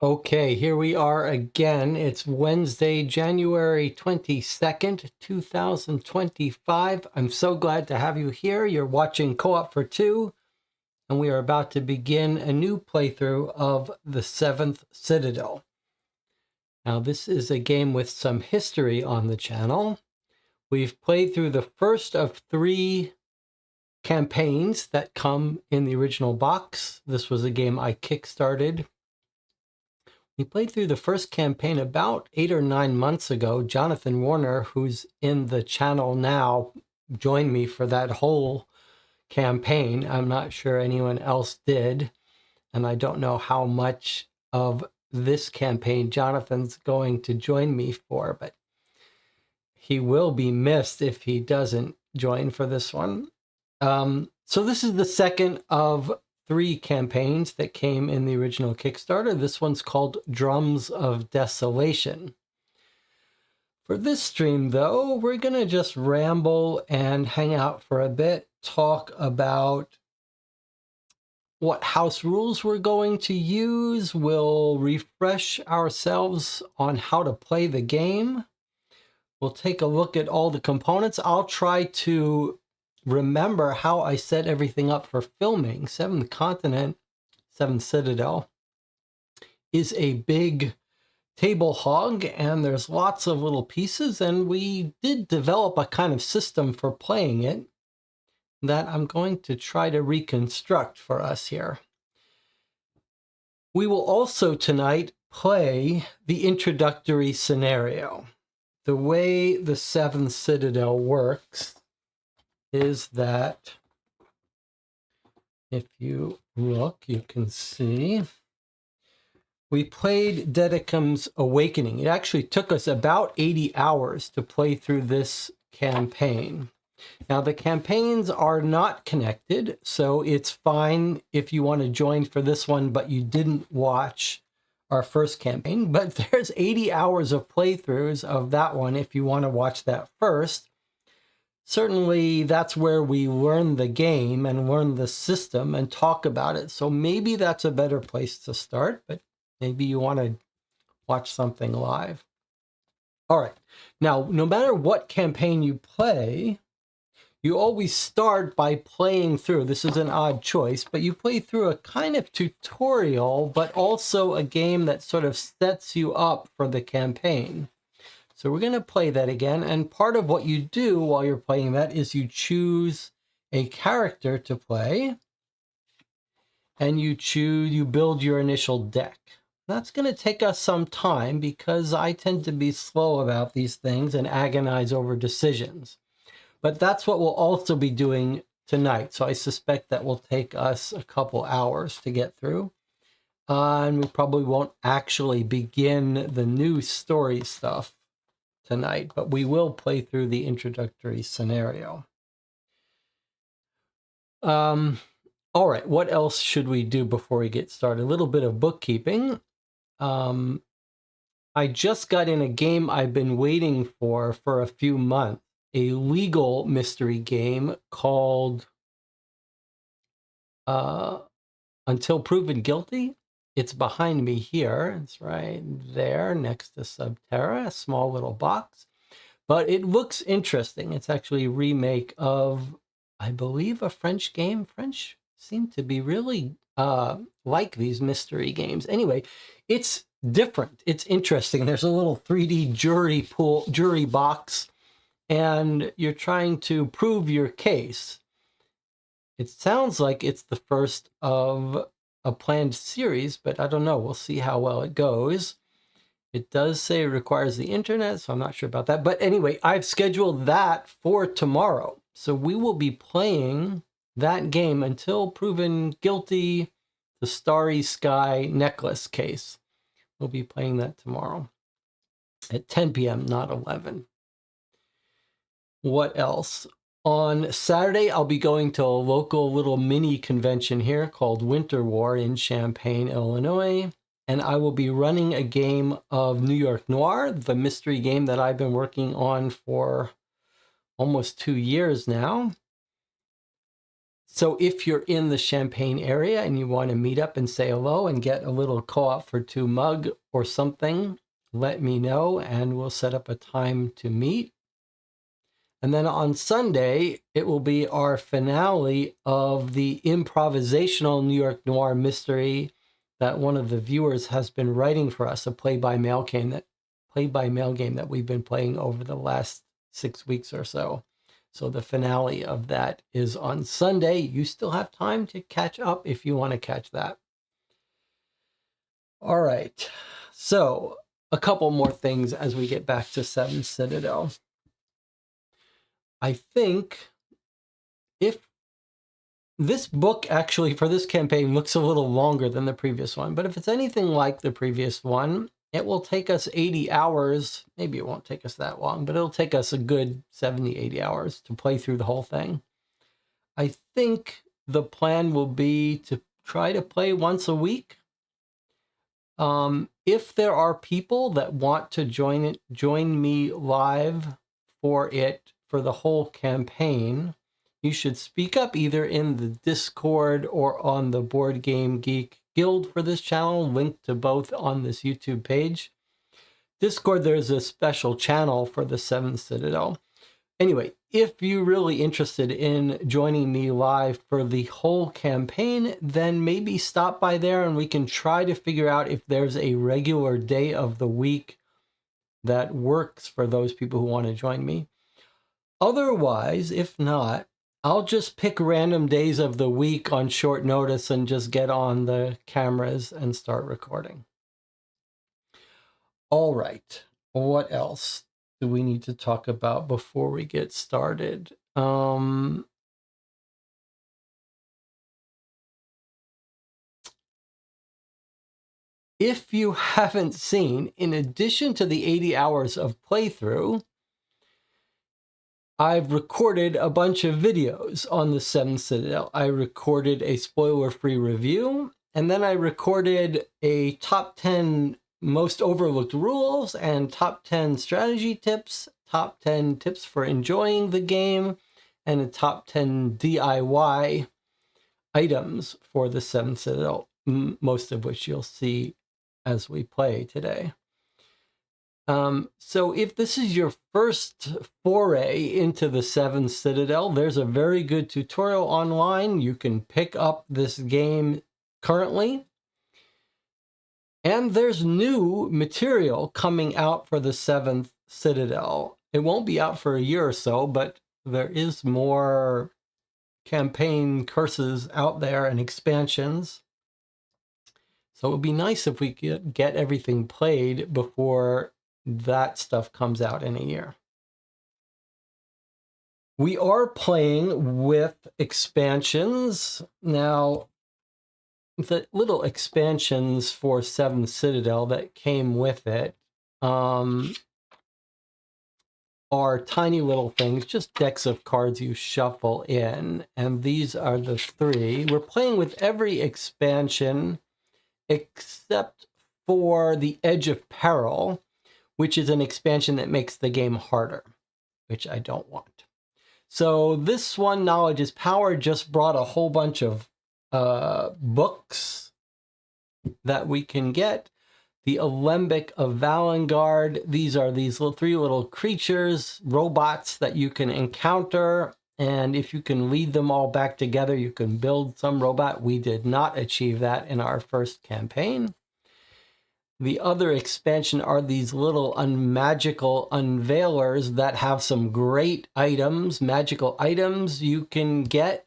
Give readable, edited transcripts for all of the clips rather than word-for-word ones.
Okay, here we are again. It's Wednesday, January 22nd, 2025. I'm so glad to have you here. You're watching Co-op for Two, and we are about to begin a new playthrough of the 7th Citadel. Now, this is a game with some history on the channel. We've played through the first of 3 campaigns that come in the original box. This was a game I kickstarted. We played through the first campaign about 8 or 9 months ago. Jonathan Warner, who's in the channel now, joined me for that whole campaign. I'm not sure anyone else did, and I don't know how much of this campaign Jonathan's going to join me for, but he will be missed if he doesn't join for this one. So this is the second of 3 campaigns that came in the original Kickstarter. This one's called Drums of Desolation. For this stream, though, we're going to just ramble and hang out for a bit, talk about what house rules we're going to use. We'll refresh ourselves on how to play the game. We'll take a look at all the components. I'll try to remember how I set everything up for filming. 7th Continent, 7th Citadel is a big table hog, and there's lots of little pieces, and we did develop a kind of system for playing it that I'm going to try to reconstruct for us here. We will also tonight play the introductory scenario. The way the 7th Citadel works is that if you look, you can see we played Dedicum's Awakening. It actually took us about 80 hours to play through this campaign. Now, the campaigns are not connected, so it's fine if you want to join for this one, but you didn't watch our first campaign, but there's 80 hours of playthroughs of that one if you want to watch that first. Certainly, that's where we learn the game and learn the system and talk about it. So maybe that's a better place to start, but maybe you want to watch something live. All right. Now, no matter what campaign you play, you always start by playing through. This is an odd choice, but you play through a kind of tutorial, but also a game that sort of sets you up for the campaign. So we're going to play that again. And part of what you do while you're playing that is you choose a character to play, and you build your initial deck. That's going to take us some time because I tend to be slow about these things and agonize over decisions. But that's what we'll also be doing tonight. So I suspect that will take us a couple hours to get through. And we probably won't actually begin the new story stuff tonight, but we will play through the introductory scenario. All right, what else should we do before we get started? A little bit of bookkeeping. I just got in a game I've been waiting for a few months. A legal mystery game called Until Proven Guilty. It's behind me here. It's right there next to Subterra, a small little box. But it looks interesting. It's actually a remake of, I believe, a French game. French seem to be really like these mystery games. Anyway, it's different. It's interesting. There's a little 3D jury box, and you're trying to prove your case. It sounds like it's the first of a planned series, but I don't know. We'll see how well it goes. It does say it requires the internet, so I'm not sure about that. But anyway, I've scheduled that for tomorrow. So we will be playing that game Until Proven Guilty, the Starry Sky necklace case. We'll be playing that tomorrow at 10 p.m., not 11. What else? On Saturday, I'll be going to a local little mini convention here called Winter War in Champaign, Illinois. And I will be running a game of New York Noir, the mystery game that I've been working on for almost 2 years now. So if you're in the Champaign area and you want to meet up and say hello and get a little co-op for 2 mug or something, let me know and we'll set up a time to meet. And then on Sunday, it will be our finale of the improvisational New York Noir mystery that one of the viewers has been writing for us, a play-by-mail game that we've been playing over the last 6 weeks or so. So the finale of that is on Sunday. You still have time to catch up if you want to catch that. All right. So a couple more things as we get back to 7 Citadel. I think if this book actually for this campaign looks a little longer than the previous one, but if it's anything like the previous one, it will take us 80 hours. Maybe it won't take us that long, but it'll take us a good 70, 80 hours to play through the whole thing. I think the plan will be to try to play once a week. If there are people that want to join me live for the whole campaign, you should speak up either in the Discord or on the Board Game Geek Guild for this channel, linked to both on this YouTube page. Discord, there's a special channel for the 7 Citadel. Anyway, if you're really interested in joining me live for the whole campaign, then maybe stop by there and we can try to figure out if there's a regular day of the week that works for those people who want to join me. Otherwise, if not, I'll just pick random days of the week on short notice and just get on the cameras and start recording. All right, what else do we need to talk about before we get started? If you haven't seen, in addition to the 80 hours of playthrough, I've recorded a bunch of videos on the 7 Citadel. I recorded a spoiler-free review, And then I recorded a top 10 most overlooked rules and top 10 strategy tips, top 10 tips for enjoying the game, and a top 10 DIY items for the 7th Citadel, most of which you'll see as we play today. So if this is your first foray into the 7th Citadel, there's a very good tutorial online. You can pick up this game currently. And there's new material coming out for the 7th Citadel. It won't be out for a year or so, but there is more campaign curses out there and expansions. So it would be nice if we could get everything played before that stuff comes out in a year. We are playing with expansions. Now, the little expansions for 7th Citadel that came with it are tiny little things, just decks of cards you shuffle in. And these are the 3. We're playing with every expansion except for the Edge of Peril, which is an expansion that makes the game harder, which I don't want. So this one, Knowledge is Power, just brought a whole bunch of books that we can get. The Alembic of Valengard. These are these 3 little creatures, robots that you can encounter. And if you can lead them all back together, you can build some robot. We did not achieve that in our first campaign. The other expansion are these little magical unveilers that have some great items, magical items you can get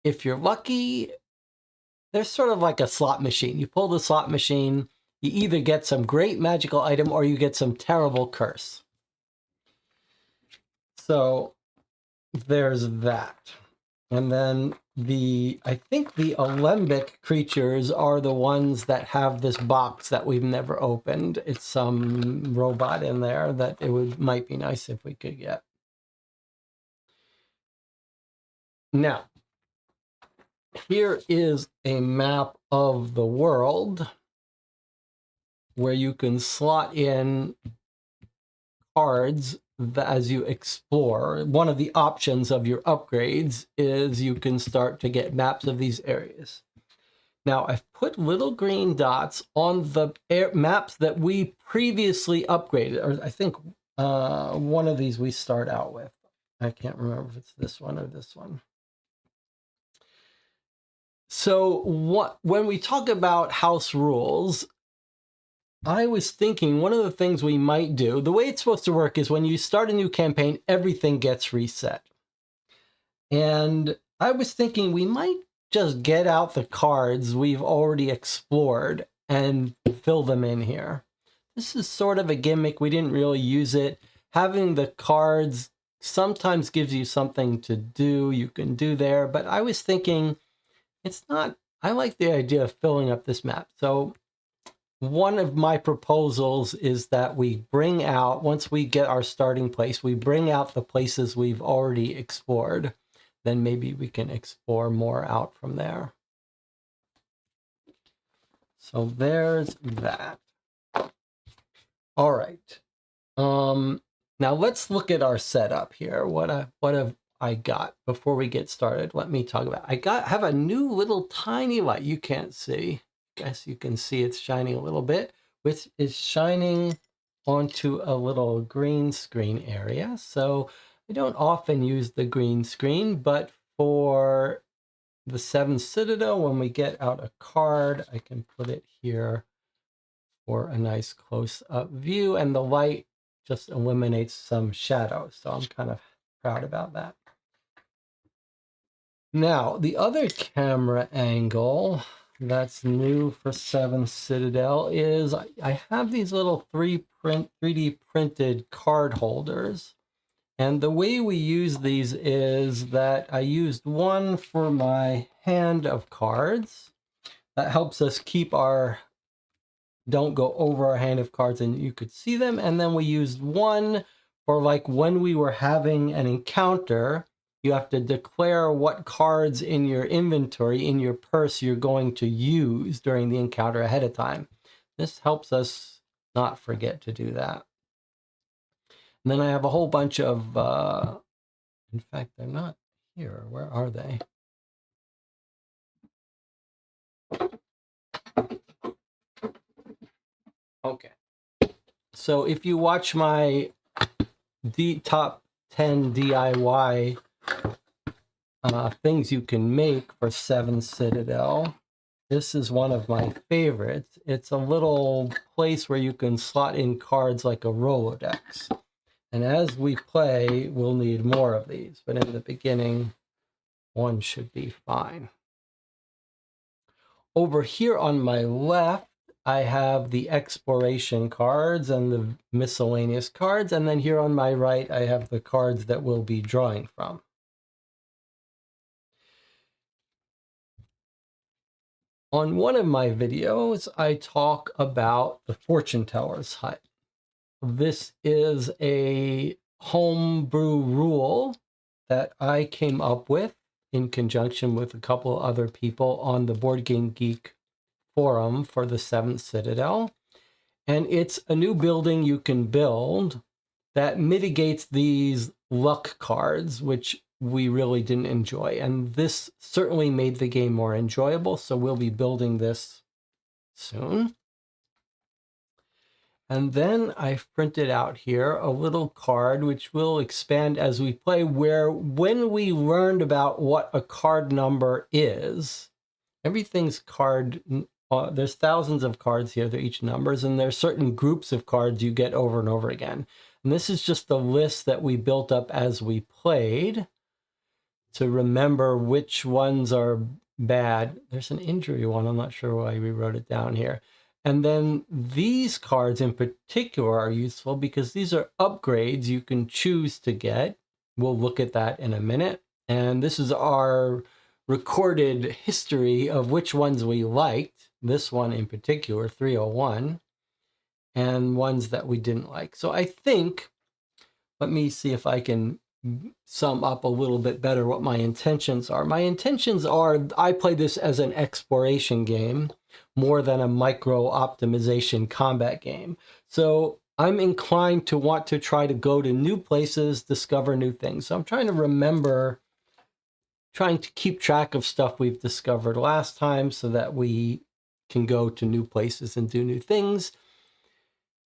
if you're lucky. They're sort of like a slot machine. You pull the slot machine, you either get some great magical item or you get some terrible curse. So there's that. And then I think the Alembic creatures are the ones that have this box that we've never opened. It's some robot in there that might be nice if we could get. Now, here is a map of the world where you can slot in cards as you explore. One of the options of your upgrades is you can start to get maps of these areas. Now, I've put little green dots on the maps that we previously upgraded, or I think one of these we start out with. I can't remember if it's this one or this one. So when we talk about house rules, I was thinking one of the things we might do, the way it's supposed to work is when you start a new campaign, everything gets reset. And I was thinking we might just get out the cards we've already explored and fill them in here. This is sort of a gimmick. We didn't really use it. Having the cards sometimes gives you something to do, you can do there. But I was thinking, I like the idea of filling up this map. So one of my proposals is that we bring out, once we get our starting place, we bring out the places we've already explored. Then maybe we can explore more out from there. So there's that. All right. Now let's look at our setup here. What have I got before we get started? Let me talk about it. Have a new little tiny light you can't see. Guess you can see it's shining a little bit, which is shining onto a little green screen area. So I don't often use the green screen, but for the 7th Citadel, when we get out a card, I can put it here for a nice close-up view, and the light just eliminates some shadows. So I'm kind of proud about that. Now, the other camera angle that's new for 7th Citadel is I have these little 3D printed card holders. And the way we use these is that I used one for my hand of cards. That helps us keep don't go over our hand of cards and you could see them. And then we used one for like when we were having an encounter, you have to declare what cards in your inventory, in your purse, you're going to use during the encounter ahead of time. This helps us not forget to do that. And then I have a whole bunch of, in fact, they're not here. Where are they? Okay. So if you watch my top 10 DIY things you can make for 7 Citadel, this is one of my favorites. It's a little place where you can slot in cards like a Rolodex. And as we play, we'll need more of these. But in the beginning, one should be fine. Over here on my left, I have the exploration cards and the miscellaneous cards. And then here on my right, I have the cards that we'll be drawing from. On one of my videos, I talk about the Fortune Teller's Hut. This is a homebrew rule that I came up with in conjunction with a couple other people on the Board Game Geek forum for the 7th Citadel. And it's a new building you can build that mitigates these luck cards, which we really didn't enjoy. And this certainly made the game more enjoyable, so we'll be building this soon. And then I've printed out here a little card, which will expand as we play, where when we learned about what a card number is, everything's card, there's thousands of cards here, they're each numbers, and there's certain groups of cards you get over and over again. And this is just the list that we built up as we played to remember which ones are bad. There's an injury one, I'm not sure why we wrote it down here. And then these cards in particular are useful because these are upgrades you can choose to get. We'll look at that in a minute. And this is our recorded history of which ones we liked. This one in particular, 301, and ones that we didn't like. So I think, let me see if I can sum up a little bit better what my intentions are. My intentions are, I play this as an exploration game more than a micro optimization combat game. So I'm inclined to want to try to go to new places, discover new things. So I'm trying to remember, trying to keep track of stuff we've discovered last time so that we can go to new places and do new things.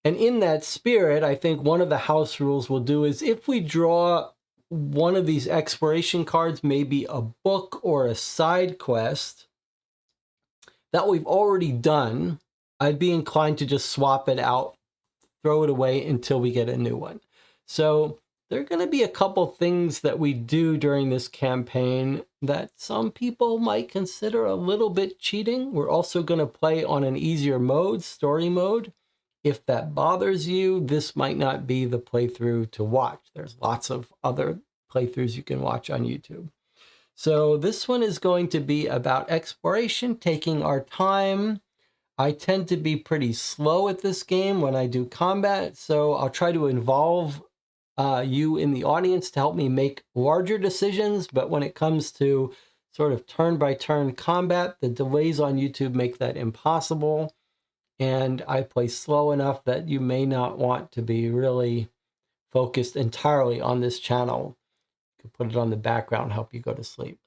And in that spirit, I think one of the house rules we'll do is if we draw one of these exploration cards, maybe a book or a side quest that we've already done, I'd be inclined to just swap it out, throw it away until we get a new one. So there are going to be a couple things that we do during this campaign that some people might consider a little bit cheating. We're also going to play on an easier mode, story mode. If that bothers you, this might not be the playthrough to watch. There's lots of other playthroughs you can watch on YouTube. So this one is going to be about exploration, taking our time. I tend to be pretty slow at this game when I do combat, so I'll try to involve you in the audience to help me make larger decisions, but when it comes to sort of turn-by-turn combat, the delays on YouTube make that impossible. And I play slow enough that you may not want to be really focused entirely on this channel. You can put it on the background, help you go to sleep.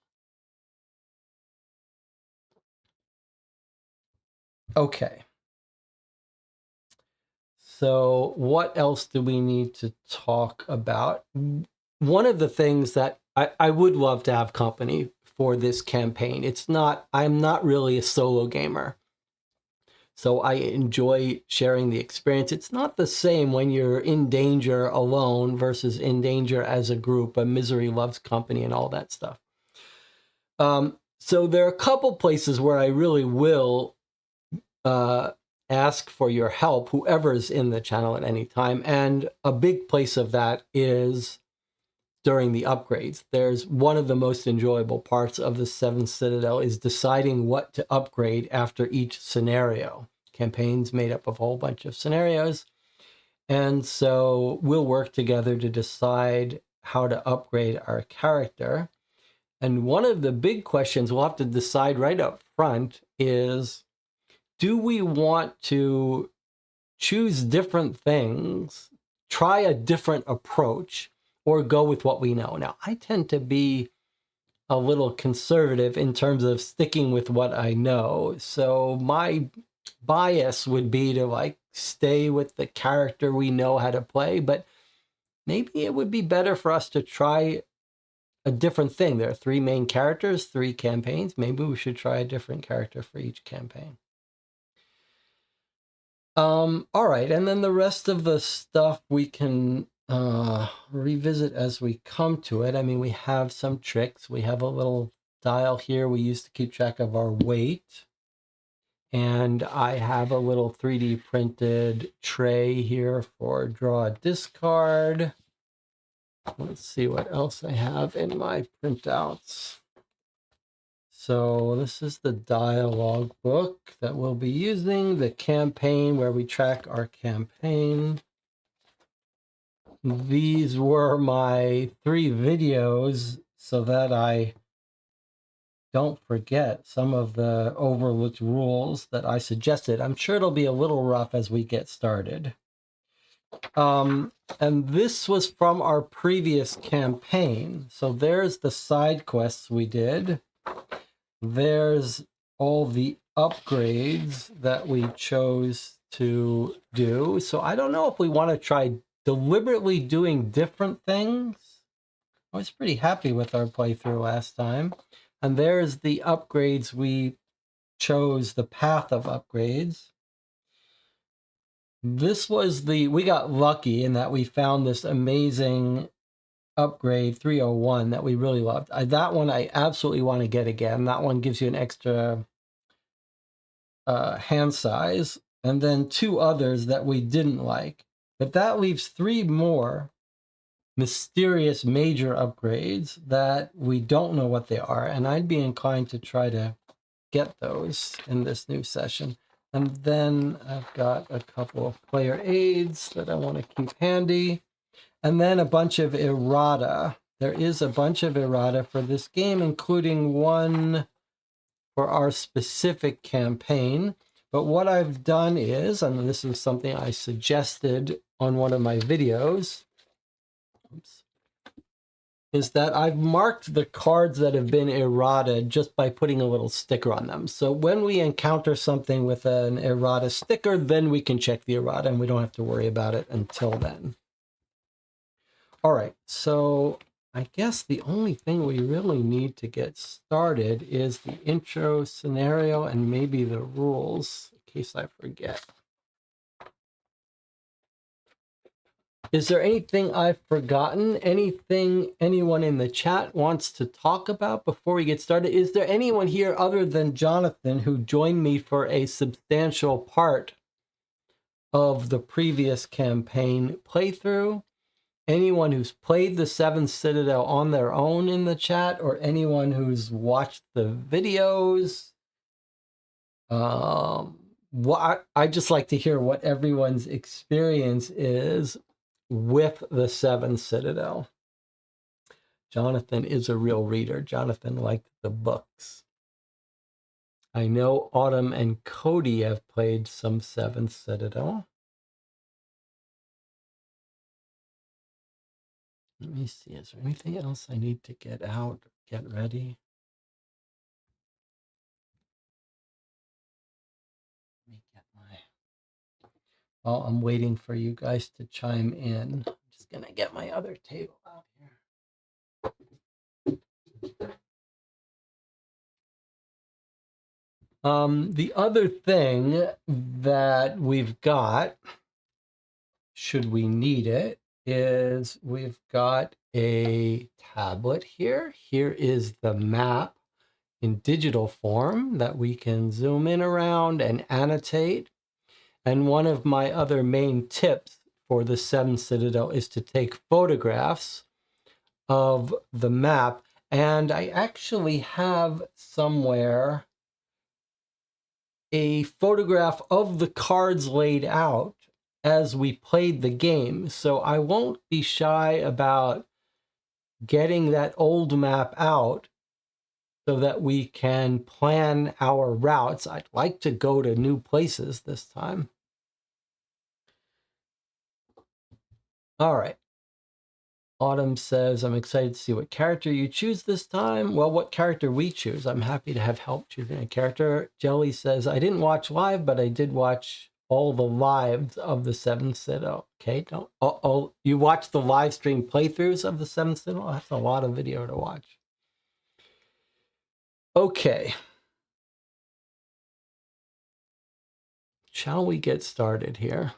Okay. So what else do we need to talk about? One of the things that I would love to have company for this campaign. I'm not really a solo gamer. So I enjoy sharing the experience. It's not the same when you're in danger alone versus in danger as a group. Misery loves company and all that stuff. So there are a couple places where I really will ask for your help, whoever's in the channel at any time. And a big place of that is during the upgrades. There's one of the most enjoyable parts of the 7th Citadel is deciding what to upgrade after each scenario. Campaign's made up of a whole bunch of scenarios. And so we'll work together to decide how to upgrade our character. And one of the big questions we'll have to decide right up front is, do we want to choose different things, try a different approach, or go with what we know? Now, I tend to be a little conservative in terms of sticking with what I know. So my bias would be to like stay with the character we know how to play, but maybe it would be better for us to try a different thing. There are 3 main characters, 3 campaigns. Maybe we should try a different character for each campaign. All right, and then the rest of the stuff we can revisit as we come to it. I mean, we have some tricks. We have a little dial here we use to keep track of our weight. And I have a little 3D printed tray here for draw a discard. Let's see what else I have in my printouts. So this is the dialogue book that we'll be using, the campaign where we track our campaign. These were my 3 videos so that I don't forget some of the overlooked rules that I suggested. I'm sure it'll be a little rough as we get started. And this was from our previous campaign. So there's the side quests we did. There's all the upgrades that we chose to do. So I don't know if we want to try deliberately doing different things. I was pretty happy with our playthrough last time. And there's the upgrades we chose, the path of upgrades. This was we got lucky in that we found this amazing upgrade 301 that we really loved. That one I absolutely want to get again. That one gives you an extra hand size, and then 2 others that we didn't like. But that leaves 3 more mysterious major upgrades that we don't know what they are, and I'd be inclined to try to get those in this new session. And then I've got a couple of player aids that I want to keep handy. And then a bunch of errata. There is a bunch of errata for this game, including one for our specific campaign. But what I've done is, and this is something I suggested on one of my videos, is that I've marked the cards that have been errata just by putting a little sticker on them. So when we encounter something with an errata sticker, then we can check the errata and we don't have to worry about it until then. All right, so I guess the only thing we really need to get started is the intro scenario and maybe the rules, in case I forget. Is there anything I've forgotten? Anything anyone in the chat wants to talk about before we get started? Is there anyone here other than Jonathan who joined me for a substantial part of the previous campaign playthrough? Anyone who's played the 7th Citadel on their own in the chat, or anyone who's watched the videos? I just like to hear what everyone's experience is with the 7th Citadel. Jonathan is a real reader. Jonathan liked the books. I know Autumn and Cody have played some 7th Citadel. Let me see, is there anything else I need to get out, get ready? Let me get while I'm waiting for you guys to chime in, I'm just gonna get my other table out here. The other thing that we've got, should we need it, is we've got a tablet here. Here is the map in digital form that we can zoom in around and annotate. And one of my other main tips for the 7th Citadel is to take photographs of the map. And I actually have somewhere a photograph of the cards laid out as we played the game. So I won't be shy about getting that old map out so that we can plan our routes. I'd like to go to new places this time. All right. Autumn says, I'm excited to see what character you choose this time. Well, what character we choose. I'm happy to have help choosing a character. Jelly says, I didn't watch live, but I did watch all the lives of the Seventh Citadel. Okay, don't. Oh, you watched the live stream playthroughs of the Seventh Citadel? That's a lot of video to watch. Okay. Shall we get started here?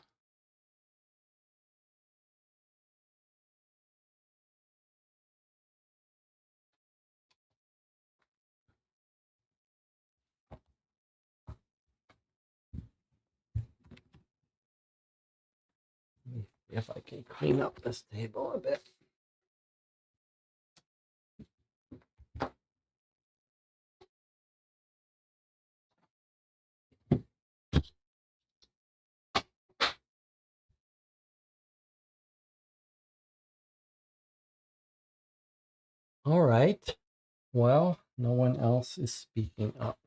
If I can clean up this table a bit. All right. Well, no one else is speaking up.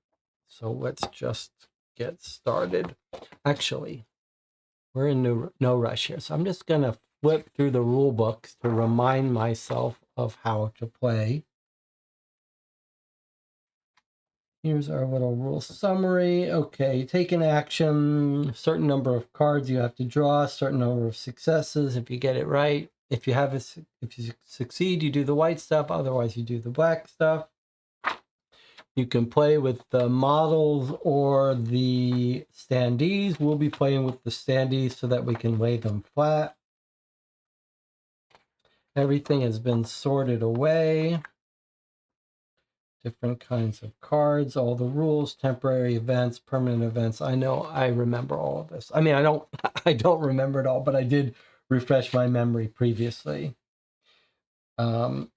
So let's just get started. Actually, we're in no rush here. So I'm just going to flip through the rule books to remind myself of how to play. Here's our little rule summary. Okay, take an action, certain number of cards you have to draw, certain number of successes if you get it right. If you succeed, you do the white stuff, otherwise you do the black stuff. You can play with the models or the standees. We'll be playing with the standees so that we can lay them flat. Everything has been sorted away. Different kinds of cards, all the rules, temporary events, permanent events. I know I remember all of this. I mean, I don't remember it all, but I did refresh my memory previously. All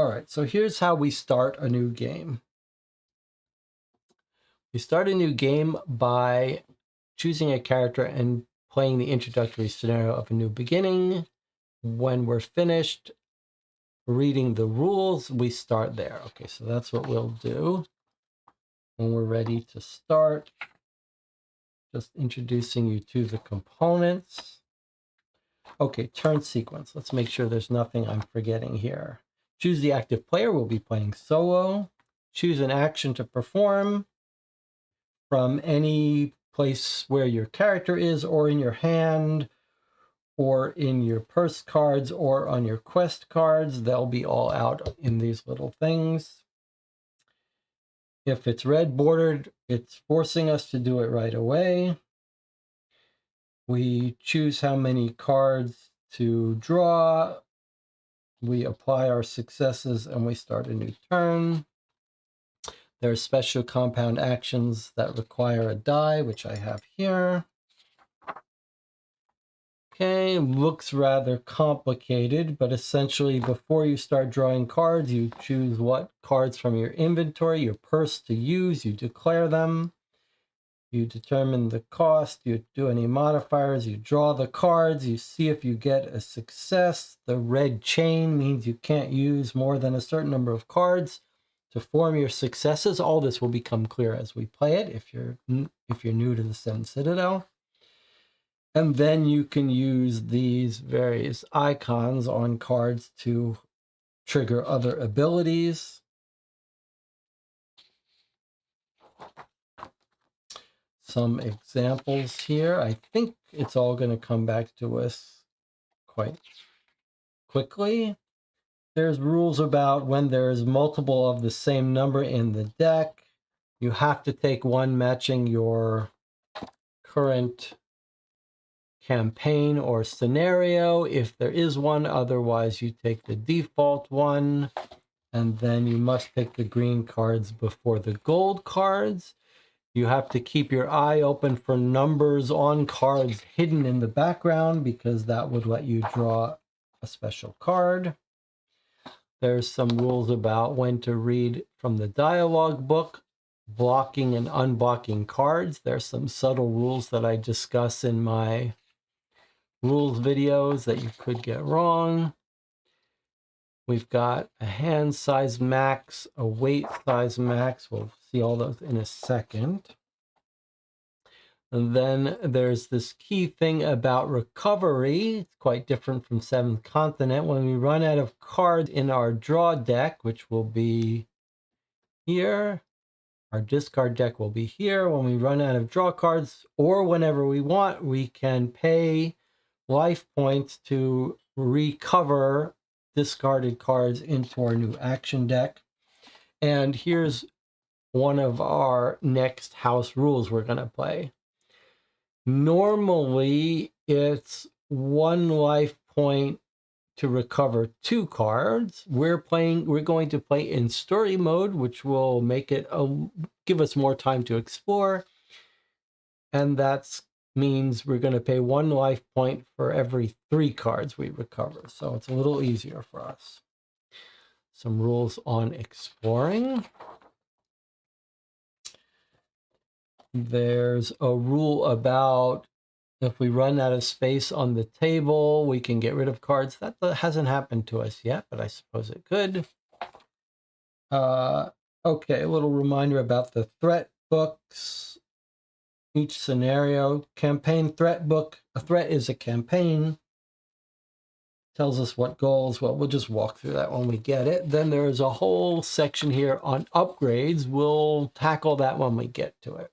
right, so here's how we start a new game. We start a new game by choosing a character and playing the introductory scenario of a new beginning. When we're finished reading the rules, we start there. Okay, so that's what we'll do. When we're ready to start, just introducing you to the components. Okay, turn sequence. Let's make sure there's nothing I'm forgetting here. Choose the active player. We'll be playing solo. Choose an action to perform from any place where your character is, or in your hand, or in your purse cards, or on your quest cards. They'll be all out in these little things. If it's red bordered, it's forcing us to do it right away. We choose how many cards to draw. We apply our successes and we start a new turn. There are special compound actions that require a die, which I have here. Okay, looks rather complicated, but essentially before you start drawing cards, you choose what cards from your inventory, your purse to use, you declare them. You determine the cost, you do any modifiers, you draw the cards, you see if you get a success. The red chain means you can't use more than a certain number of cards to form your successes. All this will become clear as we play it if you're new to the Seven Citadel. And then you can use these various icons on cards to trigger other abilities. Some examples here. I think it's all going to come back to us quite quickly. There's rules about when there's multiple of the same number in the deck. You have to take one matching your current campaign or scenario if there is one. Otherwise, you take the default one, and then you must pick the green cards before the gold cards. You have to keep your eye open for numbers on cards hidden in the background because that would let you draw a special card. There's some rules about when to read from the dialogue book, blocking and unblocking cards. There's some subtle rules that I discuss in my rules videos that you could get wrong. We've got a hand size max, a weight size max. We'll see all those in a second. And then there's this key thing about recovery. It's quite different from Seventh Continent. When we run out of cards in our draw deck, which will be here, our discard deck will be here. When we run out of draw cards, or whenever we want, we can pay life points to recover discarded cards into our new action deck. And here's one of our next house rules we're going to play. Normally, it's 1 life point to recover 2 cards. We're going to play in story mode, which will make it give us more time to explore. And that means we're going to pay 1 life point for every 3 cards we recover. So it's a little easier for us. Some rules on exploring. There's a rule about if we run out of space on the table, we can get rid of cards. That hasn't happened to us yet, but I suppose it could. Okay, a little reminder about the threat books. Each scenario, campaign threat book. A threat is a campaign. Tells us what goals. Well, we'll just walk through that when we get it. Then there's a whole section here on upgrades. We'll tackle that when we get to it.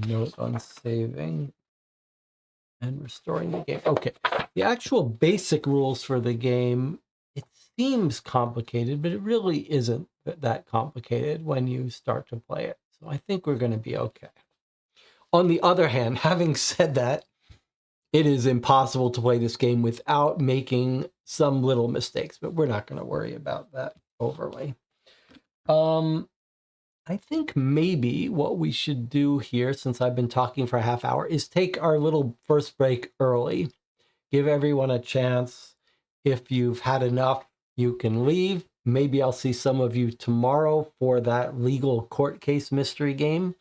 Note on saving and restoring the game. Okay, the actual basic rules for the game, it seems complicated, but it really isn't that complicated when you start to play it. So I think we're going to be okay. On the other hand, having said that, it is impossible to play this game without making some little mistakes, but we're not going to worry about that overly. I think maybe what we should do here, since I've been talking for a half hour, is take our little first break early. Give everyone a chance. If you've had enough, you can leave. Maybe I'll see some of you tomorrow for that legal court case mystery game.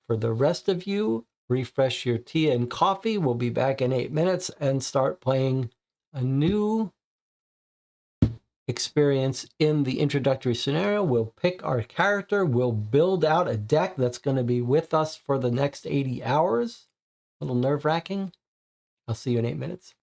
For the rest of you, refresh your tea and coffee. We'll be back in 8 minutes and start playing a new experience in the introductory scenario. We'll pick our character. We'll build out a deck that's going to be with us for the next 80 hours. A little nerve-wracking. I'll see you in 8 minutes.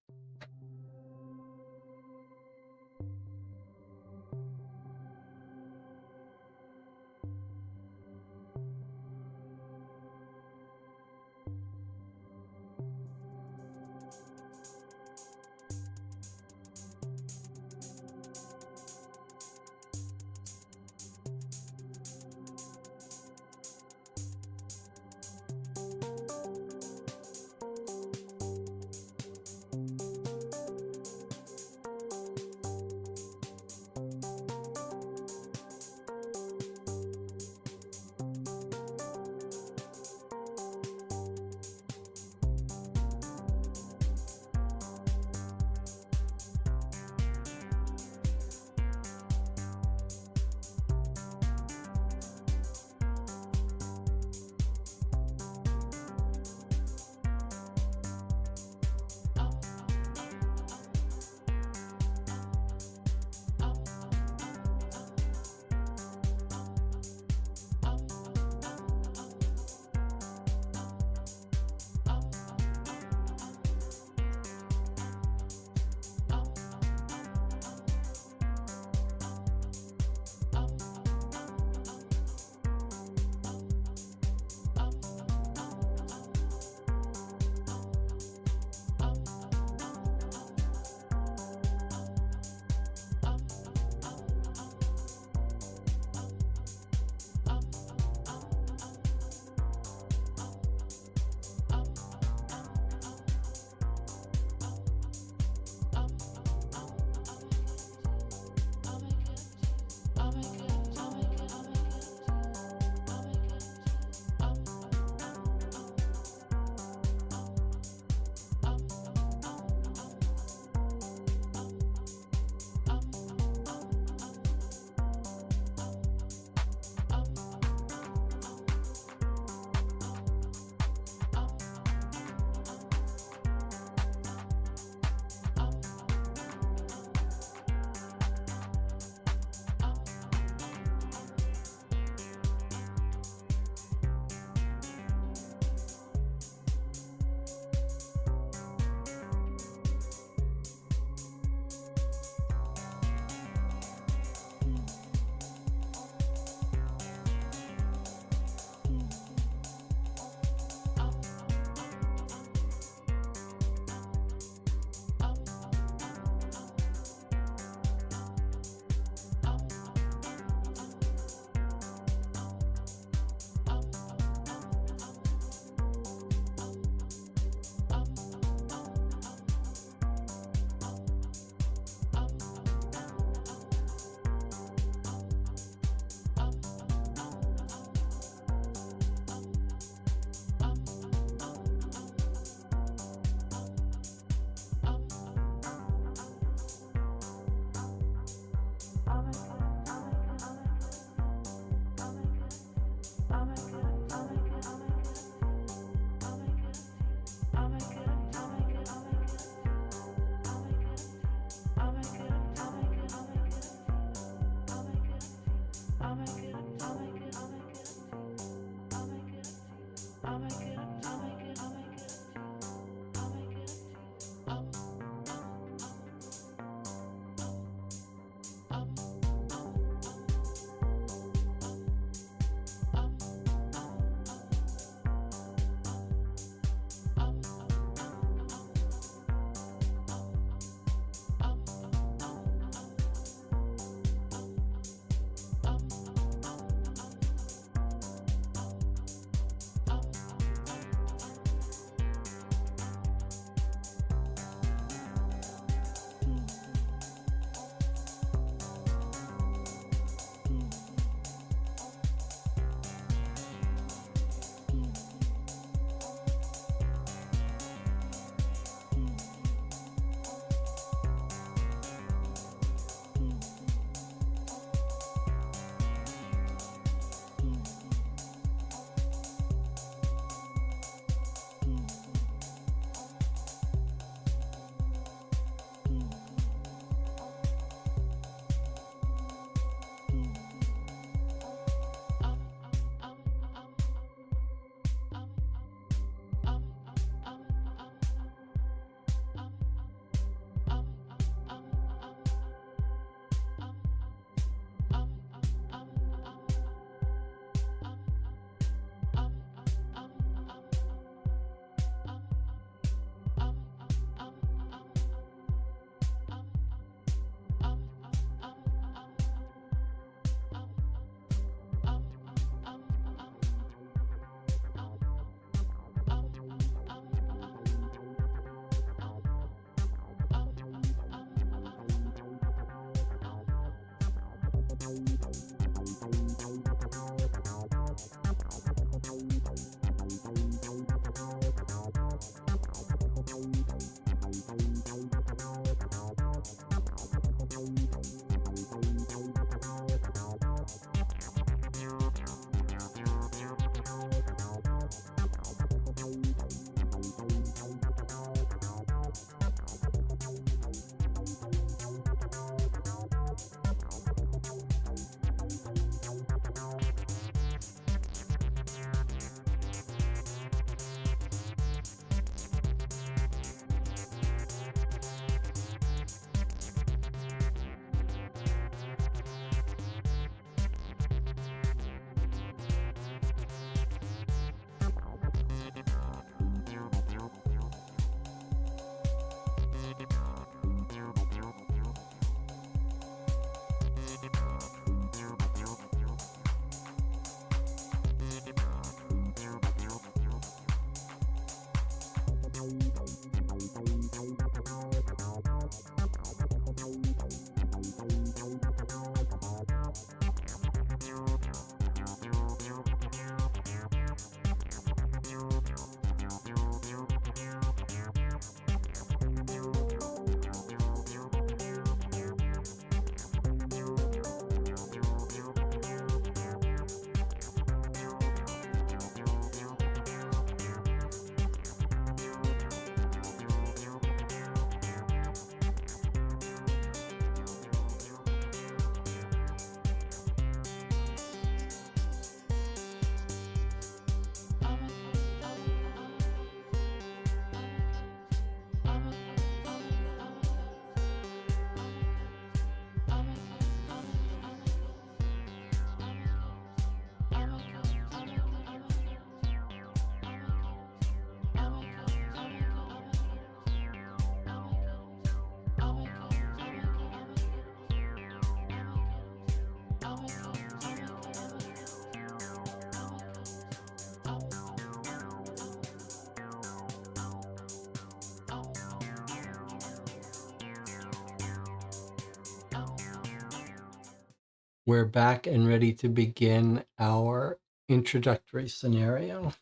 We're back and ready to begin our introductory scenario.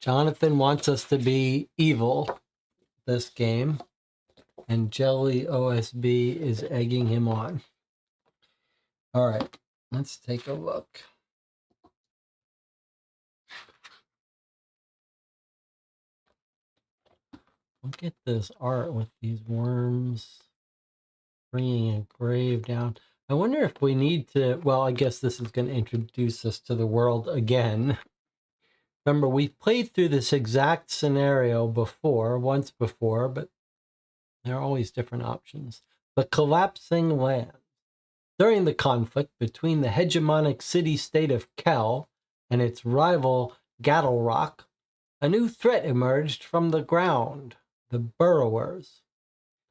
Jonathan wants us to be evil this game, and Jelly OSB is egging him on. All right, let's take a look. Look at this art with these worms bringing a grave down. I wonder if we need to, well, I guess this is going to introduce us to the world again. Remember, we've played through this exact scenario once before, but there are always different options. The collapsing land. During the conflict between the hegemonic city-state of Kel and its rival Gattlerock, a new threat emerged from the ground, the burrowers.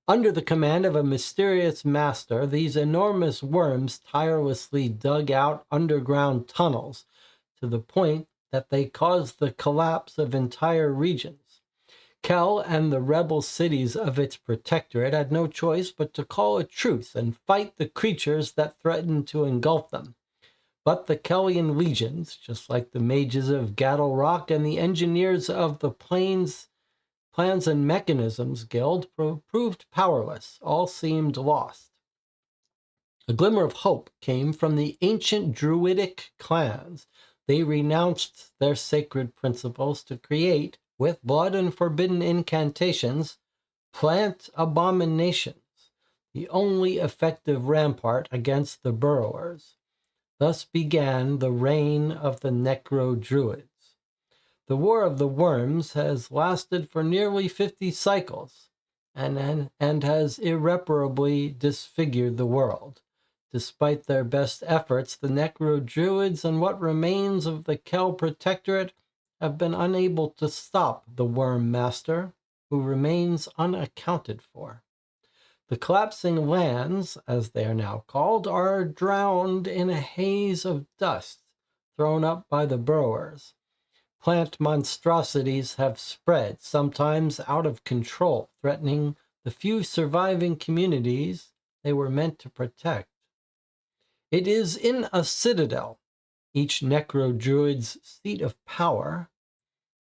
Under the command of a mysterious master, these enormous worms tirelessly dug out underground tunnels to the point that they caused the collapse of entire regions. Kel and the rebel cities of its protectorate had no choice but to call a truce and fight the creatures that threatened to engulf them. But the Kellian legions, just like the mages of Gattlerock and the engineers of the Plans and Mechanisms Guild, proved powerless. All seemed lost. A glimmer of hope came from the ancient druidic clans. They renounced their sacred principles to create, with blood and forbidden incantations, plant abominations, the only effective rampart against the burrowers. Thus began the reign of the Necro-Druids. The War of the Worms has lasted for nearly 50 cycles and has irreparably disfigured the world. Despite their best efforts, the Necro-Druids and what remains of the Kel Protectorate have been unable to stop the Worm Master, who remains unaccounted for. The collapsing lands, as they are now called, are drowned in a haze of dust thrown up by the burrowers. Plant monstrosities have spread, sometimes out of control, threatening the few surviving communities they were meant to protect. It is in a citadel, each necro-druid's seat of power,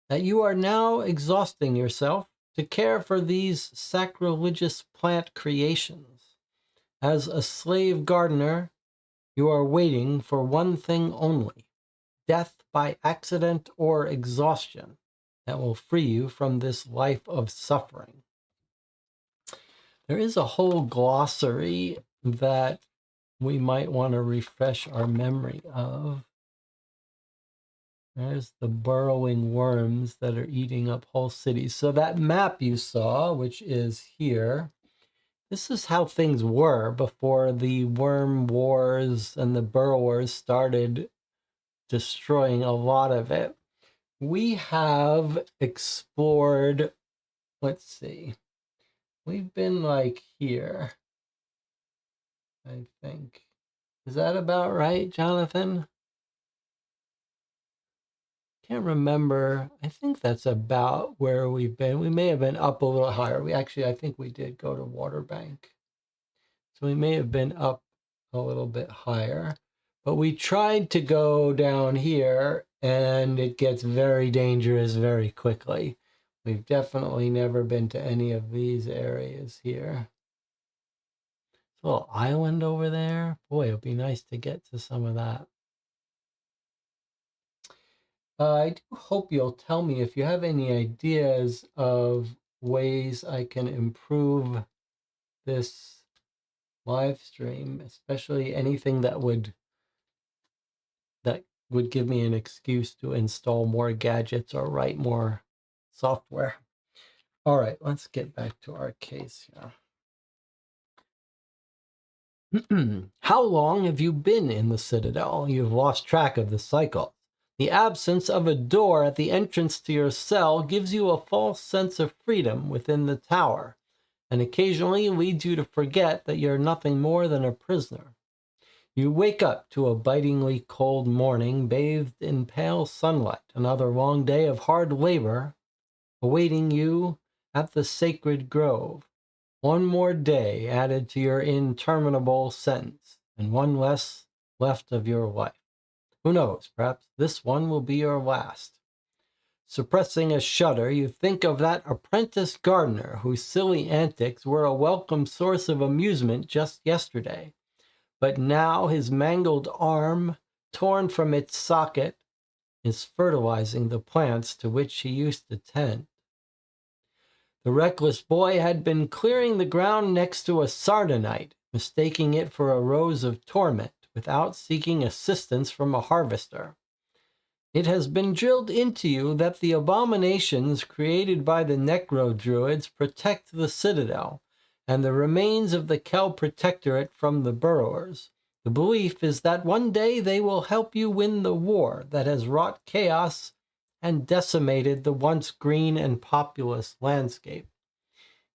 that you are now exhausting yourself to care for these sacrilegious plant creations. As a slave gardener, you are waiting for one thing only: death by accident or exhaustion that will free you from this life of suffering. There is a whole glossary that we might want to refresh our memory of. There's the burrowing worms that are eating up whole cities. So that map you saw, which is here, this is how things were before the worm wars and the burrowers started destroying a lot of it. We have explored, let's see, we've been like here, I think. Is that about right, Jonathan? Can't remember. I think that's about where we've been. We may have been up a little higher. I think we did go to Waterbank. So we may have been up a little bit higher. But we tried to go down here, and it gets very dangerous very quickly. We've definitely never been to any of these areas here. A little island over there. Boy, it'd be nice to get to some of that. I do hope you'll tell me if you have any ideas of ways I can improve this live stream, especially anything that would give me an excuse to install more gadgets or write more software. All right, let's get back to our case here. How long have you been in the Citadel? You've lost track of the cycle. The absence of a door at the entrance to your cell gives you a false sense of freedom within the tower, and occasionally leads you to forget that you're nothing more than a prisoner. You wake up to a bitingly cold morning, bathed in pale sunlight, another long day of hard labor awaiting you at the sacred grove. One more day added to your interminable sentence, and one less left of your life. Who knows, perhaps this one will be your last. Suppressing a shudder, you think of that apprentice gardener whose silly antics were a welcome source of amusement just yesterday. But now his mangled arm, torn from its socket, is fertilizing the plants to which he used to tend. The reckless boy had been clearing the ground next to a sardonyte, mistaking it for a rose of torment, without seeking assistance from a harvester. It has been drilled into you that the abominations created by the necro-druids protect the Citadel, and the remains of the Kel Protectorate from the burrowers. The belief is that one day they will help you win the war that has wrought chaos and decimated the once green and populous landscape.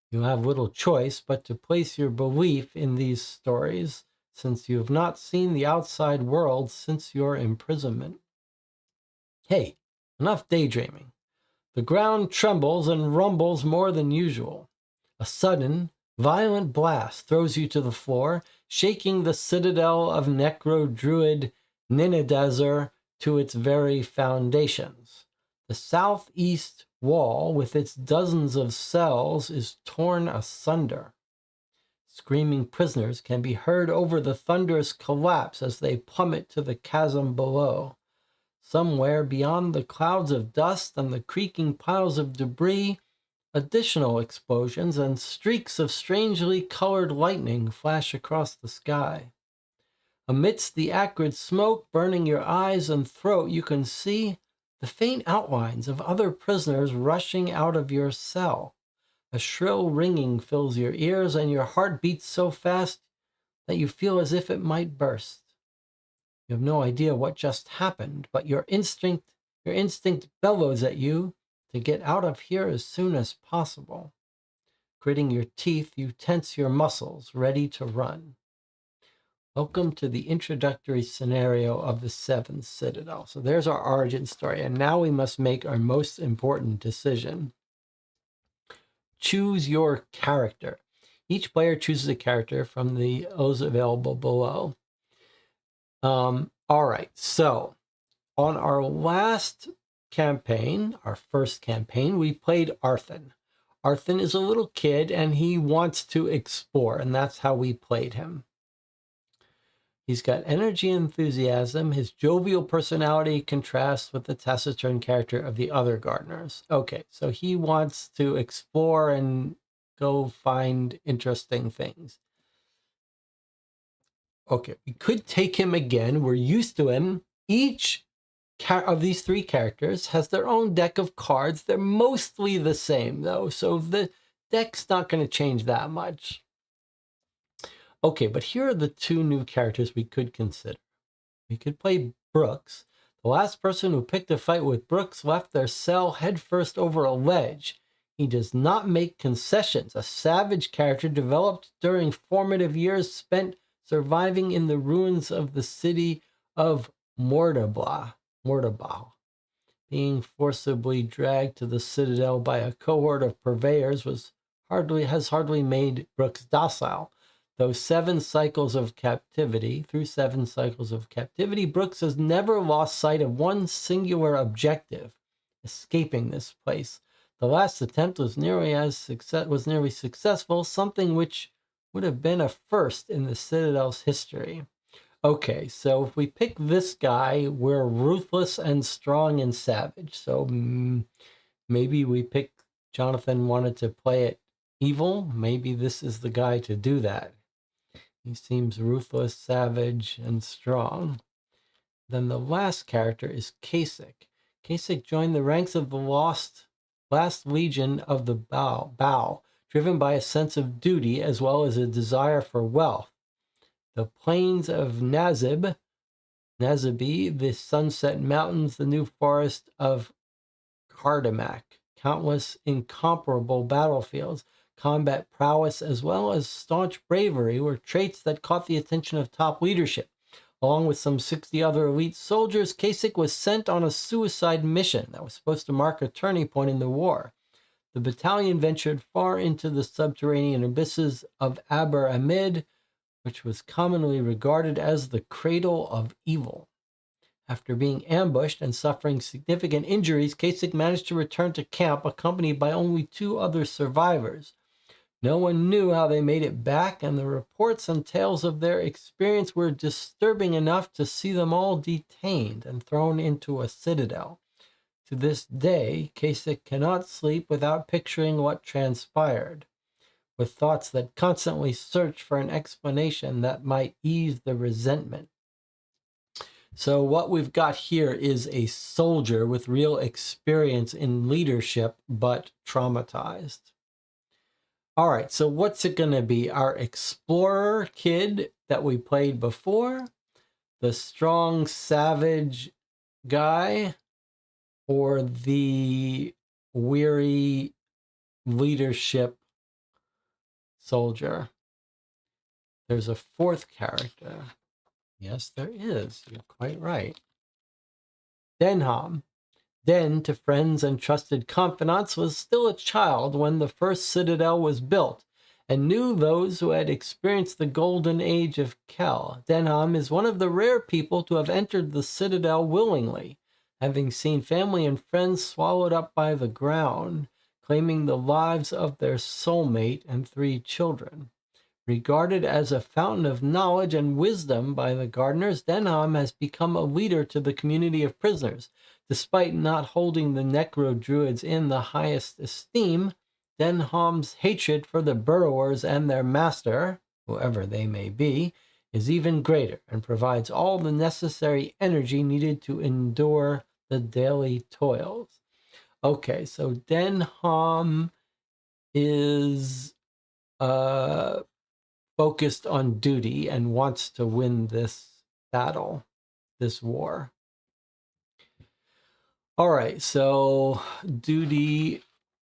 You have little choice but to place your belief in these stories, since you have not seen the outside world since your imprisonment. Hey, enough daydreaming. The ground trembles and rumbles more than usual. A sudden, violent blast throws you to the floor, shaking the citadel of necro-druid Ninadazer to its very foundations. The southeast wall, with its dozens of cells, is torn asunder. Screaming prisoners can be heard over the thunderous collapse as they plummet to the chasm below. Somewhere beyond the clouds of dust and the creaking piles of debris, additional explosions and streaks of strangely colored lightning flash across the sky. Amidst the acrid smoke burning your eyes and throat, you can see the faint outlines of other prisoners rushing out of your cell. A shrill ringing fills your ears, and your heart beats so fast that you feel as if it might burst. You have no idea what just happened, but your instinct bellows at you to get out of here as soon as possible. Gritting your teeth, you tense your muscles, ready to run. Welcome to the introductory scenario of the Seventh Citadel. So there's our origin story, and now we must make our most important decision. Choose your character. Each player chooses a character from those available below. All right, so on our last campaign, our first campaign, we played Arthur. Arthur is a little kid and he wants to explore, and that's how we played him. He's got energy and enthusiasm. His jovial personality contrasts with the taciturn character of the other gardeners. Okay, so he wants to explore and go find interesting things. Okay, we could take him again. We're used to him. Each of these three characters has their own deck of cards. They're mostly the same, though, so the deck's not going to change that much. Okay, but here are the two new characters we could consider. We could play Brooks. The last person who picked a fight with Brooks left their cell headfirst over a ledge. He does not make concessions. A savage character developed during formative years spent surviving in the ruins of the city of Mortabah. Being forcibly dragged to the Citadel by a cohort of purveyors has hardly made Brooks docile. Through 7 cycles of captivity, Brooks has never lost sight of one singular objective: escaping this place. The last attempt was nearly successful, something which would have been a first in the Citadel's history. Okay, so if we pick this guy, we're ruthless and strong and savage. So maybe we pick Jonathan wanted to play it evil. Maybe this is the guy to do that. He seems ruthless, savage, and strong. Then the last character is Kasich. Kasich joined the ranks of the last legion of the Bow, driven by a sense of duty as well as a desire for wealth. The plains of Nazibi, the Sunset Mountains, the New Forest of Cardamak, countless incomparable battlefields, combat prowess, as well as staunch bravery were traits that caught the attention of top leadership. Along with some 60 other elite soldiers, Kasich was sent on a suicide mission that was supposed to mark a turning point in the war. The battalion ventured far into the subterranean abysses of Aber Amid, which was commonly regarded as the cradle of evil. After being ambushed and suffering significant injuries, Kasich managed to return to camp accompanied by only 2 other survivors. No one knew how they made it back, and the reports and tales of their experience were disturbing enough to see them all detained and thrown into a citadel. To this day, Kasich cannot sleep without picturing what transpired, with thoughts that constantly search for an explanation that might ease the resentment. So what we've got here is a soldier with real experience in leadership, but traumatized. All right, so what's it going to be? Our explorer kid that we played before, the strong, savage guy, or the weary leadership soldier? There's a 4th character. Yes, there is. You're quite right. Denham. Den, to friends and trusted confidants, was still a child when the first citadel was built, and knew those who had experienced the golden age of Kel. Denham is one of the rare people to have entered the citadel willingly, having seen family and friends swallowed up by the ground, claiming the lives of their soulmate and 3 children. Regarded as a fountain of knowledge and wisdom by the gardeners, Denham has become a leader to the community of prisoners. Despite not holding the Necro Druids in the highest esteem, Denham's hatred for the burrowers and their master, whoever they may be, is even greater and provides all the necessary energy needed to endure the daily toils. Okay, so Denham is focused on duty and wants to win this battle, this war. All right, so duty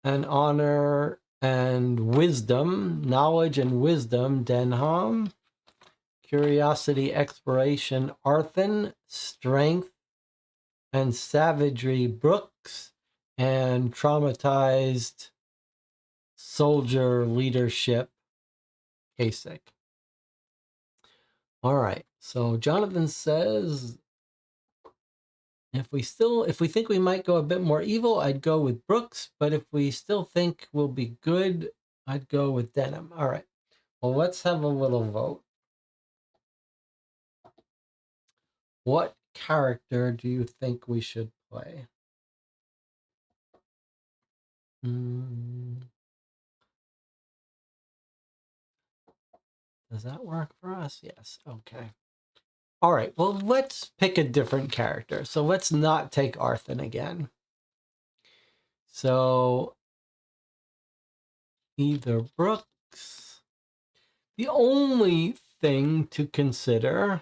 and honor and wisdom, knowledge and wisdom, Denham. Curiosity, exploration, Arthur. Strength and savagery, Brooks. And traumatized soldier leadership, Kasich. All right. So Jonathan says, if we think we might go a bit more evil, I'd go with Brooks. But if we still think we'll be good, I'd go with Denham. All right. Well, let's have a little vote. What character do you think we should play? Does that work for us? Yes. Okay. All right. Well, let's pick a different character. So let's not take Arthur again. So either Brooks. The only thing to consider,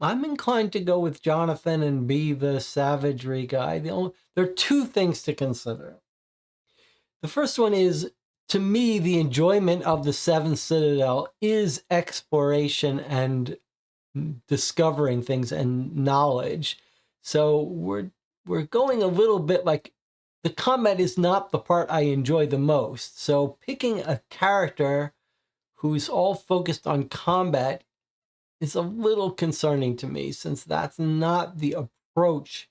I'm inclined to go with Jonathan and be the savagery guy. There are two things to consider. The first one is, to me, the enjoyment of the Seventh Citadel is exploration and discovering things and knowledge. So we're going a little bit like, the combat is not the part I enjoy the most. So picking a character who's all focused on combat is a little concerning to me, since that's not the approach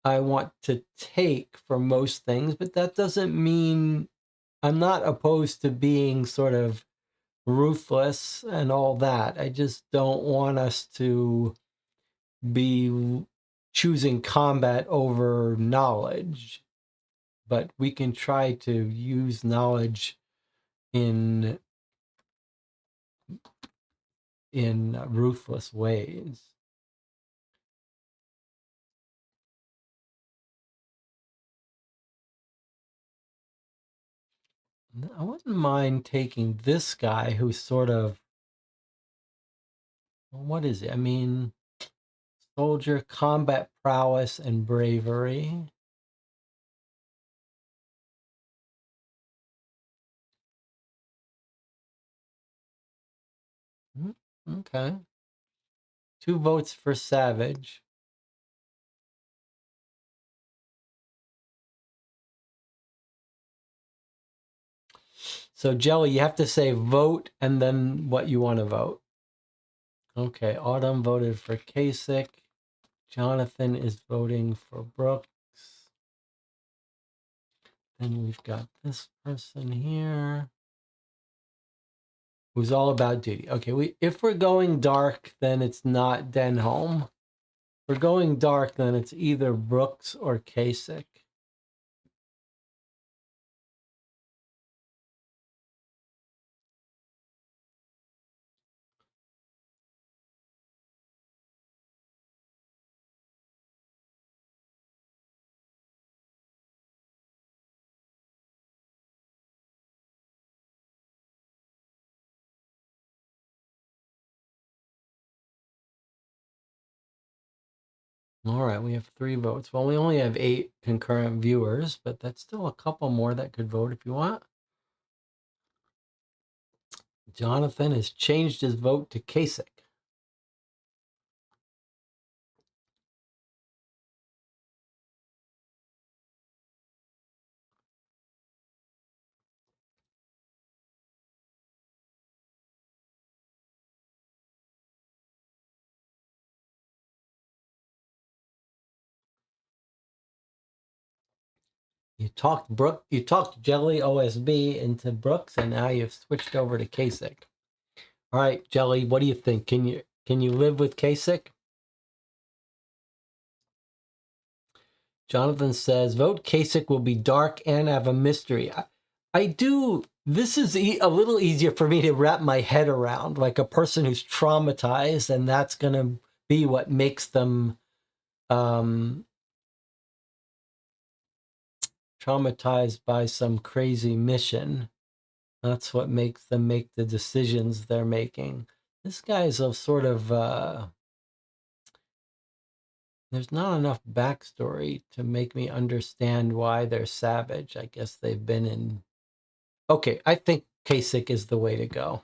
I want to take for most things. But that doesn't mean I'm not opposed to being sort of ruthless and all that. I just don't want us to be choosing combat over knowledge. But we can try to use knowledge in ruthless ways. I wouldn't mind taking this guy who's sort of, what is it? I mean, soldier, combat prowess, and bravery. Okay. 2 votes for Savage. So, Jelly, you have to say vote and then what you want to vote. Okay, Autumn voted for Kasich. Jonathan is voting for Brooks. Then we've got this person here who's all about duty. Okay, if we're going dark, then it's not Denholm. If we're going dark, then it's either Brooks or Kasich. All right, we have 3 votes. Well, we only have 8 concurrent viewers, but that's still a couple more that could vote if you want. Jonathan has changed his vote to Kasich. You talked Jelly OSB into Brooks, and now you've switched over to Kasich. All right, Jelly, what do you think? Can you live with Kasich? Jonathan says, vote Kasich will be dark and have a mystery. I do. This is a little easier for me to wrap my head around, like a person who's traumatized, and that's going to be what makes them traumatized by some crazy mission. That's what makes them make the decisions they're making. This guy's a sort of, there's not enough backstory to make me understand why they're savage. I guess they've been in... Okay, I think Kasich is the way to go.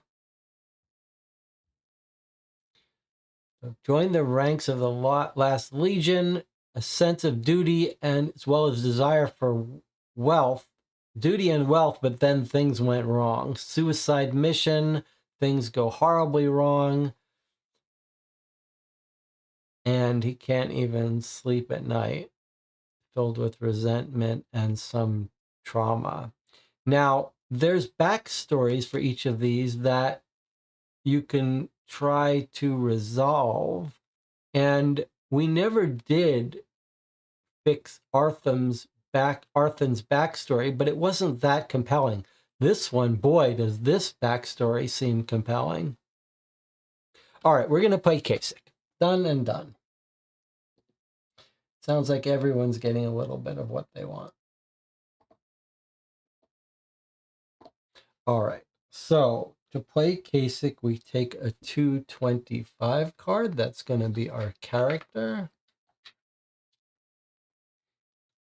Join the ranks of the last legion, a sense of duty, and as well as desire for wealth. Duty and wealth, but then things went wrong. Suicide mission, things go horribly wrong. and he can't even sleep at night, filled with resentment and some trauma. Now, there's backstories for each of these that you can try to resolve, and we never did fix Artham's backstory, but it wasn't that compelling. This one, boy, does this backstory seem compelling. All right, we're going to play Kasich. Done and done. Sounds like everyone's getting a little bit of what they want. All right, so to play Kasich, we take a 225 card. That's going to be our character.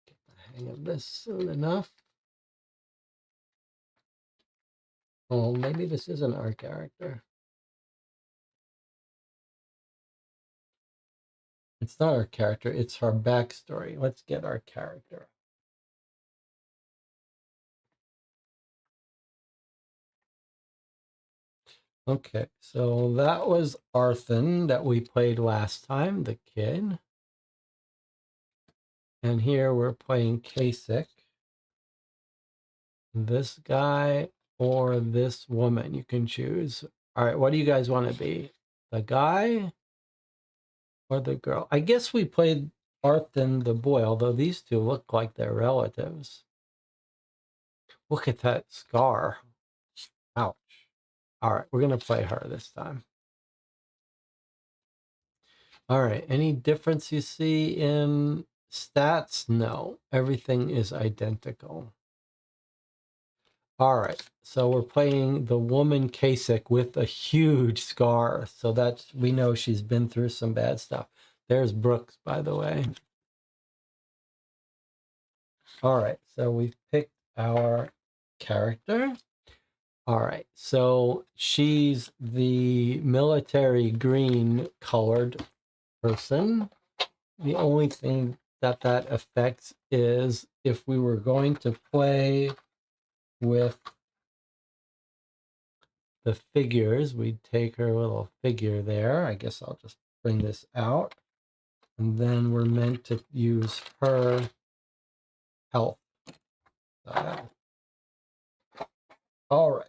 Get the hang of this soon enough. Oh, maybe this isn't our character. It's not our character, it's our backstory. Let's get our character. Okay, so that was Arthun that we played last time, the kid. And here we're playing Kasich. This guy or this woman, you can choose. All right, what do you guys want to be? The guy or the girl? I guess we played Arthun the boy, although these two look like they're relatives. Look at that scar. Ouch. All right, we're going to play her this time. All right, any difference you see in stats? No, everything is identical. All right, so we're playing the woman Kasich with a huge scar. So that's, we know she's been through some bad stuff. There's Brooks, by the way. All right, so we've picked our character. All right, so she's the military green colored person. The only thing that affects is if we were going to play with the figures, we'd take her little figure there. I guess I'll just bring this out. And then we're meant to use her health. All right.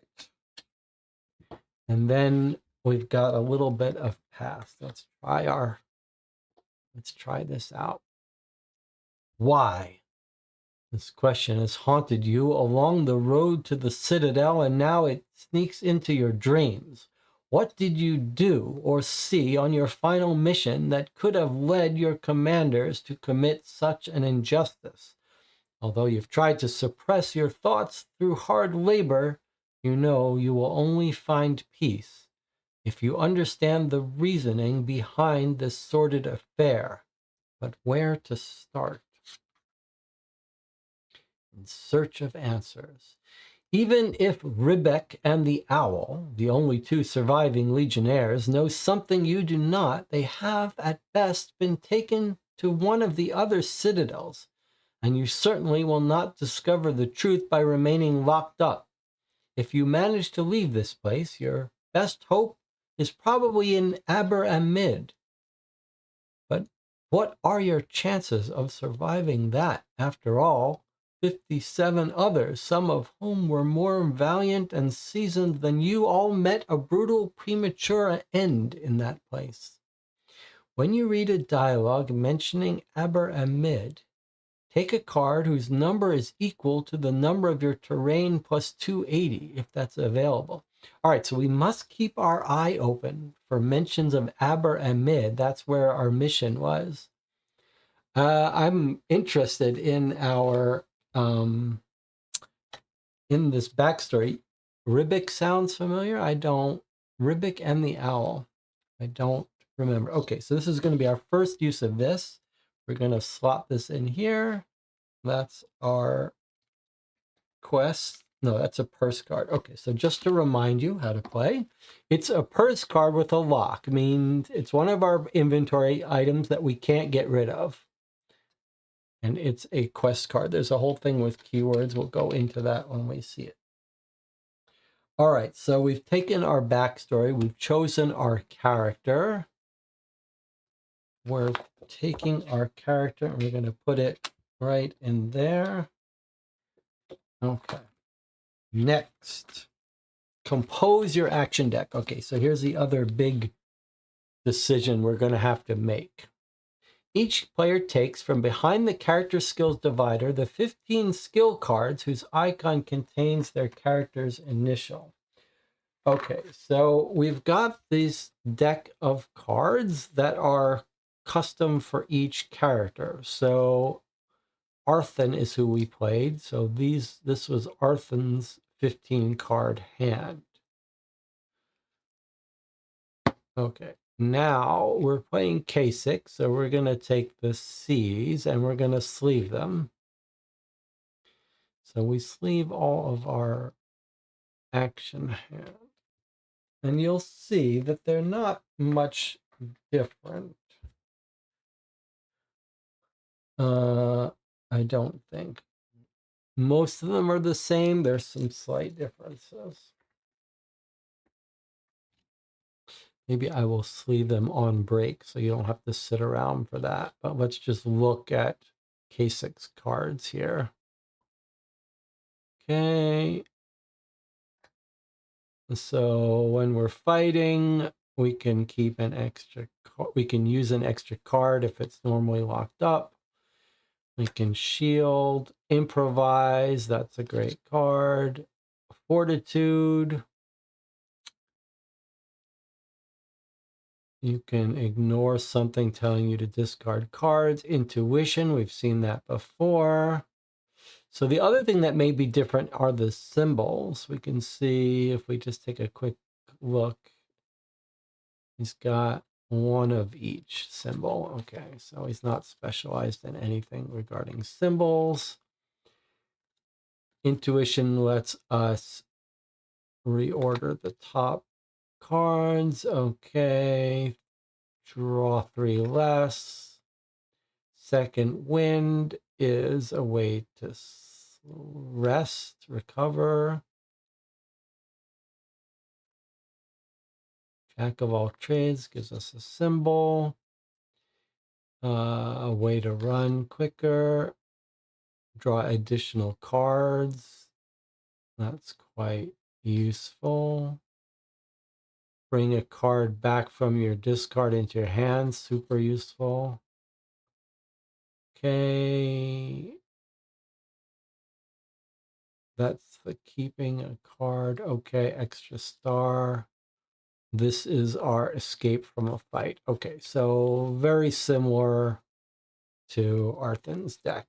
And then we've got a little bit of past. Let's try this out. Why? This question has haunted you along the road to the Citadel, and now it sneaks into your dreams. What did you do or see on your final mission that could have led your commanders to commit such an injustice? Although you've tried to suppress your thoughts through hard labor, you know you will only find peace if you understand the reasoning behind this sordid affair. But where to start? In search of answers. Even if Ribek and the Owl, the only two surviving legionnaires, know something you do not, they have at best been taken to one of the other citadels, and you certainly will not discover the truth by remaining locked up. If you manage to leave this place, your best hope is probably in Aber Amid. But what are your chances of surviving that? After all, 57 others, some of whom were more valiant and seasoned than you, all met a brutal premature end in that place. When you read a dialogue mentioning Aber Amid, take a card whose number is equal to the number of your terrain plus 280, if that's available. All right, so we must keep our eye open for mentions of Aber Amid. That's where our mission was. I'm interested in our in this backstory. Ribik sounds familiar. I don't. Ribik and the Owl. I don't remember. Okay, so this is going to be our first use of this. We're going to slot this in here. That's our quest. No, that's a purse card. Okay, so just to remind you how to play, it's a purse card with a lock. Means it's one of our inventory items that we can't get rid of. And it's a quest card. There's a whole thing with keywords. We'll go into that when we see it. All right, so we've taken our backstory. We've chosen our character. we're taking our character and we're going to put it right in there. Okay. Next, compose your action deck. Okay, so here's the other big decision we're going to have to make. Each player takes from behind the character skills divider the 15 skill cards whose icon contains their character's initial. Okay, so we've got this deck of cards that are custom for each character. So Arthun is who we played. So this was Arthun's 15 card hand. Okay, now we're playing K6, so we're going to take the C's and we're going to sleeve them. So we sleeve all of our action hand. And you'll see that they're not much different. I don't think. Most of them are the same. There's some slight differences. Maybe I will sleeve them on break so you don't have to sit around for that. But let's just look at K6 cards here. Okay. So when we're fighting, we can keep an extra, we can use an extra card if it's normally locked up. We can shield, improvise, that's a great card. Fortitude. You can ignore something telling you to discard cards. Intuition, we've seen that before. So the other thing that may be different are the symbols. We can see if we just take a quick look. He's got one of each symbol. Okay, so he's not specialized in anything regarding symbols. Intuition lets us reorder the top cards. Okay, draw 3 less. Second wind is a way to rest, recover. Jack of all trades gives us a symbol. A way to run quicker. Draw additional cards. That's quite useful. Bring a card back from your discard into your hand. Super useful. Okay. That's the keeping a card. Okay, extra star. This is our escape from a fight. Okay, so very similar to Arthun's deck.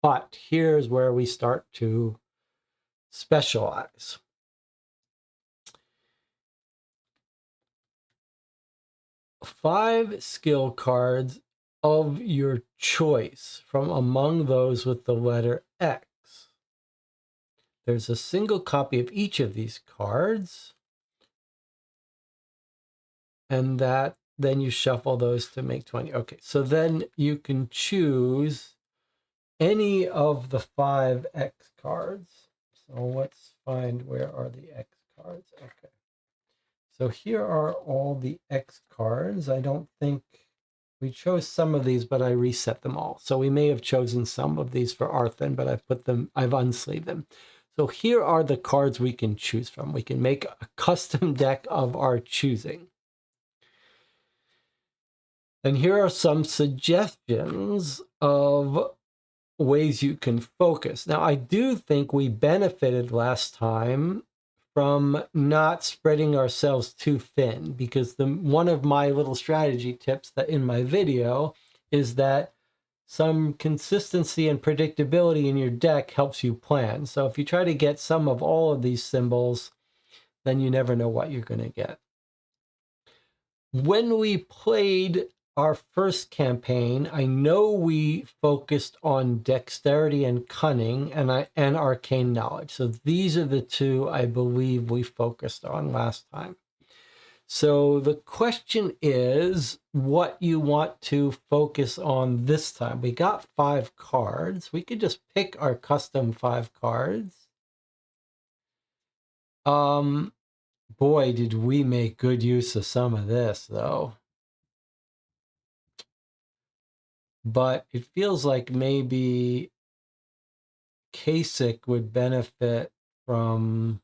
But here's where we start to specialize. Five skill cards of your choice from among those with the letter X. There's a single copy of each of these cards. And that then you shuffle those to make 20. Okay, so then you can choose any of the 5 X cards. So let's find where are the X cards. Okay. So here are all the X cards. I don't think we chose some of these, but I reset them all. So we may have chosen some of these for Arthun, but I've unsleeved them. So here are the cards we can choose from. We can make a custom deck of our choosing. And here are some suggestions of ways you can focus. Now, I do think we benefited last time from not spreading ourselves too thin, because one of my little strategy tips that in my video is that some consistency and predictability in your deck helps you plan. So if you try to get some of all of these symbols, then you never know what you're going to get. When we played our first campaign, I know we focused on dexterity and cunning and arcane knowledge. So these are the two I believe we focused on last time. So the question is what you want to focus on this time. We got 5 cards. We could just pick our custom 5 cards. Boy, did we make good use of some of this, though. but it feels like maybe Kasich would benefit from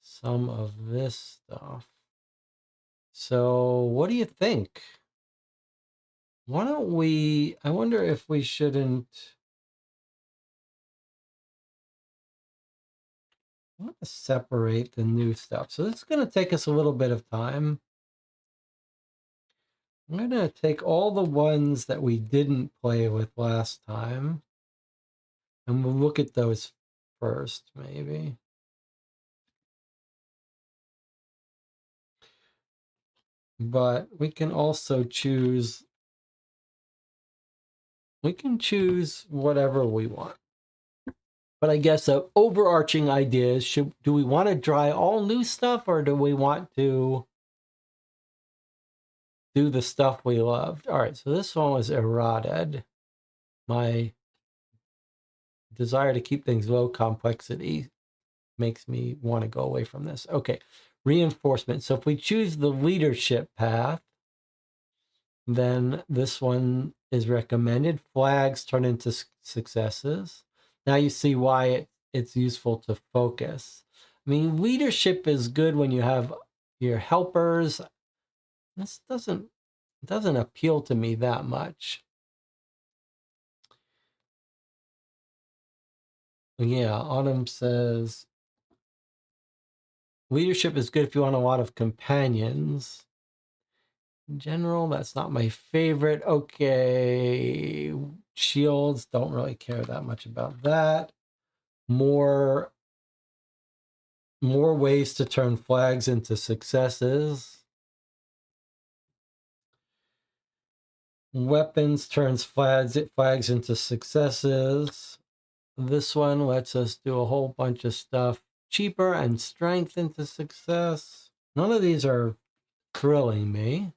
some of this stuff. So what do you think? Why don't we, I wonder if we shouldn't, I want to separate the new stuff. So this is going to take us a little bit of time. I'm going to take all the ones that we didn't play with last time, and we'll look at those first, maybe. But we can also choose, we can choose whatever we want. But I guess the overarching idea is, do we want to try all new stuff, or do we want to do the stuff we loved? All right, so this one was eroded. My desire to keep things low complexity makes me want to go away from this. Okay, reinforcement. So if we choose the leadership path, then this one is recommended. Flags turn into successes. Now you see why it's useful to focus. I mean, leadership is good when you have your helpers. This doesn't appeal to me that much. Yeah, Autumn says leadership is good if you want a lot of companions. In general, that's not my favorite. Okay, shields, don't really care that much about that. More ways to turn flags into successes. Weapons turns flags into successes. This one lets us do a whole bunch of stuff cheaper, and strength into success. None of these are thrilling me.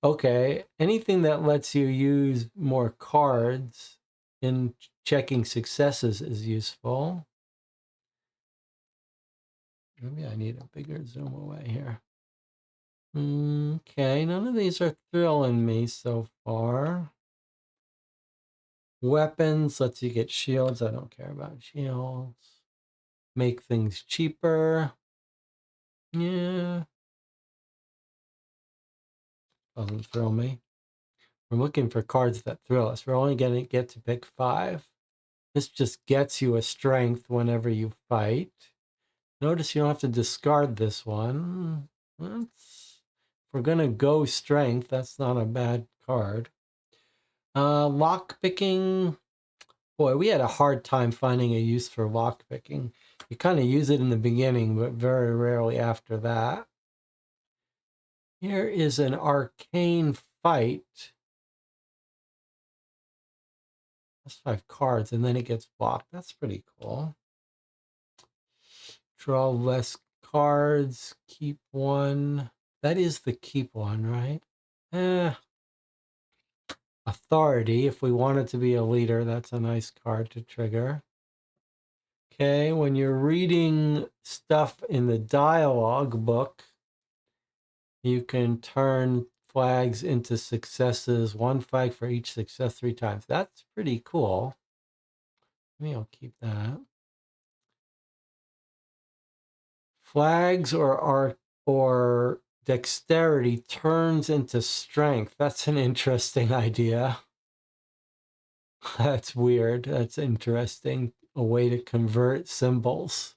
Okay, anything that lets you use more cards in checking successes is useful. Maybe I need a bigger zoom away here. Okay, none of these are thrilling me so far. Weapons lets you get shields. I don't care about shields. Make things cheaper. Yeah. Doesn't thrill me. We're looking for cards that thrill us. We're only going to get to pick 5. This just gets you a strength whenever you fight. Notice you don't have to discard this one. If we're going to go strength, that's not a bad card. Lock picking. Boy, we had a hard time finding a use for lock picking. You kind of use it in the beginning, but very rarely after that. Here is an arcane fight. That's 5 cards, and then it gets blocked. That's pretty cool. Draw less cards, keep 1. That is the keep one, right? Authority, if we want it to be a leader, that's a nice card to trigger. Okay, when you're reading stuff in the dialogue book, you can turn flags into successes, 1 flag for each success 3 times. That's pretty cool. Maybe I'll keep that. Flags or dexterity turns into strength. That's an interesting idea. That's weird. That's interesting. A way to convert symbols.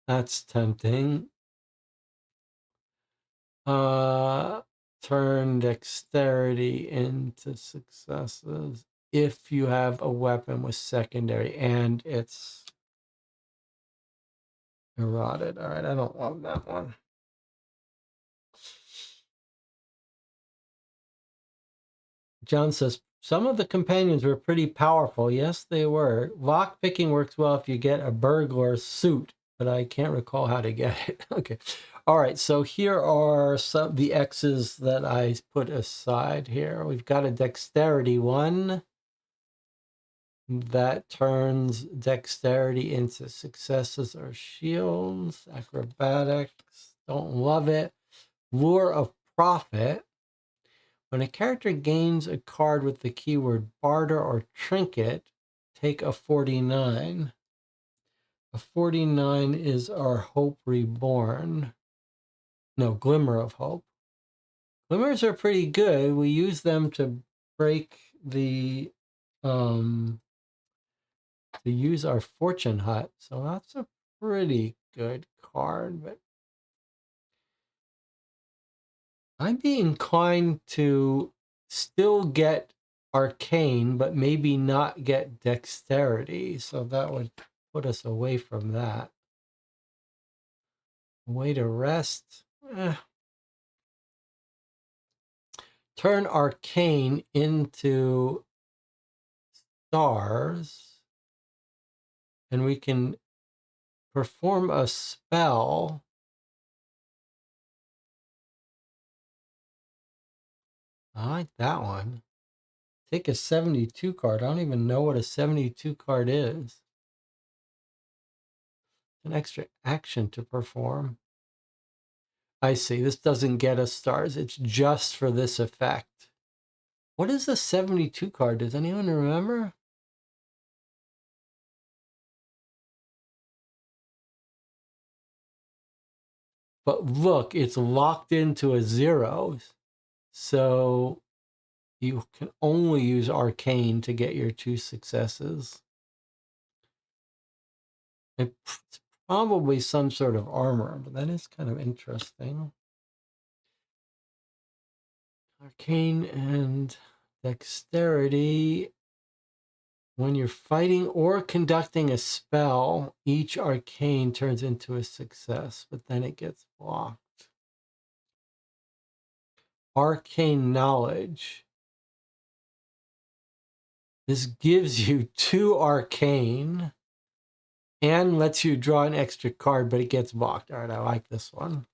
That's tempting. Turn dexterity into successes if you have a weapon with secondary and it's eroded. All right, I don't love that one. John says, some of the companions were pretty powerful. Yes, they were. Lock picking works well if you get a burglar suit, but I can't recall how to get it. Okay. All right, so here are some the X's that I put aside here. We've got a dexterity one that turns dexterity into successes or shields. Acrobatics, don't love it. Lure of profit. When a character gains a card with the keyword barter or trinket, take a 49. A 49 is our Hope Reborn. No, Glimmer of Hope. Glimmers are pretty good. We use them to break the, to use our Fortune Hut. So that's a pretty good card, but I'd be inclined to still get Arcane, but maybe not get Dexterity. So that would put us away from that. Way to rest. Turn Arcane into stars, and we can perform a spell. I like that one. Take a 72 card. I don't even know what a 72 card is. An extra action to perform. I see. This doesn't get us stars. It's just for this effect. What is a 72 card? Does anyone remember? But look, it's locked into a 0. So you can only use Arcane to get your 2 successes. It's probably some sort of armor, but that is kind of interesting. Arcane and Dexterity. When you're fighting or conducting a spell, each Arcane turns into a success, but then it gets blocked. Arcane Knowledge. This gives you 2 Arcane and lets you draw an extra card, but it gets blocked. All right, I like this one.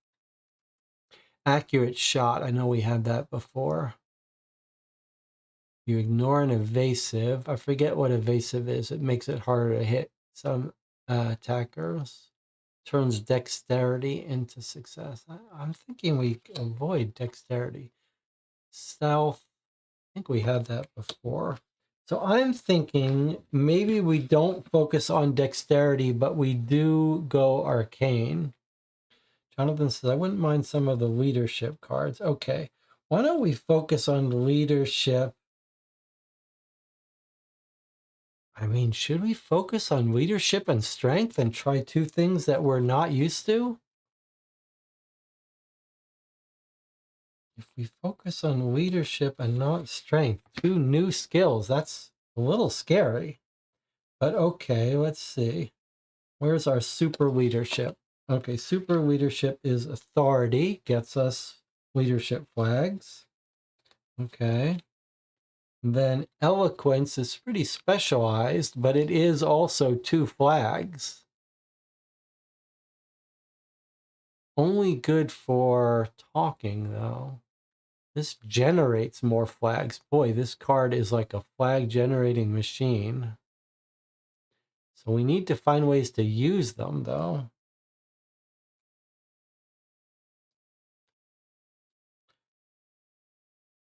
Accurate Shot. I know we had that before. You ignore an evasive. I forget what evasive is. It makes it harder to hit some attackers. Turns Dexterity into success. I'm thinking we avoid Dexterity. Stealth. I think we had that before. So I'm thinking maybe we don't focus on Dexterity, but we do go Arcane. Jonathan says, I wouldn't mind some of the leadership cards. Okay. Why don't we focus on leadership? I mean, should we focus on leadership and strength and try 2 things that we're not used to? If we focus on leadership and not strength, 2 new skills, that's a little scary. But okay, let's see. Where's our super leadership? Okay, super leadership is authority, gets us leadership flags. Okay. Then eloquence is pretty specialized, but it is also 2 flags. Only good for talking, though. This generates more flags. Boy, this card is like a flag generating machine. So we need to find ways to use them, though.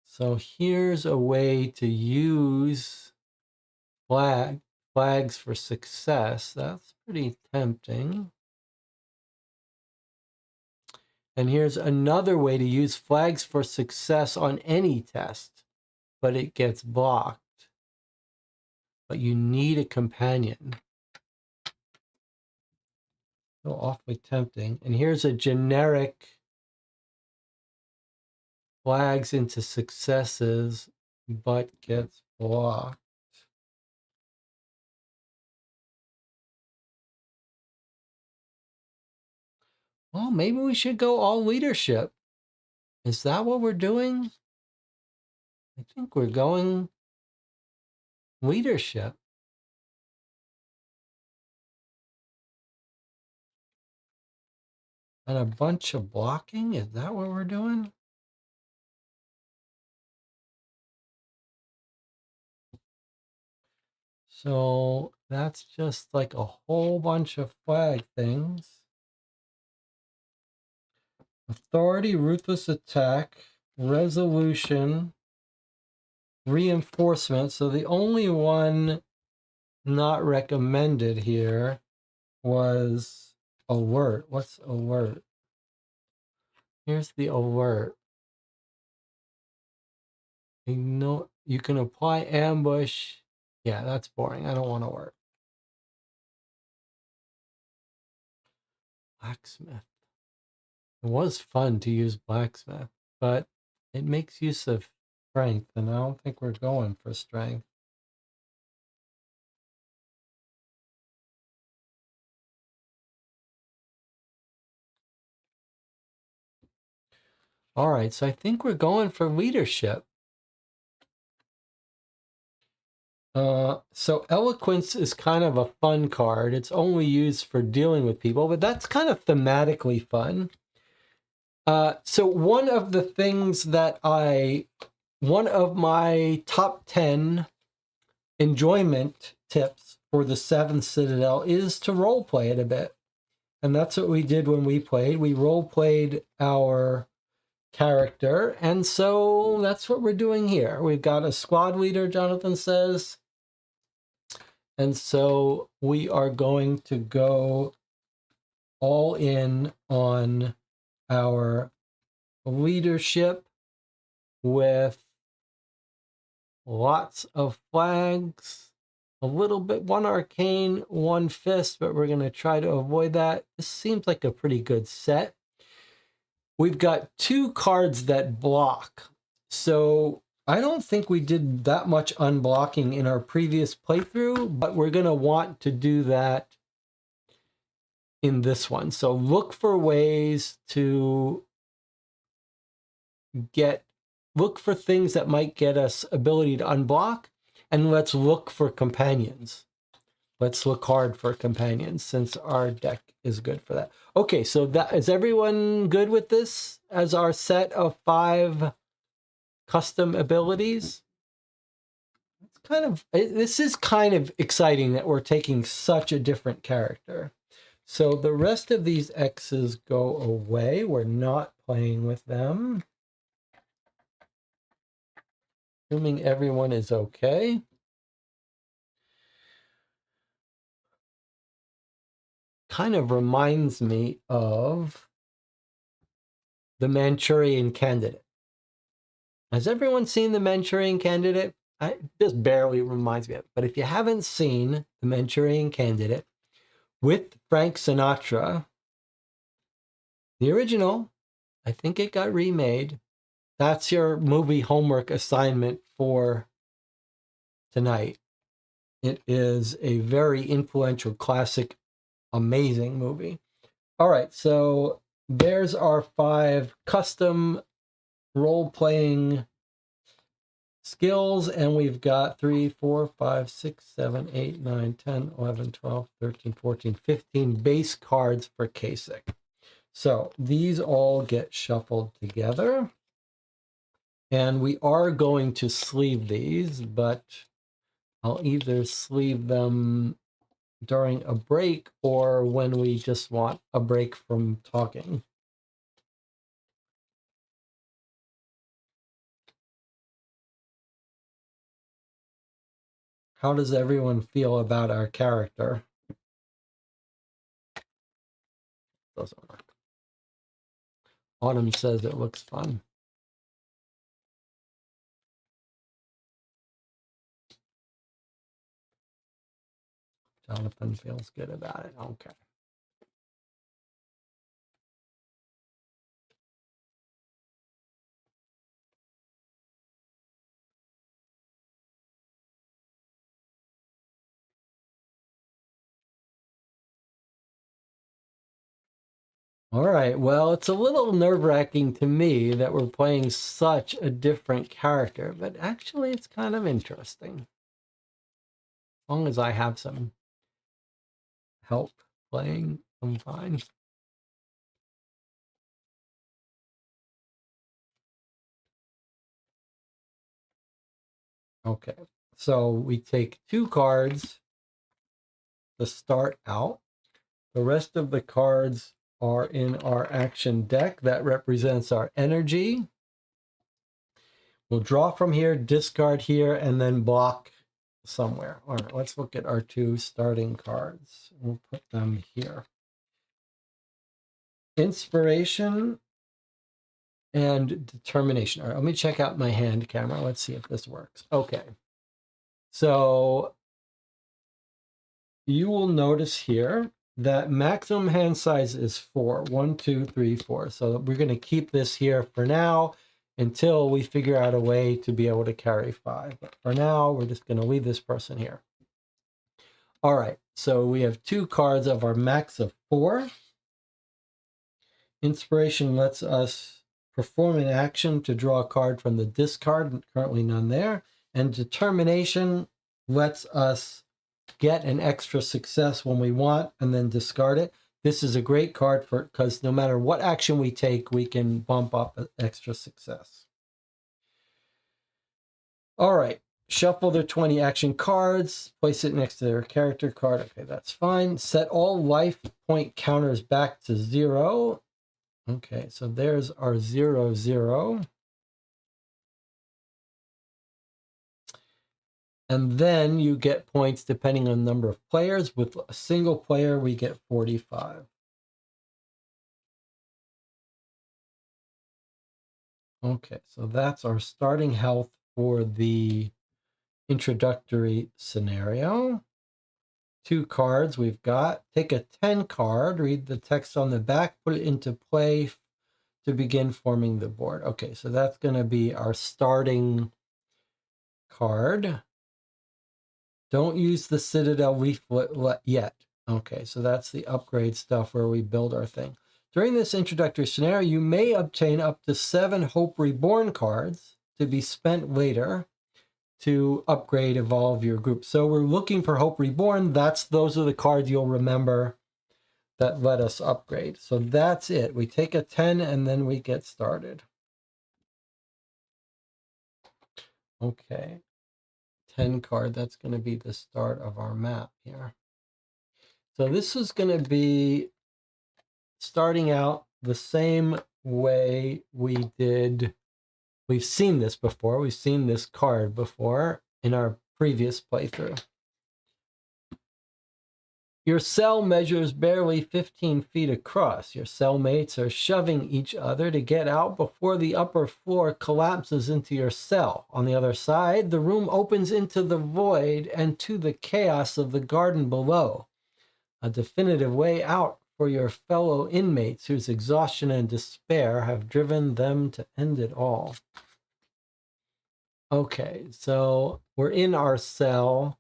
So here's a way to use flags for success. That's pretty tempting. And here's another way to use flags for success on any test, but it gets blocked. But you need a companion. So awfully tempting. And here's a generic flags into successes, but gets blocked. Well, maybe we should go all leadership. Is that what we're doing? I think we're going leadership. And a bunch of blocking? Is that what we're doing? So that's just like a whole bunch of flag things. Authority, ruthless attack, resolution, reinforcement. So the only one not recommended here was alert. What's alert? Here's the alert. You can apply ambush. Yeah, that's boring. I don't want to work. Blacksmith. It was fun to use blacksmith, but it makes use of strength, and I don't think we're going for strength. All right, so I think we're going for leadership. So eloquence is kind of a fun card. It's only used for dealing with people, but that's kind of thematically fun. So one of the things that one of my top 10 enjoyment tips for the 7th Citadel is to role play it a bit. And that's what we did when we played. We role played our character. And so that's what we're doing here. We've got a squad leader, Jonathan says. And so we are going to go all in on our leadership with lots of flags, a little bit, one arcane, one fist, but we're going to try to avoid that. This seems like a pretty good set. We've got 2 cards that block. So I don't think we did that much unblocking in our previous playthrough, but we're going to want to do that in this one. So look for ways to look for things that might get us ability to unblock, and let's look for companions. Let's look hard for companions since our deck is good for that. Okay, so is everyone good with this as our set of 5 custom abilities? This is kind of exciting that we're taking such a different character. So the rest of these X's go away. We're not playing with them. Assuming everyone is okay. Kind of reminds me of the Manchurian Candidate. Has everyone seen the Manchurian Candidate? This barely reminds me of it. But if you haven't seen the Manchurian Candidate with Frank Sinatra, the original, I think it got remade. That's your movie homework assignment for tonight. It is a very influential, classic, amazing movie. All right, so there's our 5 custom role-playing skills, and we've got 3, 4, 5, 6, 7, 8, 9, 10, 11, 12, 13, 14, 15 base cards for Kasich. So these all get shuffled together, and we are going to sleeve these, but I'll either sleeve them during a break or when we just want a break from talking. How does everyone feel about our character? Doesn't work. Autumn says it looks fun. Jonathan feels good about it. Okay. All right. Well, it's a little nerve-wracking to me that we're playing such a different character, but actually it's kind of interesting. As long as I have some help playing, I'm fine. Okay. So we take 2 cards to start out. The rest of the cards are in our action deck that represents our energy. We'll draw from here, discard here, and then block somewhere. All right, let's look at our 2 starting cards. We'll put them here. Inspiration and determination. All right, let me check out my hand camera. Let's see if this works. Okay. So you will notice here that maximum hand size is 4. 1, 2, 3, 4. So we're going to keep this here for now until we figure out a way to be able to carry 5. But for now, we're just going to leave this person here. All right, so we have 2 cards of our max of 4. Inspiration lets us perform an action to draw a card from the discard, currently none there. And determination lets us get an extra success when we want and then discard it. This is a great card for because no matter what action we take, we can bump up an extra success. All right, shuffle their 20 action cards, place it next to their character card. Okay, that's fine. Set all life point counters back to 0. Okay, so there's our 0, 0. And then you get points depending on the number of players. With a single player, we get 45. Okay, so that's our starting health for the introductory scenario. 2 cards we've got. Take a 10 card, read the text on the back, put it into play to begin forming the board. Okay, so that's going to be our starting card. Don't use the Citadel leaflet yet. Okay, so that's the upgrade stuff where we build our thing. During this introductory scenario, you may obtain up to 7 Hope Reborn cards to be spent later to upgrade, evolve your group. So we're looking for Hope Reborn. Those are the cards you'll remember that let us upgrade. So that's it. We take a 10 and then we get started. Okay. 10 card, that's going to be the start of our map here. So this is going to be starting out the same way we did. We've seen this before. We've seen this card before in our previous playthrough. Your cell measures barely 15 feet across. Your cellmates are shoving each other to get out before the upper floor collapses into your cell. On the other side, the room opens into the void and to the chaos of the garden below. A definitive way out for your fellow inmates whose exhaustion and despair have driven them to end it all. Okay, so we're in our cell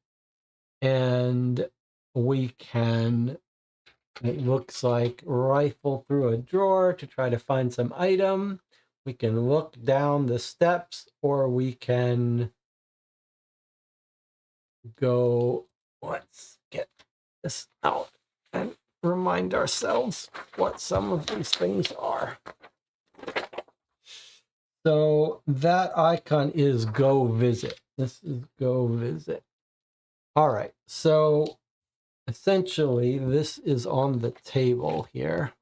and we can, it looks like, rifle through a drawer to try to find some item. We can look down the steps, or we can go, let's get this out and remind ourselves what some of these things are. So that icon is go visit. This is go visit. All right, so essentially this is on the table here.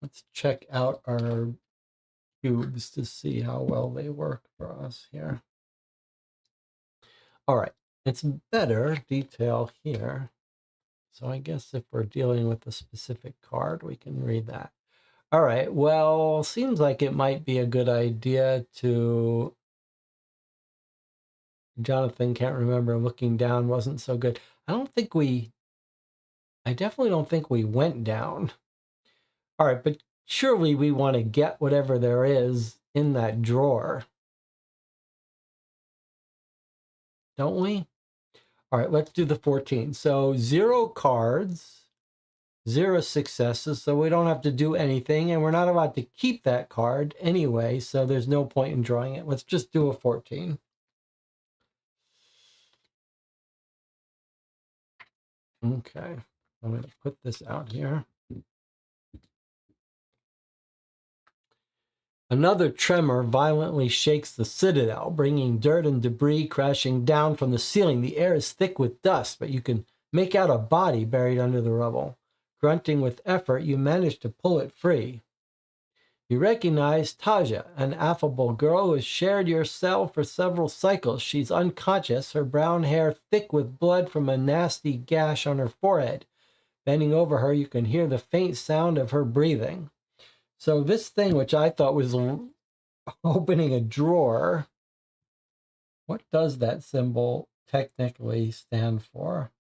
Let's check out our cubes to see how well they work for us here. All right, it's better detail here. So I guess if we're dealing with a specific card, we can read that. All right, well, seems like it might be a good idea to... Jonathan can't remember, looking down wasn't so good. I definitely don't think we went down. All right, but surely we want to get whatever there is in that drawer. Don't we? All right, let's do the 14. So 0 cards, 0 successes, so we don't have to do anything, and we're not allowed to keep that card anyway, so there's no point in drawing it. Let's just do a 14. Okay, I'm going to put this out here. Another tremor violently shakes the Citadel, bringing dirt and debris crashing down from the ceiling. The air is thick with dust, but you can make out a body buried under the rubble. Grunting with effort, you manage to pull it free. You recognize Taja, an affable girl who has shared your cell for several cycles. She's unconscious, her brown hair thick with blood from a nasty gash on her forehead. Bending over her, you can hear the faint sound of her breathing. So this thing, which I thought was opening a drawer, what does that symbol technically stand for?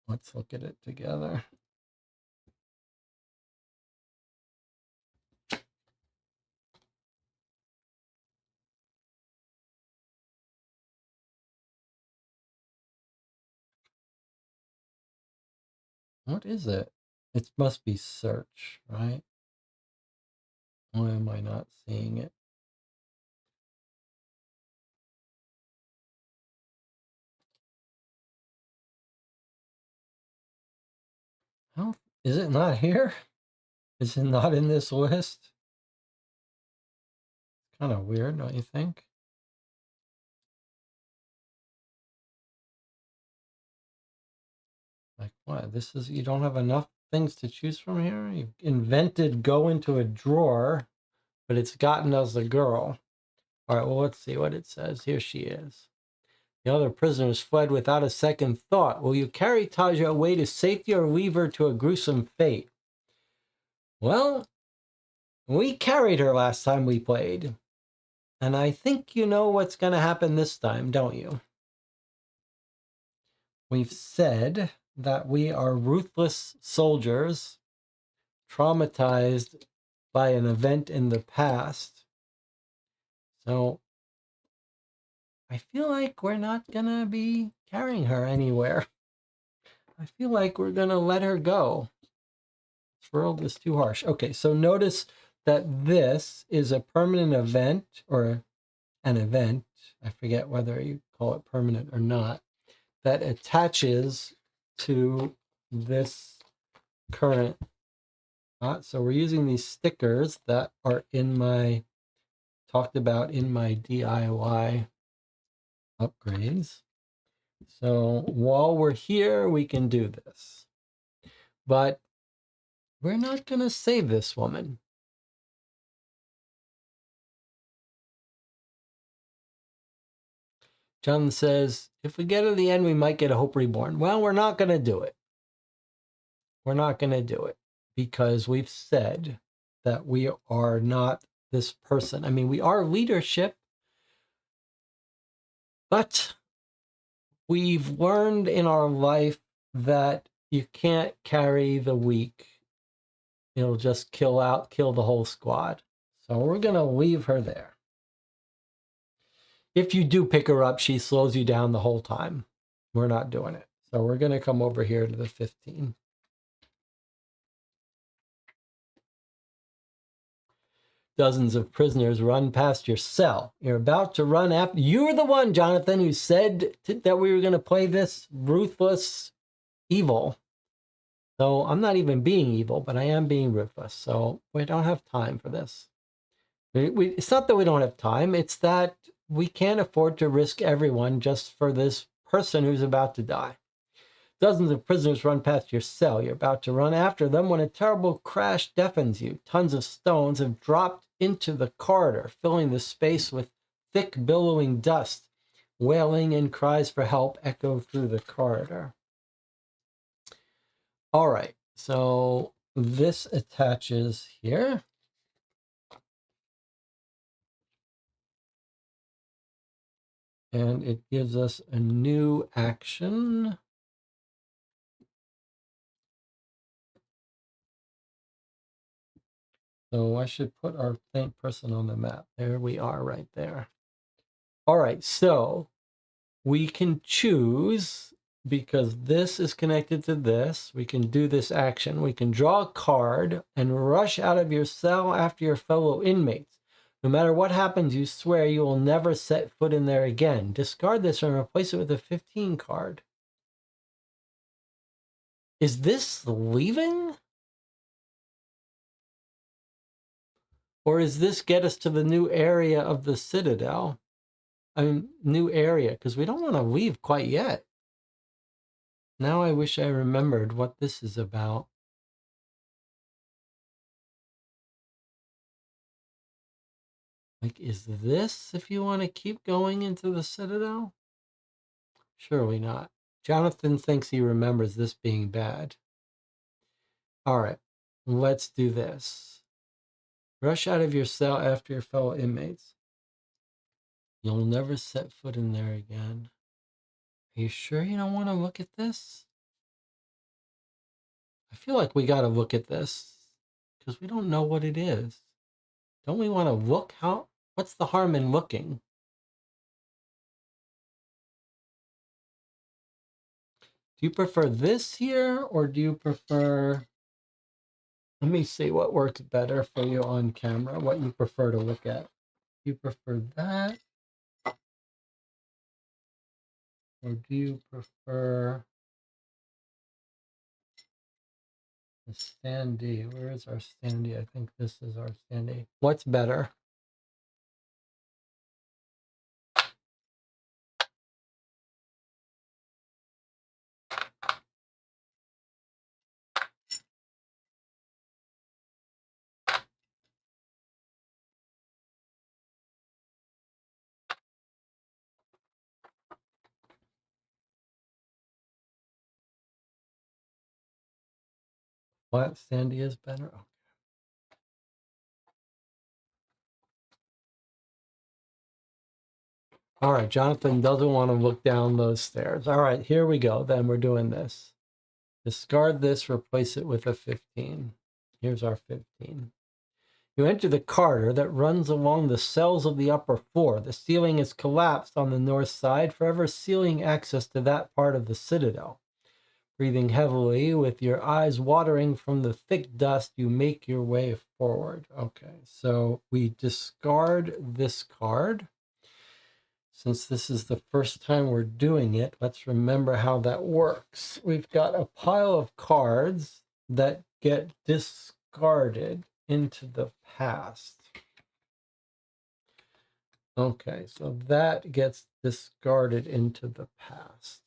Let's look at it together. What is it? It must be search, right? Why am I not seeing it? How is it not here? Is it not in this list? Kind of weird, don't you think? Like what? This is, you don't have enough things to choose from here? You've invented go into a drawer, but it's gotten us a girl. All right, well, let's see what it says. Here she is. The other prisoners fled without a second thought. Will you carry Taja away to safety or leave her to a gruesome fate? Well, we carried her last time we played. And I think you know what's going to happen this time, don't you? We've said that we are ruthless soldiers, traumatized by an event in the past. So I feel like we're not going to be carrying her anywhere. I feel like we're going to let her go. World is too harsh. Okay, so notice that this is a permanent event, or an event, I forget whether you call it permanent or not, that attaches to this current. So we're using these stickers that are in my, talked about in my DIY upgrades. So while we're here, we can do this. But we're not going to save this woman. John says, if we get to the end, we might get a Hope Reborn. Well, we're not going to do it. We're not going to do it because we've said that we are not this person. I mean, we are leadership, but we've learned in our life that you can't carry the weak. It'll just kill the whole squad. So we're going to leave her there. If you do pick her up, she slows you down the whole time. We're not doing it. So we're going to come over here to the 15. Dozens of prisoners run past your cell. You're about to run after. You were the one, Jonathan, who said that we were going to play this ruthless evil. So I'm not even being evil, but I am being ruthless. So we don't have time for this. It's not that we don't have time. It's that we can't afford to risk everyone just for this person who's about to die. Dozens of prisoners run past your cell. You're about to run after them when a terrible crash deafens you. Tons of stones have dropped into the corridor, filling the space with thick, billowing dust. Wailing and cries for help echo through the corridor. All right, so this attaches here. And it gives us a new action. So I should put our faint person on the map. There we are right there. All right, so we can choose, because this is connected to this, we can do this action. We can draw a card and rush out of your cell after your fellow inmates. No matter what happens, you swear you will never set foot in there again. Discard this and replace it with a 15 card. Is this leaving? Or is this get us to the new area of the Citadel? I mean, new area, because we don't want to leave quite yet. Now I wish I remembered what this is about. Like, is this if you want to keep going into the Citadel? Surely not. Jonathan thinks he remembers this being bad. All right, let's do this. Rush out of your cell after your fellow inmates. You'll never set foot in there again. Are you sure you don't want to look at this? I feel like we got to look at this because we don't know what it is. Don't we want to look? What's the harm in looking? Do you prefer this here or do you prefer... Let me see what works better for you on camera, what you prefer to look at. Do you prefer that? Or do you prefer the standee? Where is our standee? I think this is our standee. What's better? Flat standee is better? Okay. All right, Jonathan doesn't want to look down those stairs. All right, here we go. Then we're doing this. Discard this, replace it with a 15. Here's our 15. You enter the corridor that runs along the cells of the upper floor. The ceiling is collapsed on the north side, forever sealing access to that part of the Citadel. Breathing heavily, with your eyes watering from the thick dust, you make your way forward. Okay, so we discard this card. Since this is the first time we're doing it, let's remember how that works. We've got a pile of cards that get discarded into the past. Okay, so that gets discarded into the past.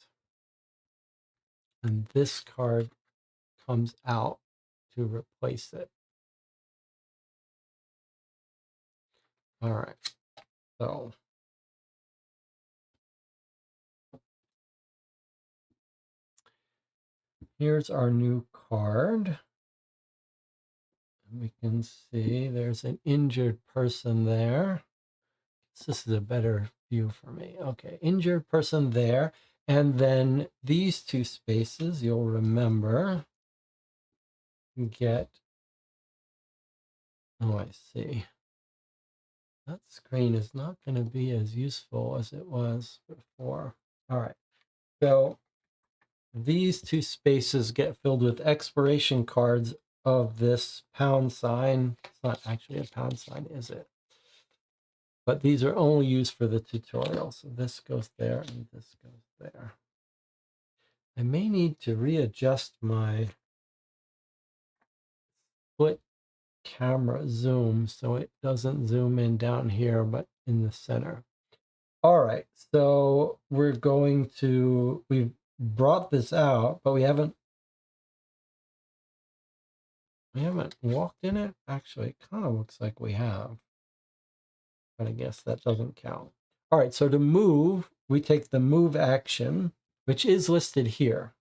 And this card comes out to replace it. All right, so here's our new card. We can see there's an injured person there. This is a better view for me. Okay, injured person there. And then these two spaces, you'll remember, get... Oh, I see. That screen is not going to be as useful as it was before. All right, so these two spaces get filled with expiration cards of this pound sign. It's not actually a pound sign, is it? But these are only used for the tutorial. So this goes there and this goes there. I may need to readjust my split camera zoom so it doesn't zoom in down here, but in the center. All right, so we've brought this out, but we haven't walked in it. Actually, it kind of looks like we have, but I guess that doesn't count. All right, so to move, we take the move action, which is listed here.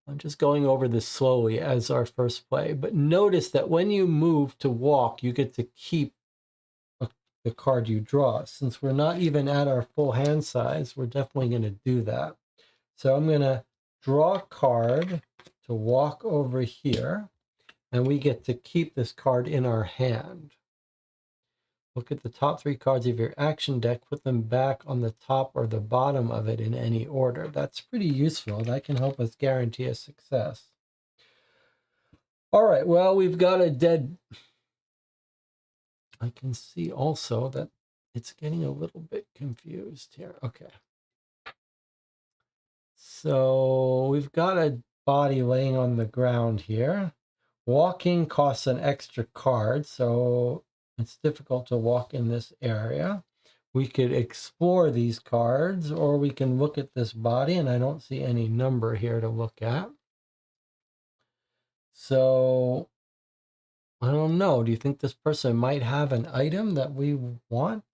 I'm just going over this slowly as our first play, but notice that when you move to walk, you get to keep the card you draw. Since we're not even at our full hand size, we're definitely going to do that. So I'm going to draw a card to walk over here, and we get to keep this card in our hand. Look at the top 3 cards of your action deck, put them back on the top or the bottom of it in any order. That's pretty useful. That can help us guarantee a success. All right, well, we've got a dead... I can see also that it's getting a little bit confused here. Okay. So we've got a body laying on the ground here. Walking costs an extra card, so it's difficult to walk in this area. we could explore these cards, or we can look at this body, and I don't see any number here to look at. So I don't know. Do you think this person might have an item that we want?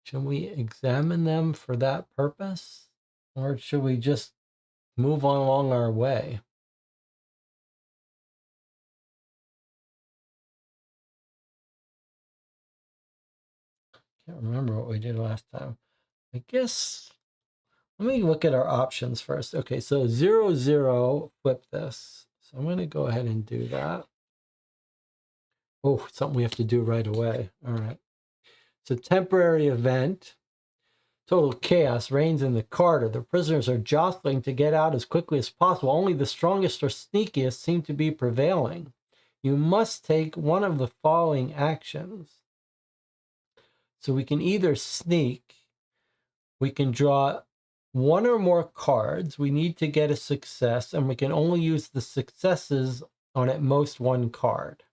Should we examine them for that purpose? Or should we just move on along our way? Can't remember what we did last time. I guess, let me look at our options first. Okay, so 0, 0, flip this. So I'm going to go ahead and do that. Oh, something we have to do right away. All right. It's a temporary event. Total chaos reigns in the corridor. The prisoners are jostling to get out as quickly as possible. Only the strongest or sneakiest seem to be prevailing. You must take one of the following actions. So we can either sneak, we can draw one or more cards. We need to get a success, and we can only use the successes on at most one card.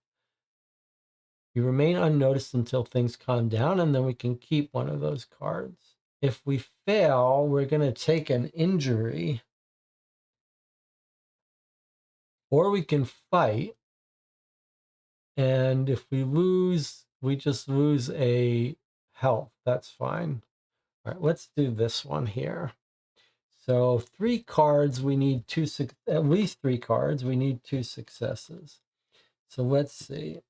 You remain unnoticed until things calm down, and then we can keep one of those cards. If we fail, we're going to take an injury, or we can fight. And if we lose, we just lose a health. That's fine. All right, let's do this one here. So 3 cards, we need at least 3 cards. We need 2 successes. So let's see.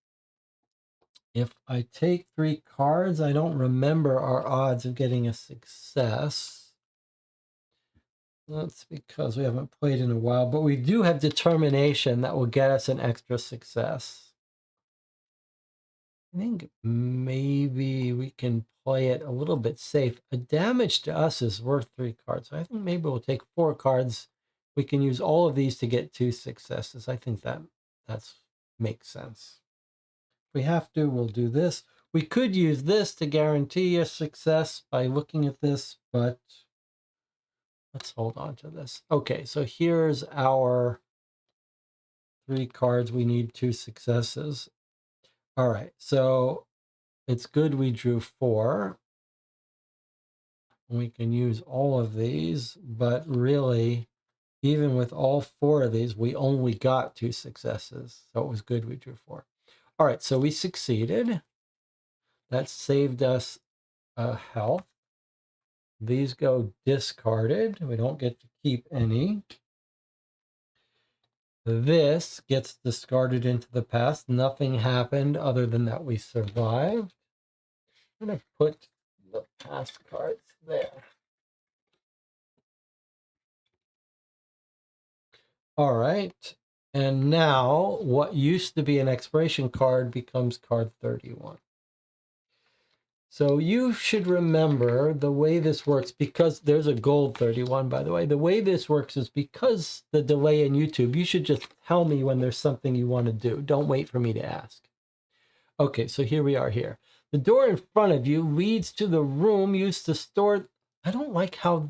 If I take 3 cards, I don't remember our odds of getting a success. That's because we haven't played in a while, but we do have determination that will get us an extra success. I think maybe we can play it a little bit safe. A damage to us is worth 3 cards. So I think maybe we'll take 4 cards. We can use all of these to get 2 successes. I think that's makes sense. If we have to, we'll do this. We could use this to guarantee a success by looking at this, but let's hold on to this. Okay, so here's our 3 cards. We need 2 successes. All right, so it's good we drew 4. We can use all of these, but really, even with all 4 of these, we only got 2 successes. So it was good we drew 4. All right, so we succeeded. That saved us health. These go discarded. We don't get to keep any. This gets discarded into the past. Nothing happened other than that we survived. I'm going to put the past cards there. All right. And now what used to be an expiration card becomes card 31. So you should remember the way this works, because there's a gold 31, by the way. The way this works is because the delay in YouTube, you should just tell me when there's something you want to do. Don't wait for me to ask. Okay, so here we are here. The door in front of you leads to the room used to store... I don't like how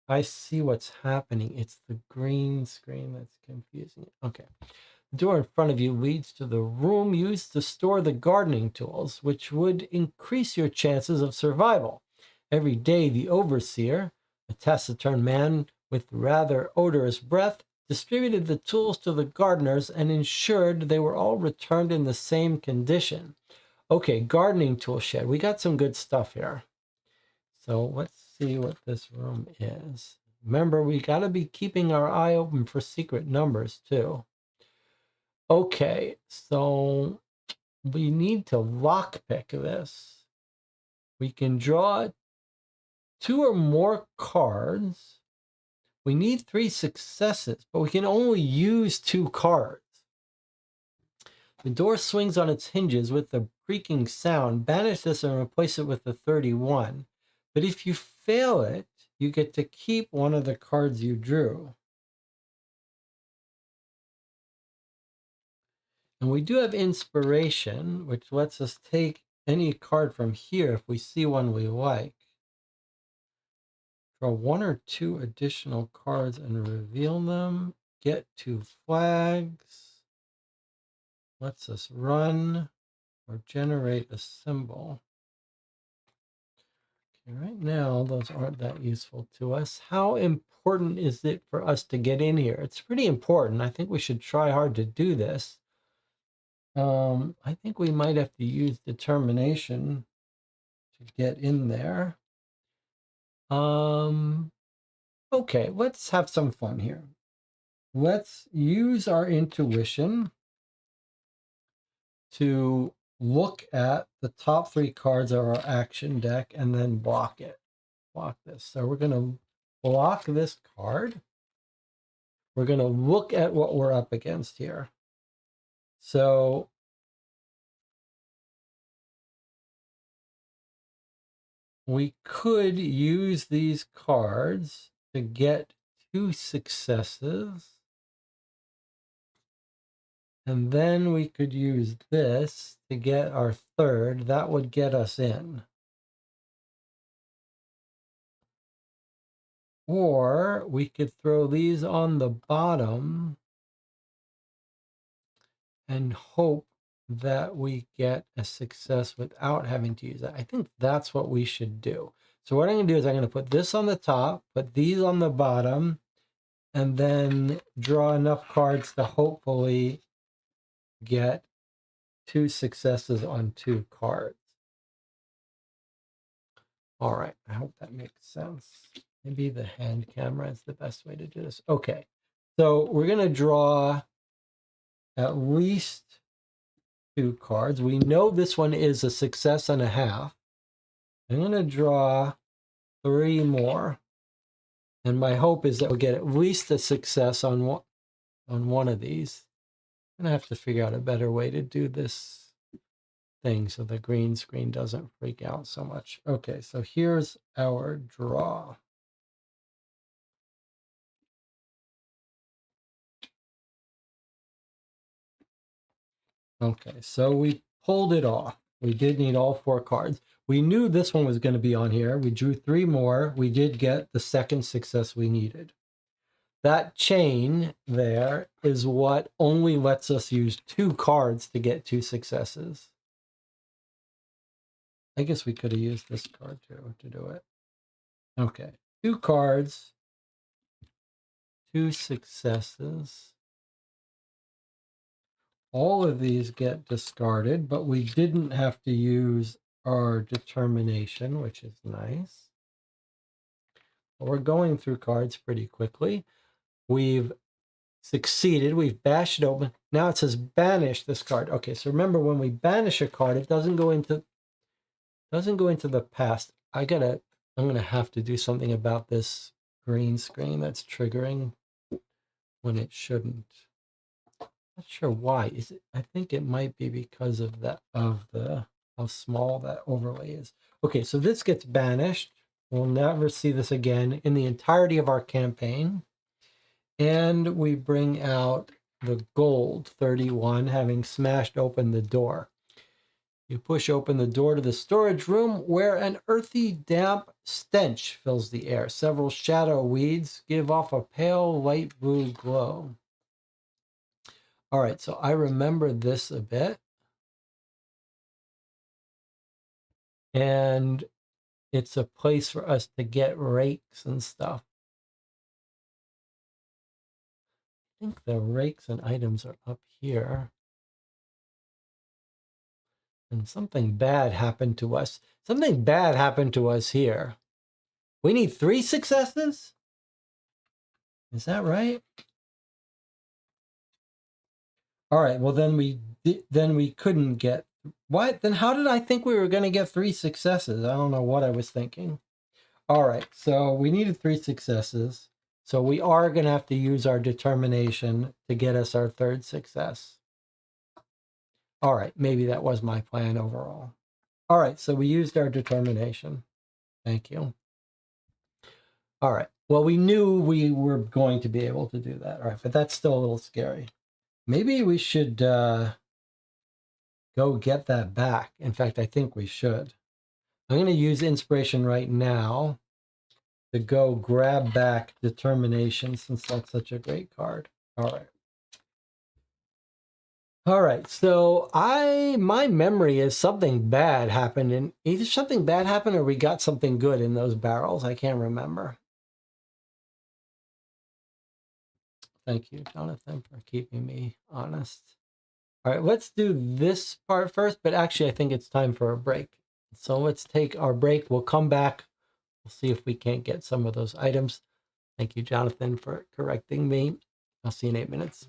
I see what's happening. It's the green screen that's confusing. Okay. The door in front of you leads to the room used to store the gardening tools, which would increase your chances of survival. Every day, the overseer, a taciturn man with rather odorous breath, distributed the tools to the gardeners and ensured they were all returned in the same condition. Okay, gardening tool shed. We got some good stuff here. So let's see what this room is. Remember, we got to be keeping our eye open for secret numbers too. Okay, so we need to lockpick this. We can draw 2 or more cards. We need 3 successes, but we can only use 2 cards. The door swings on its hinges with a creaking sound. Banish this and replace it with the 31. But if you fail it, you get to keep one of the cards you drew. And we do have inspiration, which lets us take any card from here if we see one we like. Draw 1 or 2 additional cards and reveal them. Get 2 flags. Lets us run. or generate a symbol. Okay, right now, those aren't that useful to us. How important is it for us to get in here? It's pretty important. I think we should try hard to do this. I think we might have to use determination to get in there. Okay, let's have some fun here. Let's use our intuition to look at the top 3 cards of our action deck and then block it. Block this. So we're going to block this card. We're going to look at what we're up against here. So we could use these cards to get 2 successes. And then we could use this to get our 3rd. That would get us in. Or we could throw these on the bottom and hope that we get a success without having to use that. I think that's what we should do. So what I'm going to do is I'm going to put this on the top, put these on the bottom, and then draw enough cards to hopefully get 2 successes on 2 cards. All right, I hope that makes sense. Maybe the hand camera is the best way to do this. Okay, so we're going to draw at least 2 cards. We know this one is a success and a half. I'm going to draw 3 more. And my hope is that we'll get at least a success on one of these. I'm going to have to figure out a better way to do this thing so the green screen doesn't freak out so much. Okay, so here's our draw. Okay, so we pulled it off. We did need all 4 cards. We knew this one was going to be on here. We drew 3 more. We did get the 2nd success we needed. That chain there is what only lets us use 2 cards to get 2 successes. I guess we could have used this card too to do it. Okay, 2 cards, 2 successes. All of these get discarded, but we didn't have to use our determination, which is nice. We're going through cards pretty quickly. We've succeeded. We've bashed it open. Now it says banish this card. Okay, so remember when we banish a card, it doesn't go into the past. I'm gonna have to do something about this green screen that's triggering when it shouldn't. Not sure why. Is it? I think it might be because of how small that overlay is. Okay, so this gets banished. We'll never see this again in the entirety of our campaign. And we bring out the gold 31, having smashed open the door. You push open the door to the storage room where an earthy, damp stench fills the air. Several shadow weeds give off a pale light blue glow. All right, so I remember this a bit. And it's a place for us to get rakes and stuff. I think the rakes and items are up here. And something bad happened to us. Something bad happened to us here. We need 3 successes? Is that right? All right, well then we couldn't get what? Then how did I think we were going to get 3 successes? I don't know what I was thinking. All right, so we needed 3 successes. So we are going to have to use our determination to get us our 3rd success. All right, maybe that was my plan overall. All right, so we used our determination. Thank you. All right, well, we knew we were going to be able to do that. All right, but that's still a little scary. Maybe we should go get that back. In fact, I think we should. I'm going to use inspiration right now to go grab back determination since that's such a great card. All right. All right, so my memory is something bad happened, and either something bad happened or we got something good in those barrels. I can't remember. Thank you, Jonathan, for keeping me honest. All right, let's do this part first, but actually I think it's time for a break. So let's take our break. We'll come back. We'll see if we can't get some of those items. Thank you, Jonathan, for correcting me. I'll see you in 8 minutes.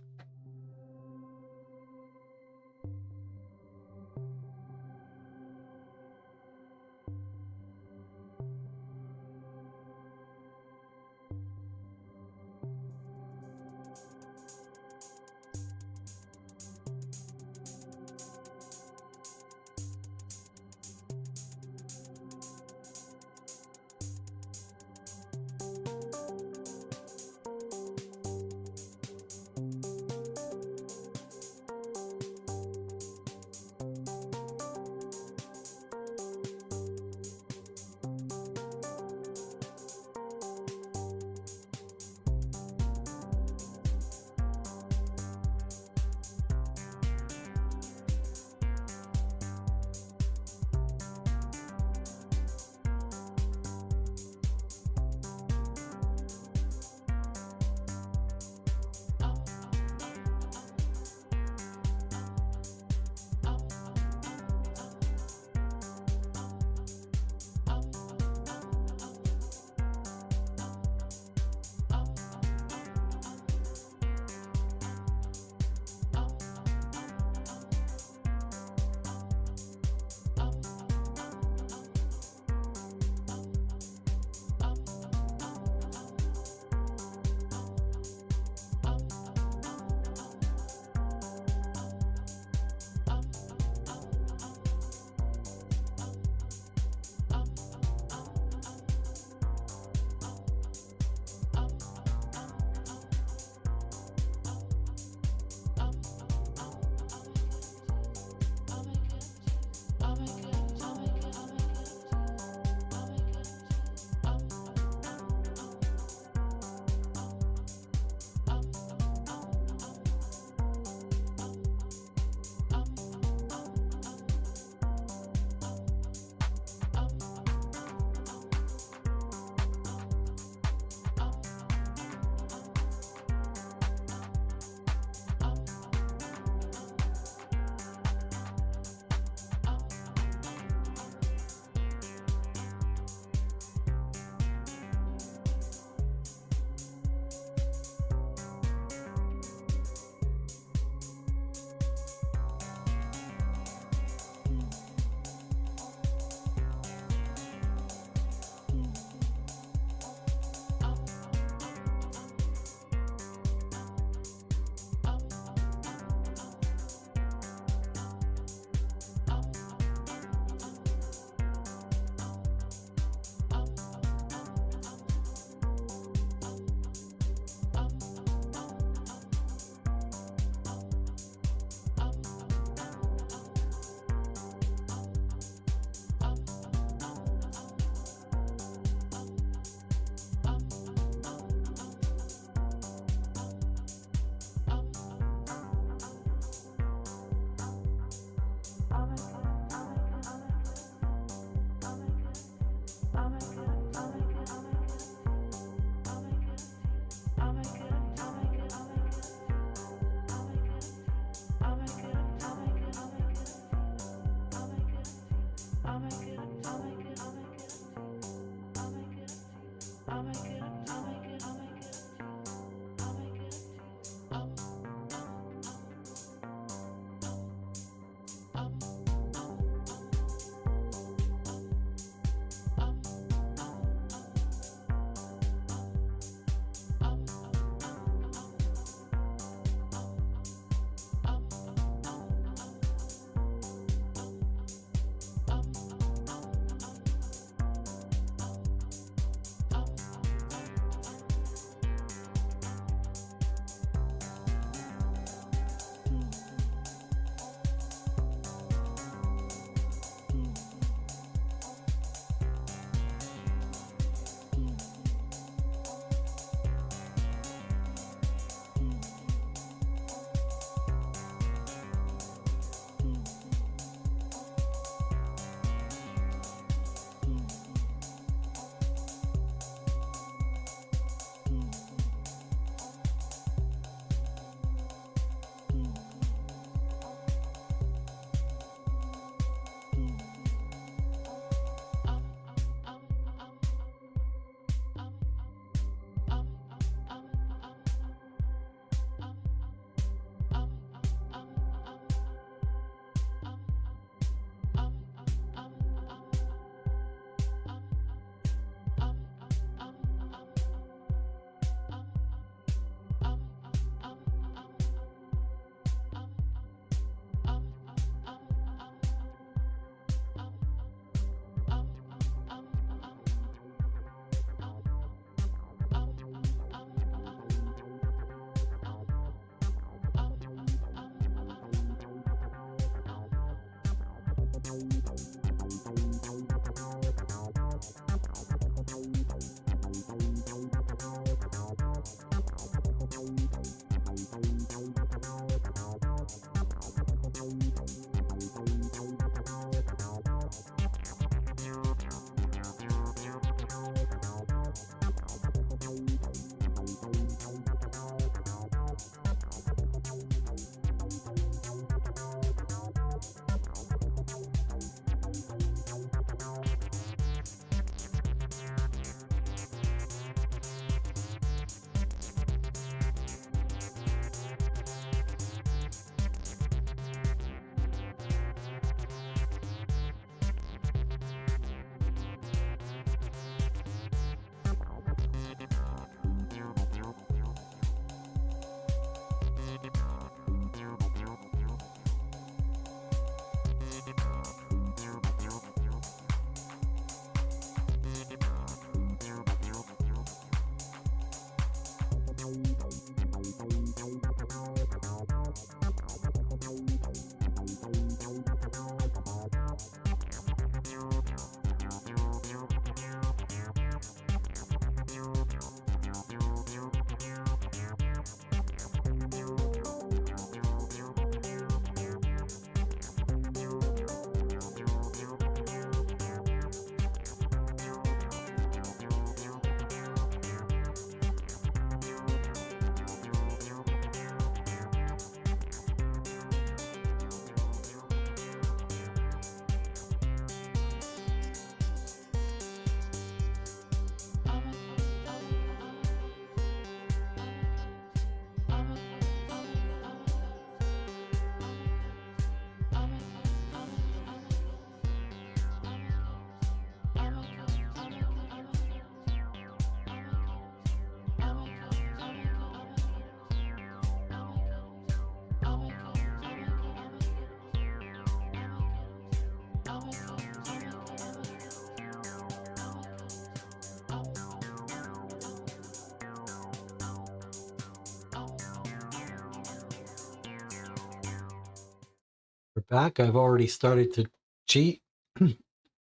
We're back. I've already started to cheat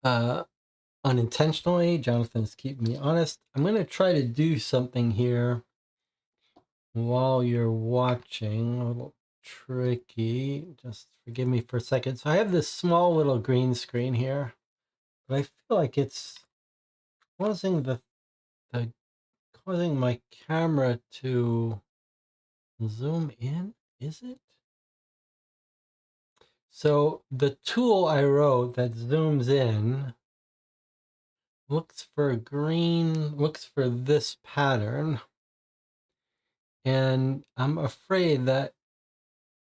uh, unintentionally. Jonathan's keeping me honest. I'm going to try to do something here while you're watching. A little tricky. Just forgive me for a second. So I have this small little green screen here, but I feel like it's causing the causing my camera to zoom in. Is it? So the tool I wrote that zooms in looks for green, looks for this pattern. And I'm afraid that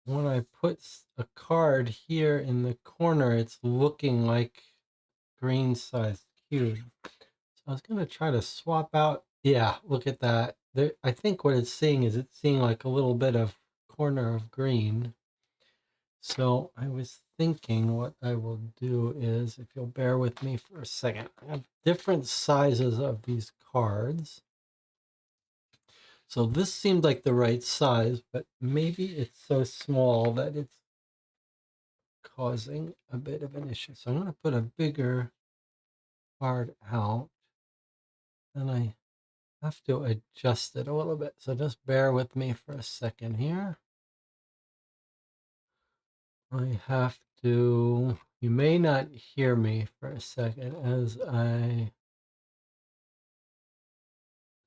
when I put a card here in the corner, it's looking like green sized cube. So I was going to try to swap out. Yeah, look at that. There, I think what it's seeing is it's seeing like a little bit of corner of green. So I was thinking what I will do is, if you'll bear with me for a second, I have different sizes of these cards. So this seemed like the right size, but maybe it's so small that it's causing a bit of an issue. So I'm going to put a bigger card out, and I have to adjust it a little bit. So just bear with me for a second here. I have to, you may not hear me for a second as I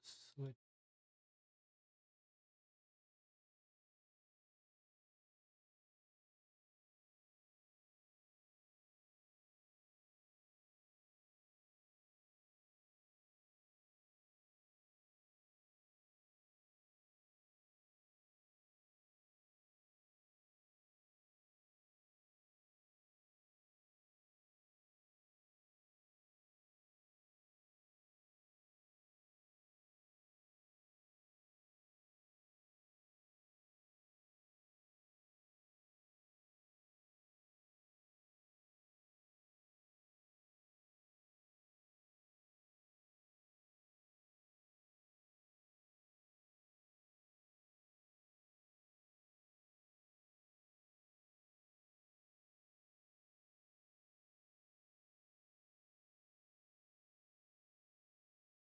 switch.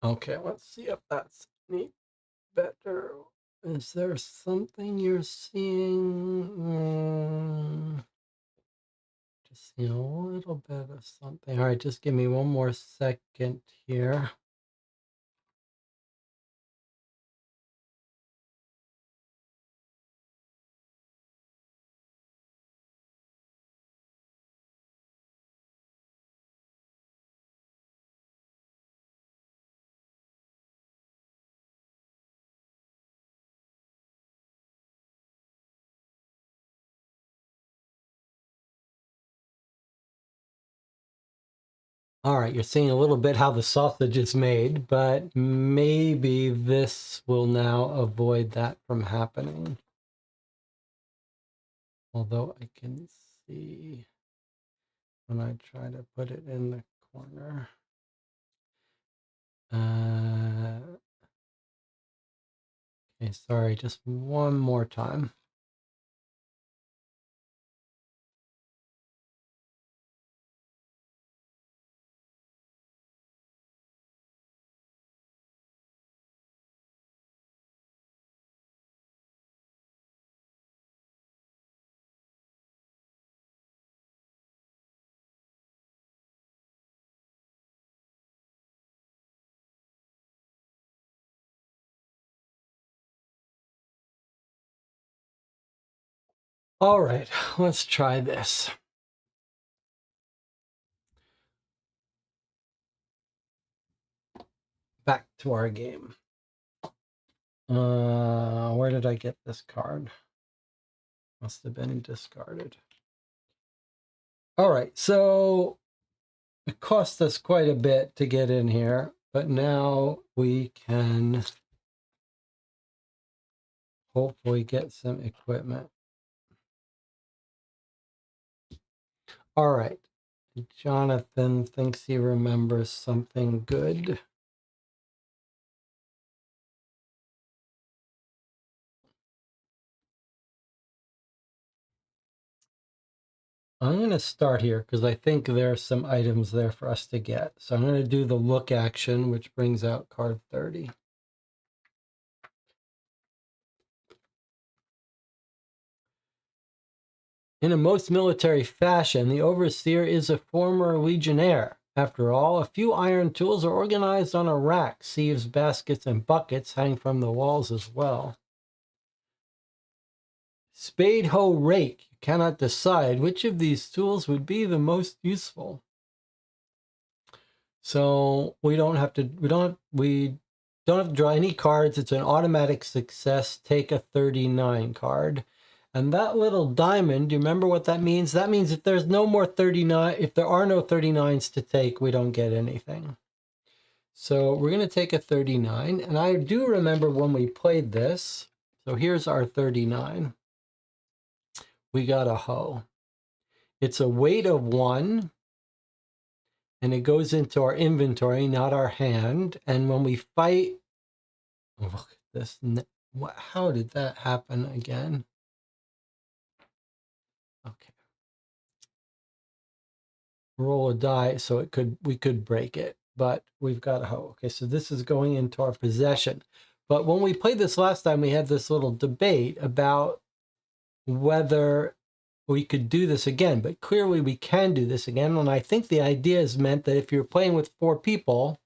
Okay, let's see if that's any better. Is there something you're seeing? Just see a little bit of something. All right, just give me one more second here. All right, you're seeing a little bit how the sausage is made, but maybe this will now avoid that from happening. Although I can see when I try to put it in the corner. Okay, sorry, just one more time. All right, let's try this. Back to our game. Where did I get this card? Must have been discarded. All right, so it cost us quite a bit to get in here, but now we can hopefully get some equipment. All right, Jonathan thinks he remembers something good. I'm going to start here because I think there are some items there for us to get. So I'm going to do the look action, which brings out card 30. In a most military fashion, the overseer is a former legionnaire. After all, a few iron tools are organized on a rack. Sieves, baskets, and buckets hang from the walls as well. Spade, hoe, rake. You cannot decide which of these tools would be the most useful. So we don't have to draw any cards. It's an automatic success. Take a 39 card. And that little diamond, do you remember what that means? That means if there's no more 39, if there are no 39s to take, we don't get anything. So we're going to take a 39. And I do remember when we played this. So here's our 39. We got a hoe. It's a weight of 1. And it goes into our inventory, not our hand. And when we fight, oh, look at this. How did that happen again? Okay. Roll a die, so we could break it, but we've got a hoe. Okay, so this is going into our possession. But when we played this last time, we had this little debate about whether we could do this again. But clearly we can do this again. And I think the idea is meant that if you're playing with 4 people,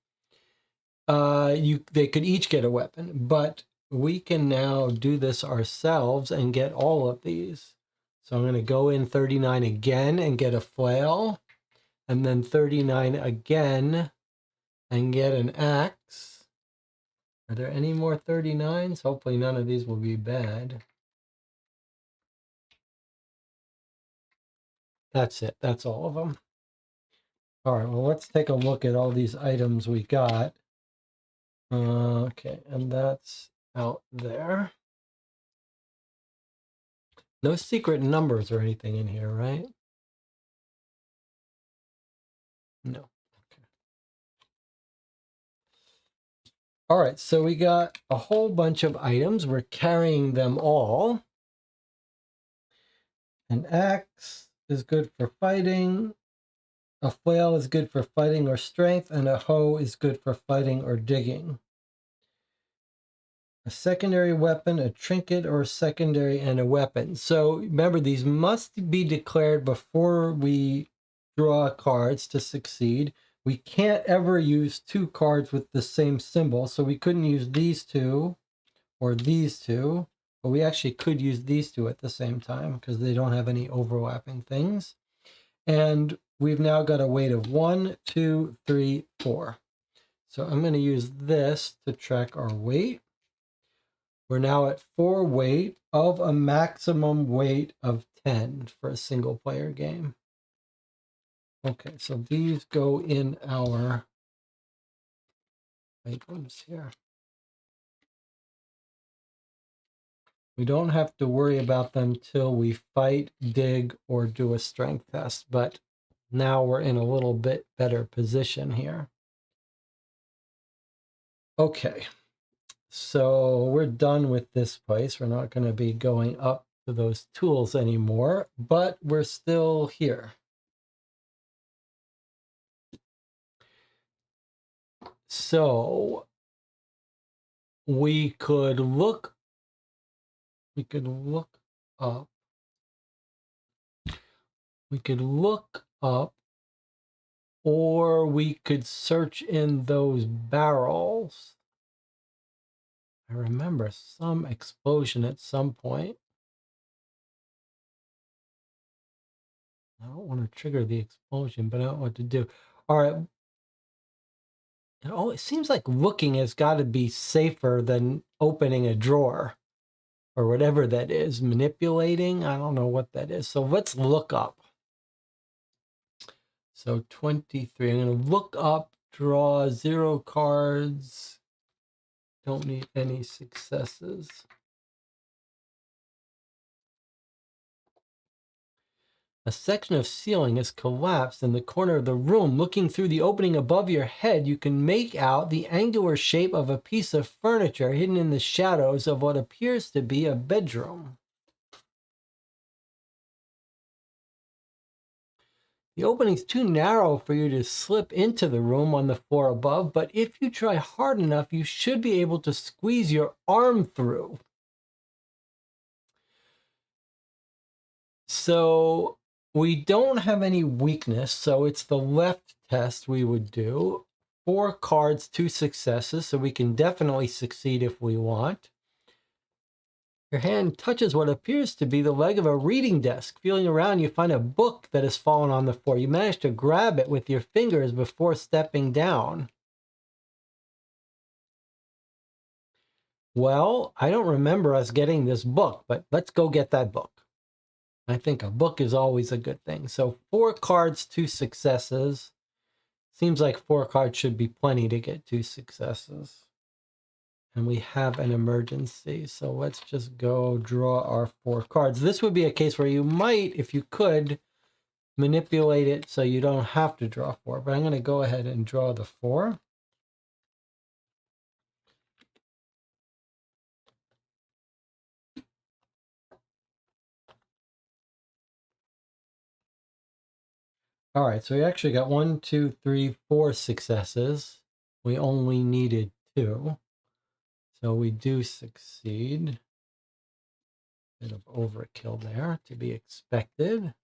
they could each get a weapon, but we can now do this ourselves and get all of these. So I'm going to go in 39 again and get a flail, and then 39 again and get an axe. Are there any more 39s? Hopefully none of these will be bad. That's it. That's all of them. All right, well, let's take a look at all these items we got. Okay, and that's out there. No secret numbers or anything in here, right? No. Okay. All right, so we got a whole bunch of items. We're carrying them all. An axe is good for fighting. A flail is good for fighting or strength, and a hoe is good for fighting or digging. A secondary weapon, a trinket, or a secondary and a weapon. So remember, these must be declared before we draw cards to succeed. We can't ever use two cards with the same symbol, so we couldn't use these two or these two, but we actually could use these two at the same time because they don't have any overlapping things. And we've now got a weight of 1, 2, 3, 4. So I'm going to use this to track our weight. We're now at 4 weight of a maximum weight of 10 for a single player game. Okay, so these go in our items here. We don't have to worry about them till we fight, dig, or do a strength test, but now we're in a little bit better position here. Okay, so we're done with this place. We're not going to be going up to those tools anymore, but we're still here. So we could look up. We could look up, or we could search in those barrels. I remember some explosion at some point. I don't want to trigger the explosion, but I don't know what to do. All right. It seems like looking has got to be safer than opening a drawer or whatever that is. Manipulating, I don't know what that is. So let's look up. So 23, I'm going to look up, draw 0 cards. Don't need any successes. A section of ceiling has collapsed in the corner of the room. Looking through the opening above your head, you can make out the angular shape of a piece of furniture hidden in the shadows of what appears to be a bedroom. The opening's too narrow for you to slip into the room on the floor above, but if you try hard enough, you should be able to squeeze your arm through. So we don't have any weakness, so it's the left test we would do. 4 cards, 2 successes, so we can definitely succeed if we want. Your hand touches what appears to be the leg of a reading desk. Feeling around, you find a book that has fallen on the floor. You manage to grab it with your fingers before stepping down. Well, I don't remember us getting this book, but let's go get that book. I think a book is always a good thing. So 4 cards, 2 successes. Seems like 4 cards should be plenty to get 2 successes. And we have an emergency. So let's just go draw our 4 cards. This would be a case where you might, if you could, manipulate it so you don't have to draw 4. But I'm going to go ahead and draw the 4. All right, so we actually got 1, 2, 3, 4 successes. We only needed 2. So we do succeed. Bit of overkill there, to be expected.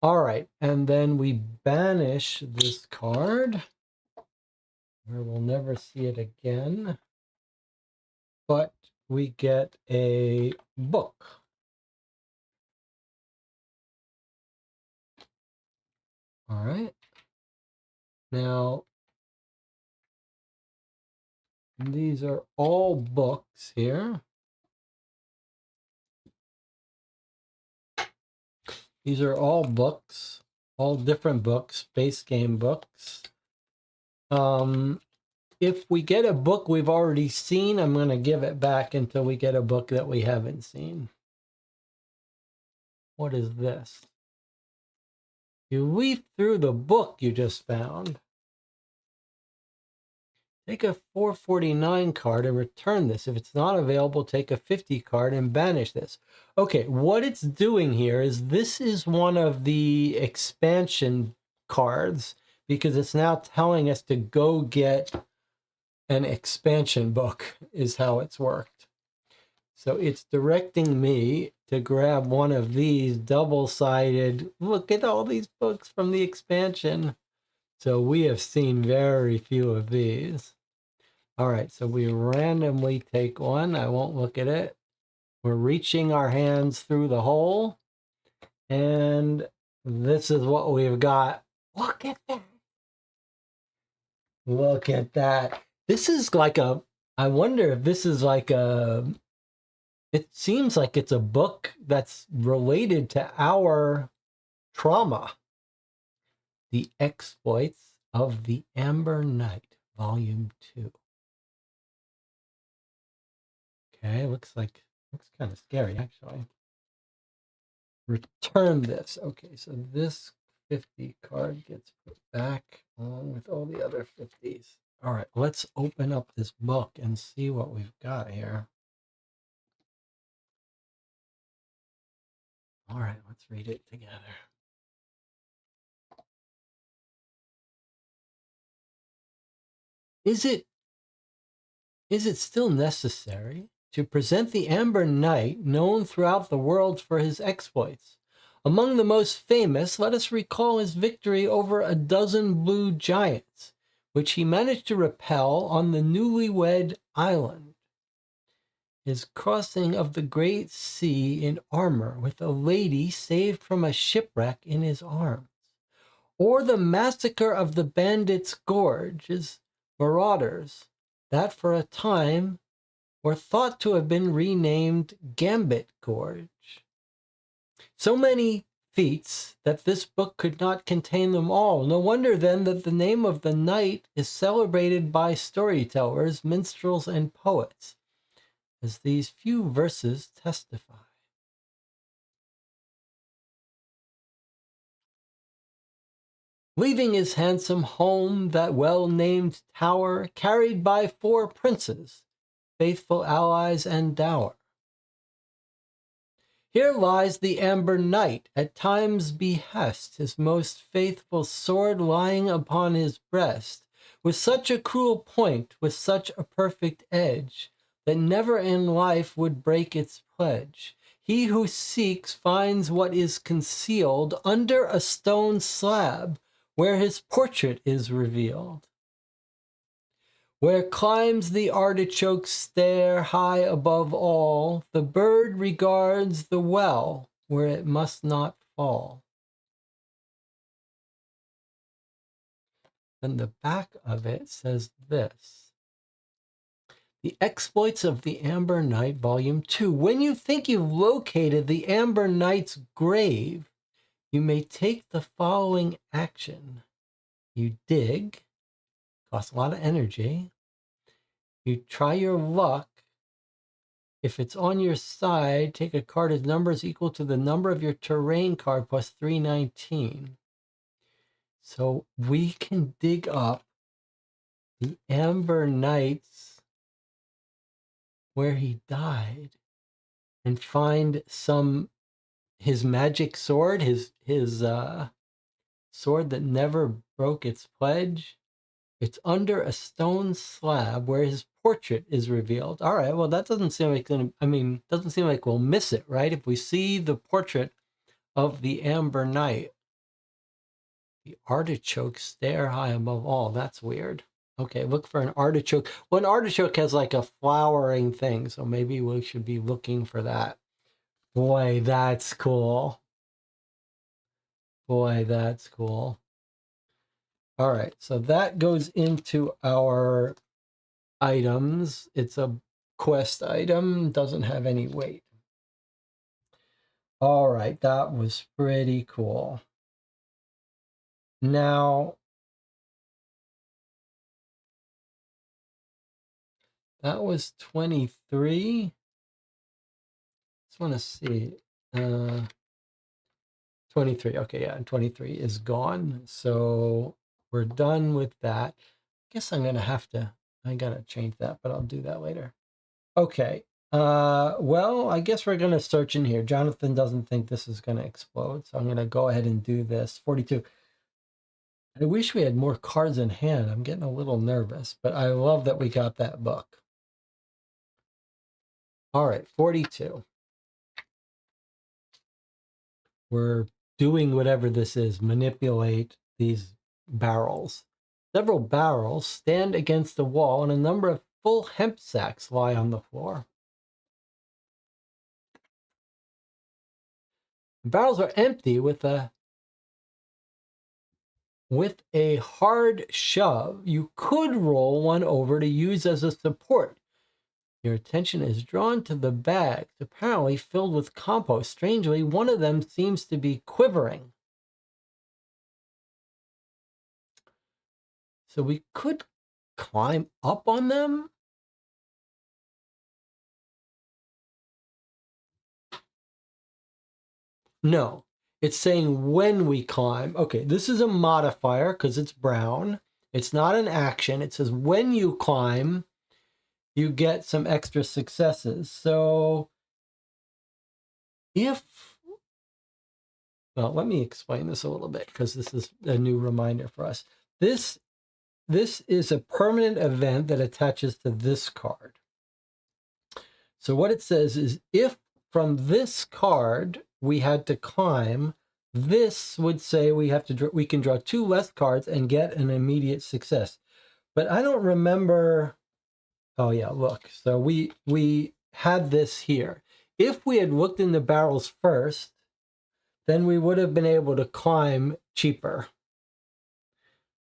All right, and then we banish this card, where we'll never see it again. But we get a book. All right. Now, these are all books here. These are all books, all different books, base game books. If we get a book we've already seen, I'm going to give it back until we get a book that we haven't seen. What is this? You leaf through the book you just found. Take a 449 card and return this. If it's not available, take a 50 card and banish this. Okay, what it's doing here is this is one of the expansion cards because it's now telling us to go get an expansion book is how it's worked. So it's directing me to grab one of these double-sided, look at all these books from the expansion. So we have seen very few of these. All right, so we randomly take one. I won't look at it. We're reaching our hands through the hole. And this is what we've got. Look at that. Look at that. This is like a, I wonder if this is like a, it seems like it's a book that's related to our trauma. The Exploits of the Amber Knight, Volume 2. Okay, looks kind of scary, actually. Return this. Okay, so this 50 card gets put back along with all the other 50s. All right, let's open up this book and see what we've got here. All right, let's read it together. Is it still necessary to present the Amber Knight, known throughout the world for his exploits? Among the most famous, let us recall his victory over a dozen blue giants, which he managed to repel on the newlywed island. His crossing of the Great Sea in armor with a lady saved from a shipwreck in his arms. Or the massacre of the bandits' gorge, his marauders, that for a time were thought to have been renamed Gambit Gorge. So many feats that this book could not contain them all. No wonder then that the name of the knight is celebrated by storytellers, minstrels, and poets, as these few verses testify. Leaving his handsome home, that well-named tower, carried by 4 princes, faithful allies and dower. Here lies the Amber Knight, at time's behest, his most faithful sword lying upon his breast, with such a cruel point, with such a perfect edge, that never in life would break its pledge. He who seeks finds what is concealed under a stone slab, where his portrait is revealed. Where climbs the artichoke stair high above all, the bird regards the well where it must not fall. Then the back of it says this. The Exploits of the Amber Knight, Volume 2. When you think you've located the Amber Knight's grave, you may take the following action. You dig, costs a lot of energy. You try your luck. If it's on your side, take a card whose number is equal to the number of your terrain card plus 319. So we can dig up the Amber Knights where he died and find his magic sword, his sword that never broke its pledge. It's under a stone slab where his portrait is revealed. All right, well, that doesn't seem like doesn't seem like we'll miss it, right? If we see the portrait of the Amber Knight, the artichoke stare high above all. That's weird. Okay, look for an artichoke. Well, an artichoke has like a flowering thing, so maybe we should be looking for that. Boy, that's cool. Boy, that's cool. All right, so that goes into our items. It's a quest item, doesn't have any weight. All right, that was pretty cool. Now, that was 23. Just want to see. 23. Okay, yeah, 23 is gone. So we're done with that. I guess I'm going to have to I gotta change that, but I'll do that later. Okay. Well, I guess we're gonna search in here. Jonathan doesn't think this is gonna explode, so I'm gonna go ahead and do this. 42. I wish we had more cards in hand. I'm getting a little nervous, but I love that we got that book. All right, 42. We're doing whatever this is, manipulate these barrels. Several barrels stand against the wall, and a number of full hemp sacks lie on the floor. The barrels are empty with a hard shove. You could roll one over to use as a support. Your attention is drawn to the bags, apparently filled with compost. Strangely, one of them seems to be quivering. So we could climb up on them? No, it's saying when we climb. Okay, this is a modifier because it's brown. It's not an action. It says when you climb, you get some extra successes. So well, let me explain this a little bit because this is a new reminder for us. This is a permanent event that attaches to this card. So what it says is if from this card we had to climb, this would say we can draw 2 less cards and get an immediate success. But I don't remember. Oh yeah, look. So we had this here. If we had looked in the barrels first, then we would have been able to climb cheaper.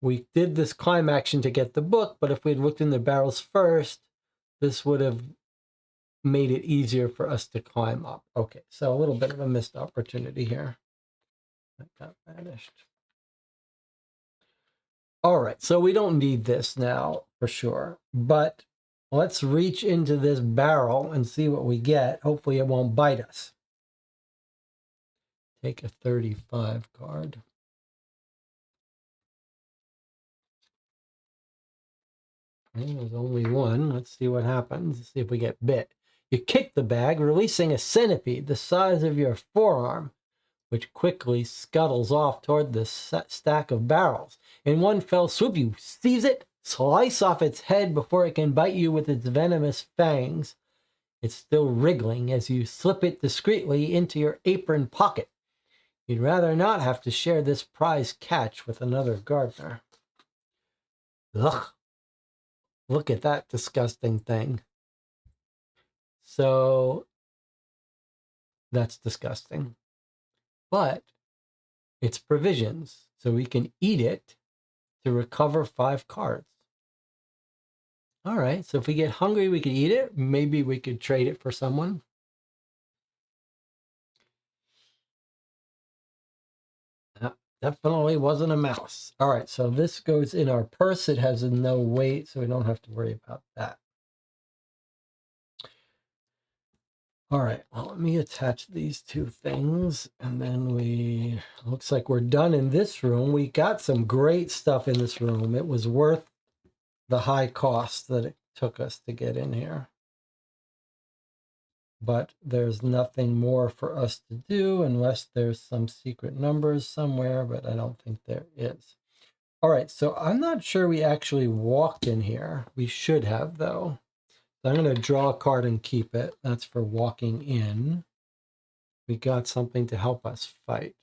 We did this climb action to get the book, but if we had looked in the barrels first, this would have made it easier for us to climb up. Okay, so a little bit of a missed opportunity here. That got vanished. All right, so we don't need this now for sure, but let's reach into this barrel and see what we get. Hopefully it won't bite us. Take a 35 card. And there's only one. Let's see what happens. Let's see if we get bit. You kick the bag, releasing a centipede the size of your forearm, which quickly scuttles off toward the stack of barrels. In one fell swoop, you seize it, slice off its head before it can bite you with its venomous fangs. It's still wriggling as you slip it discreetly into your apron pocket. You'd rather not have to share this prize catch with another gardener. Ugh. Look at that disgusting thing. So that's disgusting. But it's provisions, so we can eat it to recover 5 cards. All right, so if we get hungry, we could eat it. Maybe we could trade it for someone. That definitely wasn't a mouse. All right, so this goes in our purse. It has no weight, so we don't have to worry about that. All right, well, let me attach these 2 things, and then looks like we're done in this room. We got some great stuff in this room. It was worth the high cost that it took us to get in here. But there's nothing more for us to do unless there's some secret numbers somewhere, but I don't think there is. All right, so I'm not sure we actually walked in here. We should have, though. So I'm going to draw a card and keep it. That's for walking in. We got something to help us fight.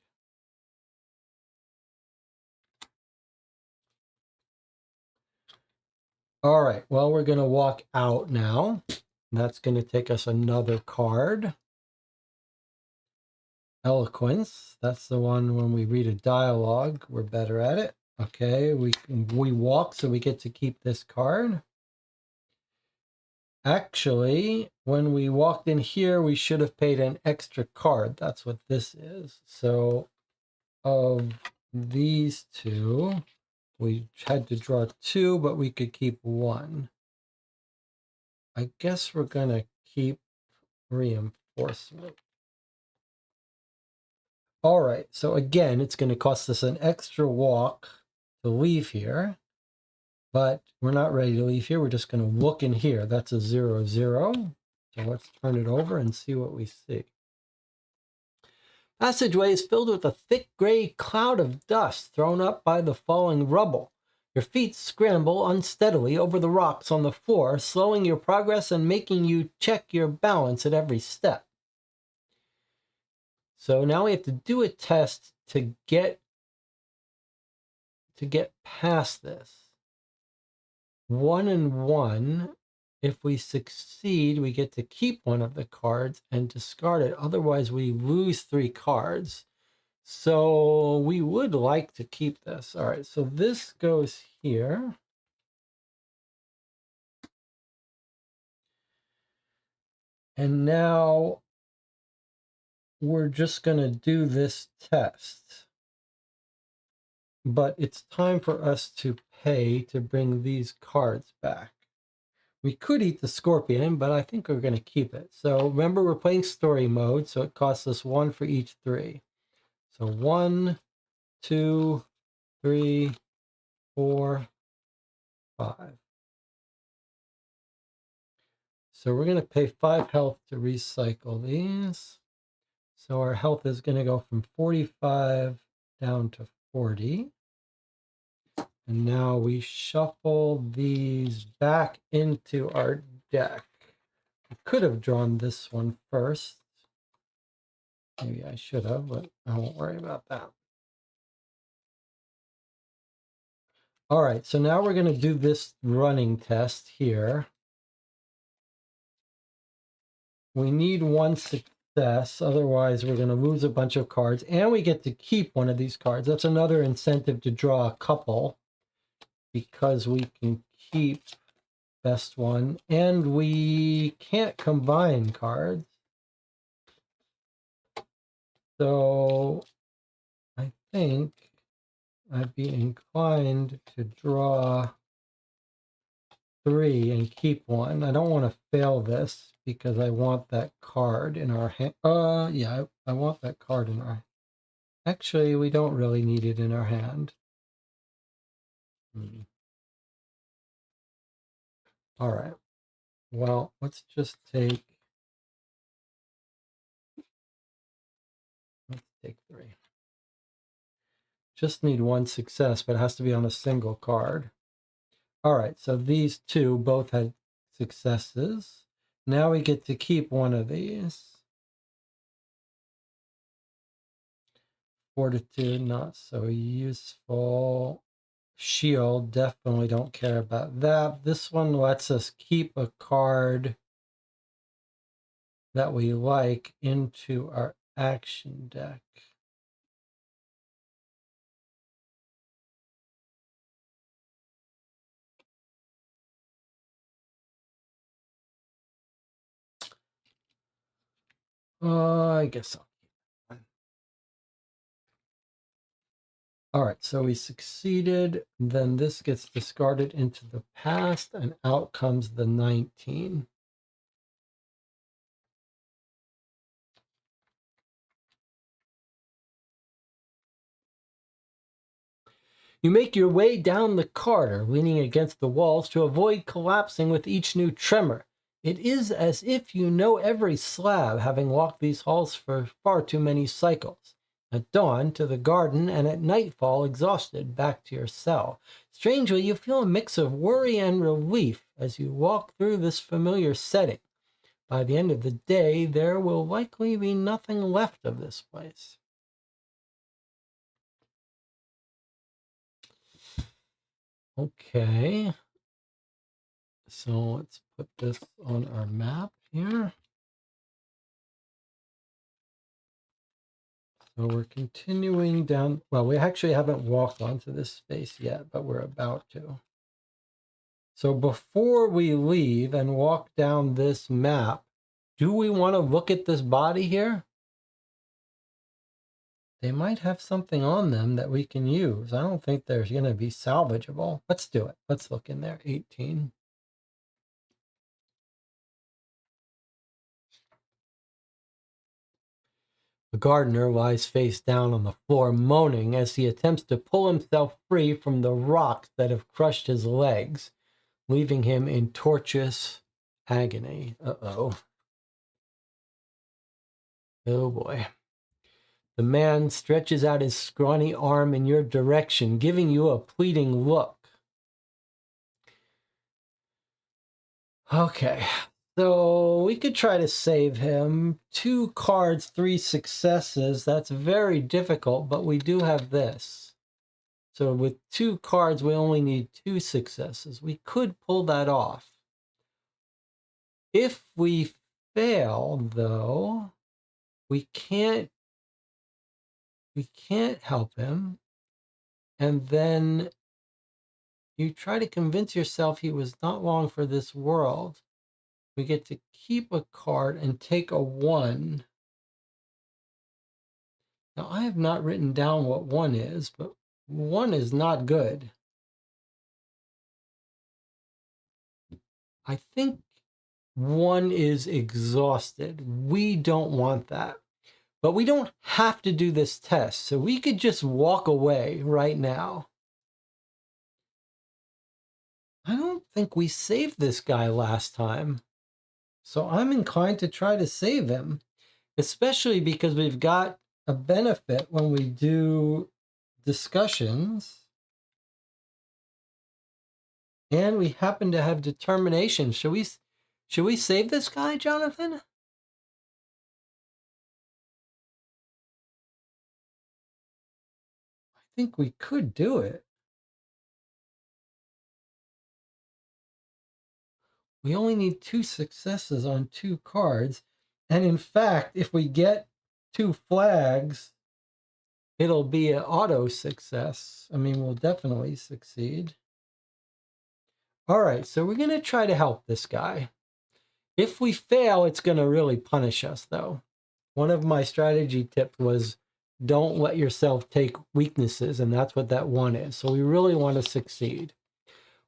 All right, well, we're going to walk out now. That's going to take us another card. Eloquence, that's the one when we read a dialogue, we're better at it. Okay, we walk, so we get to keep this card. Actually, when we walked in here, we should have paid an extra card. That's what this is. So of these 2, we had to draw 2, but we could keep 1. I guess we're going to keep reinforcement. All right, so again, it's going to cost us an extra walk to leave here. but we're not ready to leave here. We're just going to look in here. That's a 0, 0. So let's turn it over and see what we see. Passageway is filled with a thick gray cloud of dust thrown up by the falling rubble. Your feet scramble unsteadily over the rocks on the floor, slowing your progress and making you check your balance at every step. So now we have to do a test to get past this. 1 and 1. If we succeed, we get to keep one of the cards and discard it. Otherwise, we lose 3 cards. So we would like to keep this. All right, so this goes here. And now we're just going to do this test. But it's time for us to pay to bring these cards back. We could eat the scorpion, but I think we're going to keep it. So remember, we're playing story mode, so it costs us 1 for each 3. So 1, 2, 3, 4, 5. So we're going to pay 5 health to recycle these. So our health is going to go from 45 down to 40. And now we shuffle these back into our deck. I could have drawn this one first. Maybe I should have, but I won't worry about that. All right, so now we're going to do this running test here. We need 1 success, otherwise we're going to lose a bunch of cards, and we get to keep one of these cards. That's another incentive to draw a couple, because we can keep best one, and we can't combine cards. So I think I'd be inclined to draw 3 and keep 1. I don't want to fail this because I want that card in our hand. Yeah, I want that card in our... Actually, we don't really need it in our hand. All right. Well, let's just take... Let's take 3. Just need 1 success, but it has to be on a single card. All right, so these 2 both had successes. Now we get to keep one of these. Fortitude, not so useful. Shield, definitely don't care about that. This one lets us keep a card that we like into our action deck. I guess I'll keep one. All right, so we succeeded. Then this gets discarded into the past, and out comes the 19. You make your way down the corridor, leaning against the walls to avoid collapsing with each new tremor. It is as if you know every slab, having walked these halls for far too many cycles. At dawn, to the garden, and at nightfall, exhausted, back to your cell. Strangely, you feel a mix of worry and relief as you walk through this familiar setting. By the end of the day, there will likely be nothing left of this place. Okay. So let's put this on our map here. So we're continuing down. Well, we actually haven't walked onto this space yet, but we're about to. So before we leave and walk down this map, do we want to look at this body here? They might have something on them that we can use. I don't think there's going to be salvageable. Let's do it. Let's look in there. 18. The gardener lies face down on the floor, moaning as he attempts to pull himself free from the rocks that have crushed his legs, leaving him in tortuous agony. Uh-oh. Oh boy. The man stretches out his scrawny arm in your direction, giving you a pleading look. Okay, so we could try to save him. 2 cards, 3 successes. That's very difficult, but we do have this. So with 2 cards, we only need 2 successes. We could pull that off. If we fail, though, we can't help him. And then you try to convince yourself he was not long for this world. We get to keep a card and take a 1. Now, I have not written down what 1 is, but 1 is not good. I think 1 is exhausted. We don't want that. But we don't have to do this test, so we could just walk away right now. I don't think we saved this guy last time, so I'm inclined to try to save him, especially because we've got a benefit when we do discussions. And we happen to have determination. Should we save this guy, Jonathan? I think we could do it. We only need 2 successes on 2 cards. And in fact, if we get 2 flags, it'll be an auto success. I mean, we'll definitely succeed. All right, so we're going to try to help this guy. If we fail, it's going to really punish us, though. One of my strategy tips was don't let yourself take weaknesses, and that's what that 1 is. So we really want to succeed.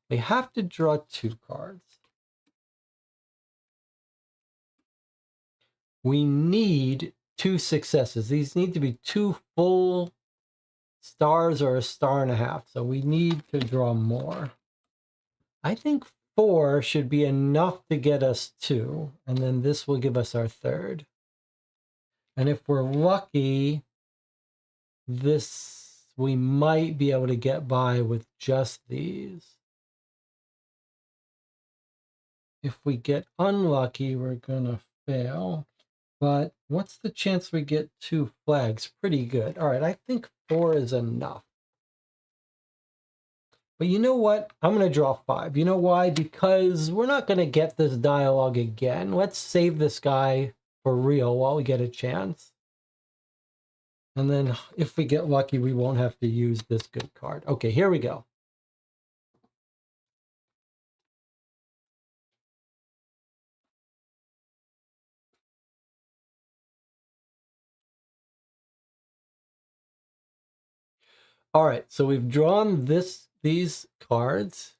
We have to draw 2 cards. We need 2 successes. These need to be 2 full stars or a star and a half. So we need to draw more. I think 4 should be enough to get us 2, and then this will give us our 3rd. And if we're lucky, this we might be able to get by with just these. If we get unlucky, we're gonna fail. But what's the chance we get 2 flags? Pretty good. All right, I think 4 is enough. But you know what? I'm going to draw 5. You know why? Because we're not going to get this dialogue again. Let's save this guy for real while we get a chance. And then if we get lucky, we won't have to use this good card. Okay, here we go. All right, so we've drawn these cards.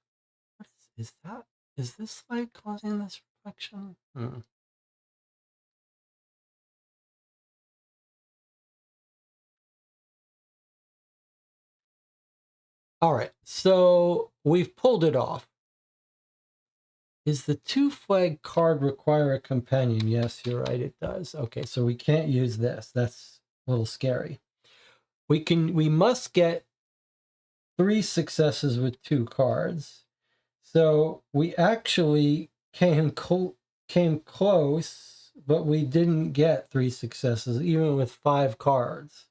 What is that? Is this light causing this reflection? All right, so we've pulled it off. Is the 2 flag card require a companion? Yes, you're right, it does. Okay, so we can't use this. That's a little scary. We must get 3 successes with 2 cards. So we actually came close, but we didn't get 3 successes, even with 5 cards.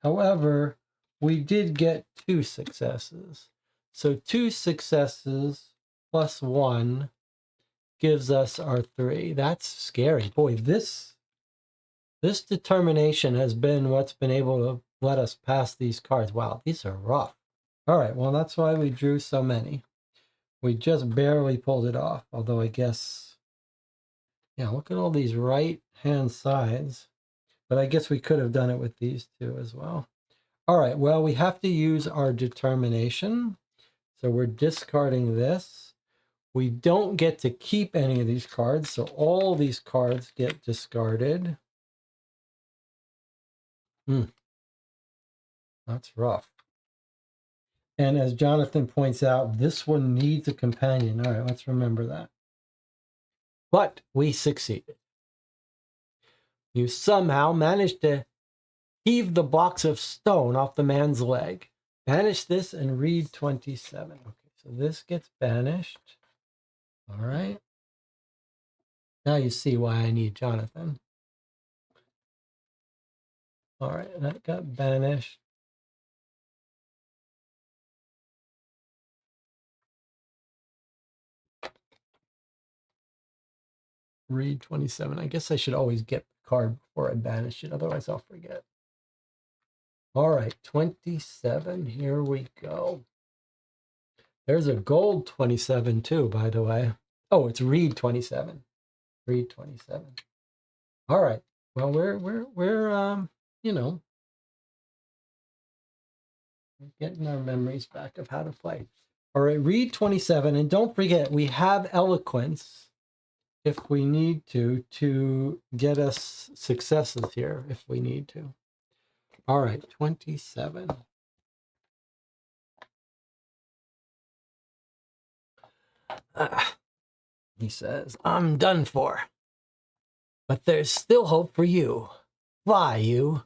However, we did get 2 successes. So 2 successes plus 1 gives us our 3. That's scary. Boy, this determination has been what's been able to let us pass these cards. Wow, these are rough. All right, well, that's why we drew so many. We just barely pulled it off, although I guess, yeah, look at all these right-hand sides. But I guess we could have done it with these 2 as well. All right, well, we have to use our determination. So we're discarding this. We don't get to keep any of these cards, so all these cards get discarded. That's rough. And as Jonathan points out, this one needs a companion. All right, let's remember that. But we succeeded. You somehow managed to heave the blocks of stone off the man's leg. Banish this and read 27. Okay, so this gets banished. All right. Now you see why I need Jonathan. All right, that got banished. Read 27. I guess I should always get the card before I banish it, otherwise I'll forget. All right, 27. Here we go. There's a gold 27 too, by the way. Oh, it's read 27. Read 27. All right. Well, we're you know, getting our memories back of how to play. All right, read 27, and don't forget we have eloquence if we need to get us successes here if we need to. All right, 27. He says, I'm done for. But there's still hope for you. Fly, you.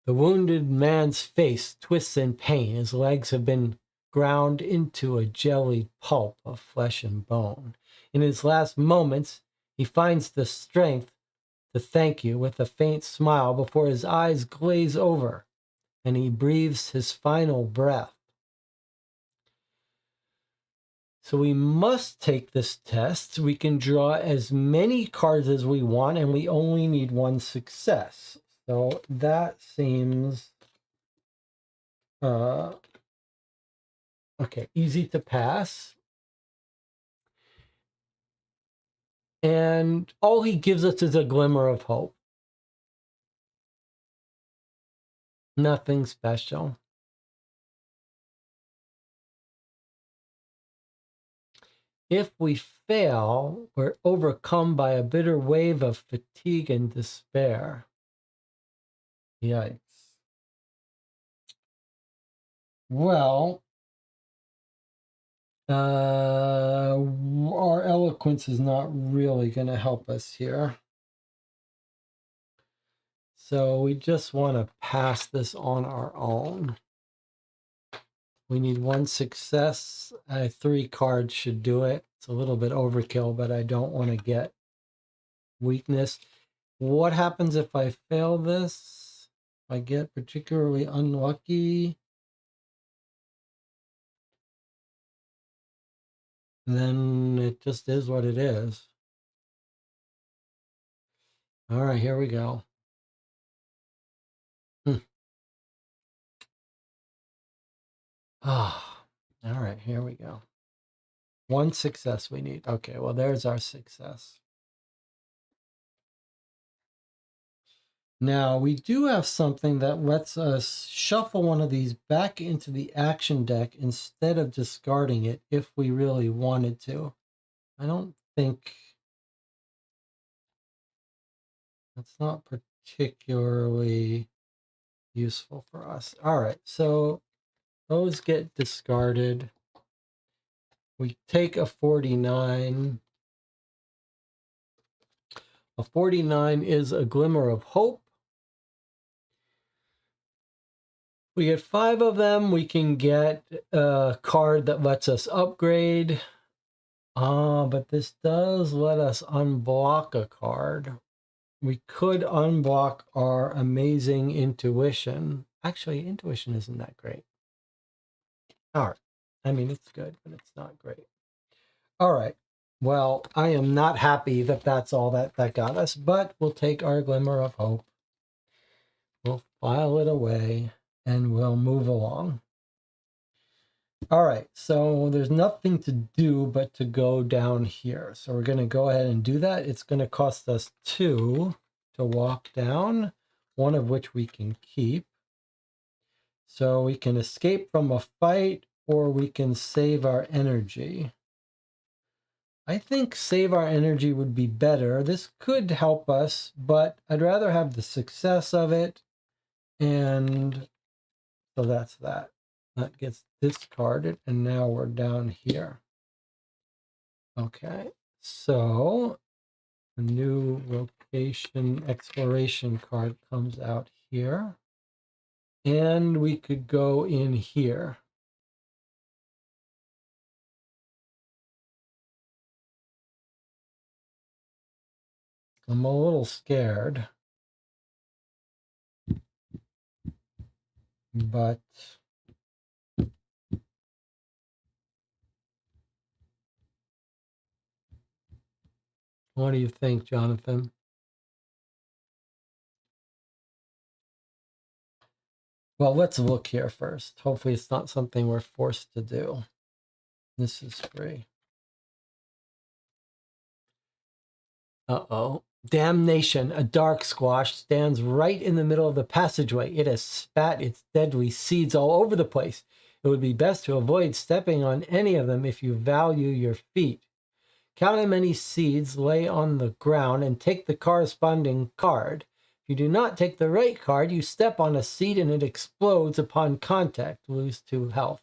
The wounded man's face twists in pain. His legs have been ground into a jelly pulp of flesh and bone. In his last moments, he finds the strength to thank you with a faint smile before his eyes glaze over and he breathes his final breath. So we must take this test. We can draw as many cards as we want, and we only need one success. So that seems okay, easy to pass. And all he gives us is a glimmer of hope. Nothing special. If we fail, we're overcome by a bitter wave of fatigue and despair. Yikes. Well, our eloquence is not really going to help us here. So we just want to pass this on our own. We need one success. 3 cards should do it. It's a little bit overkill, but I don't want to get weakness. What happens if I fail this? If I get particularly unlucky, then it just is what it is. All right, here we go. Ah, all right, here we go. One success we need. Okay, well, there's our success. Now, we do have something that lets us shuffle one of these back into the action deck instead of discarding it if we really wanted to. I don't think that's not particularly useful for us. All right, so those get discarded. We take a 49. A 49 is a glimmer of hope. We get 5 of them. We can get a card that lets us upgrade. But this does let us unblock a card. We could unblock our amazing intuition. Actually, intuition isn't that great. All right. I mean, it's good, but it's not great. All right. Well, I am not happy that that's all that got us, but we'll take our glimmer of hope. We'll file it away and we'll move along. All right, so there's nothing to do but to go down here. So we're going to go ahead and do that. It's going to cost us 2 to walk down, one of which we can keep. So we can escape from a fight or we can save our energy. I think save our energy would be better. This could help us, but I'd rather have the success of it. And so that's that. That gets discarded, and now we're down here. Okay, so a new location exploration card comes out here. And we could go in here. I'm a little scared, but what do you think, Jonathan? Well, let's look here first. Hopefully it's not something we're forced to do. This is free. Uh-oh. Damnation, a dark squash, stands right in the middle of the passageway. It has spat its deadly seeds all over the place. It would be best to avoid stepping on any of them if you value your feet. Count how many seeds lay on the ground and take the corresponding card. If you do not take the right card, you step on a seed and it explodes upon contact. Lose 2 health.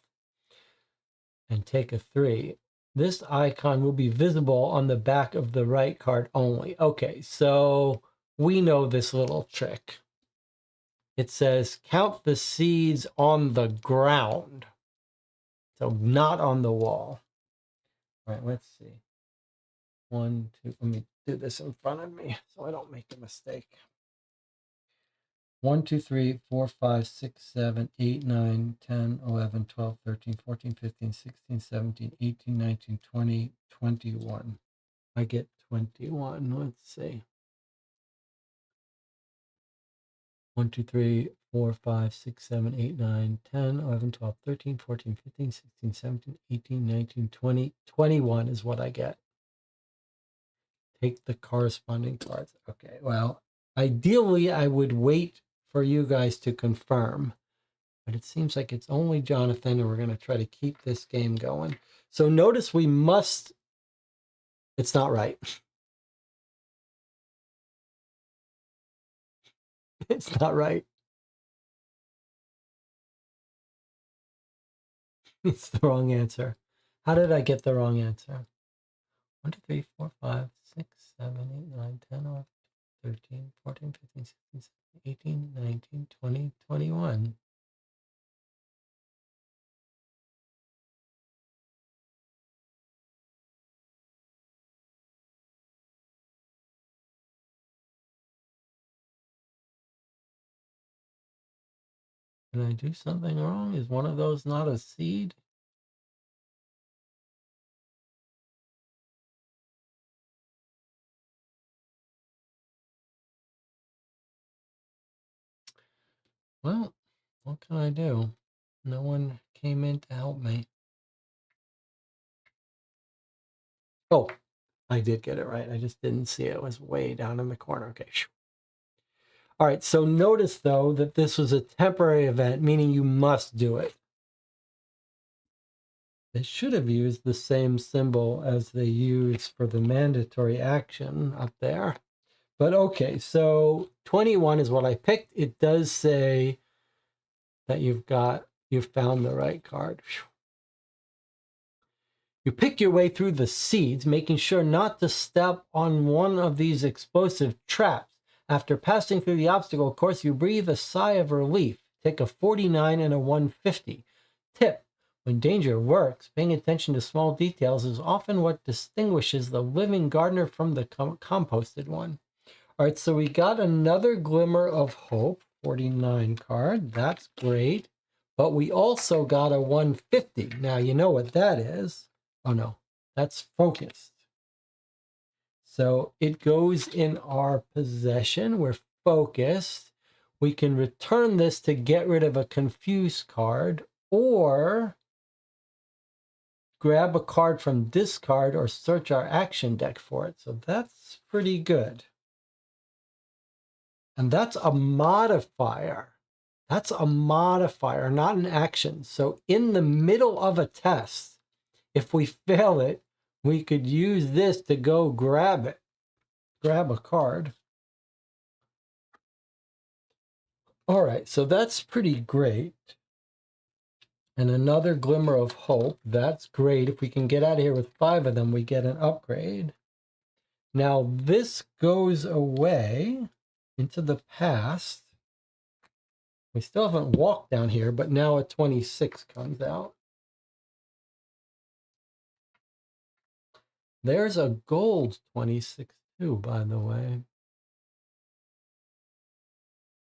And take a 3. This icon will be visible on the back of the right card only. Okay, so we know this little trick. It says count the seeds on the ground. So not on the wall. All right, let's see. 1, 2, let me do this in front of me so I don't make a mistake. 1, 2, 3, 4, 5, 6, 7, 8, 9, 10, 11, 12, 13, 14, 15, 16, 17, 18, 19, 20, 21. I get 21. Let's see. 1, 2, 3, 4, 5, 6, 7, 8, 9, 10, 11, 12, 13, 14, 15, 16, 17, 18, 19, 20, 21 is what I get. Take the corresponding cards. Okay, well, ideally, I would wait for you guys to confirm, but it seems like it's only Jonathan, and we're going to try to keep this game going. So notice we must, it's not right. It's not right. It's the wrong answer. How did I get the wrong answer? 1, 2, 3, 4, 5, 6, 7, 8, 9, 10, 11, 13, 14, 15, 16, 17, 18, 19, 20, 21. Did I do something wrong? Is one of those not a seed? Well, what can I do? No one came in to help me. Oh, I did get it right. I just didn't see it. It was way down in the corner. Okay. All right. So notice, though, that this was a temporary event, meaning you must do it. They should have used the same symbol as they use for the mandatory action up there. But okay, so 21 is what I picked. It does say that you've found the right card. You pick your way through the seeds, making sure not to step on one of these explosive traps. After passing through the obstacle course, you breathe a sigh of relief. Take a 49 and a 150. Tip: when danger lurks, paying attention to small details is often what distinguishes the living gardener from the composted one. All right, so we got another glimmer of hope, 49 card. That's great. But we also got a 150. Now, you know what that is. Oh, no, that's focused. So it goes in our possession. We're focused. We can return this to get rid of a confused card, or grab a card from discard or search our action deck for it. So that's pretty good. And that's a modifier. That's a modifier, not an action. So in the middle of a test, if we fail it, we could use this to go grab a card. All right, so that's pretty great. And another glimmer of hope. That's great. If we can get out of here with 5 of them, we get an upgrade. Now this goes away into the past. We still haven't walked down here, but now a 26 comes out. There's a gold 26 too, by the way.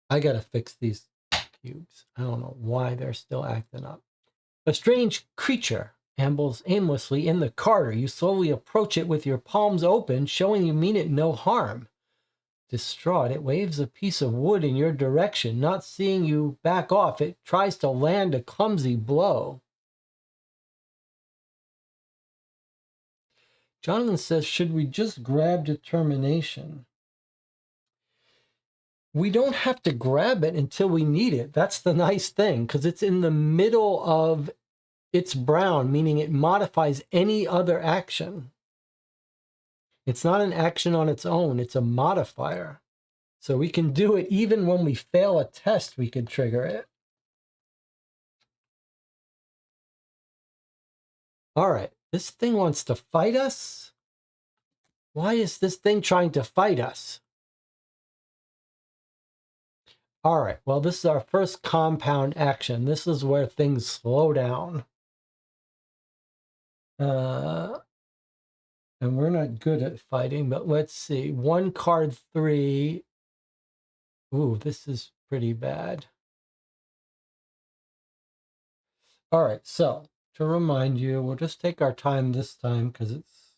I gotta fix these cubes. I don't know why they're still acting up. A strange creature ambles aimlessly in the corridor. You slowly approach it with your palms open, showing you mean it no harm. Distraught, it waves a piece of wood in your direction. Not seeing you back off, it tries to land a clumsy blow. Jonathan says, should we just grab determination? We don't have to grab it until we need it. That's the nice thing, because it's in the middle of its brown, meaning it modifies any other action. It's not an action on its own, it's a modifier. So we can do it even when we fail a test, we could trigger it. All right, this thing wants to fight us. Why is this thing trying to fight us? All right, well, this is our first compound action. This is where things slow down. And we're not good at fighting, but let's see. 1 card 3. Ooh, this is pretty bad. All right, so to remind you, we'll just take our time this time because it's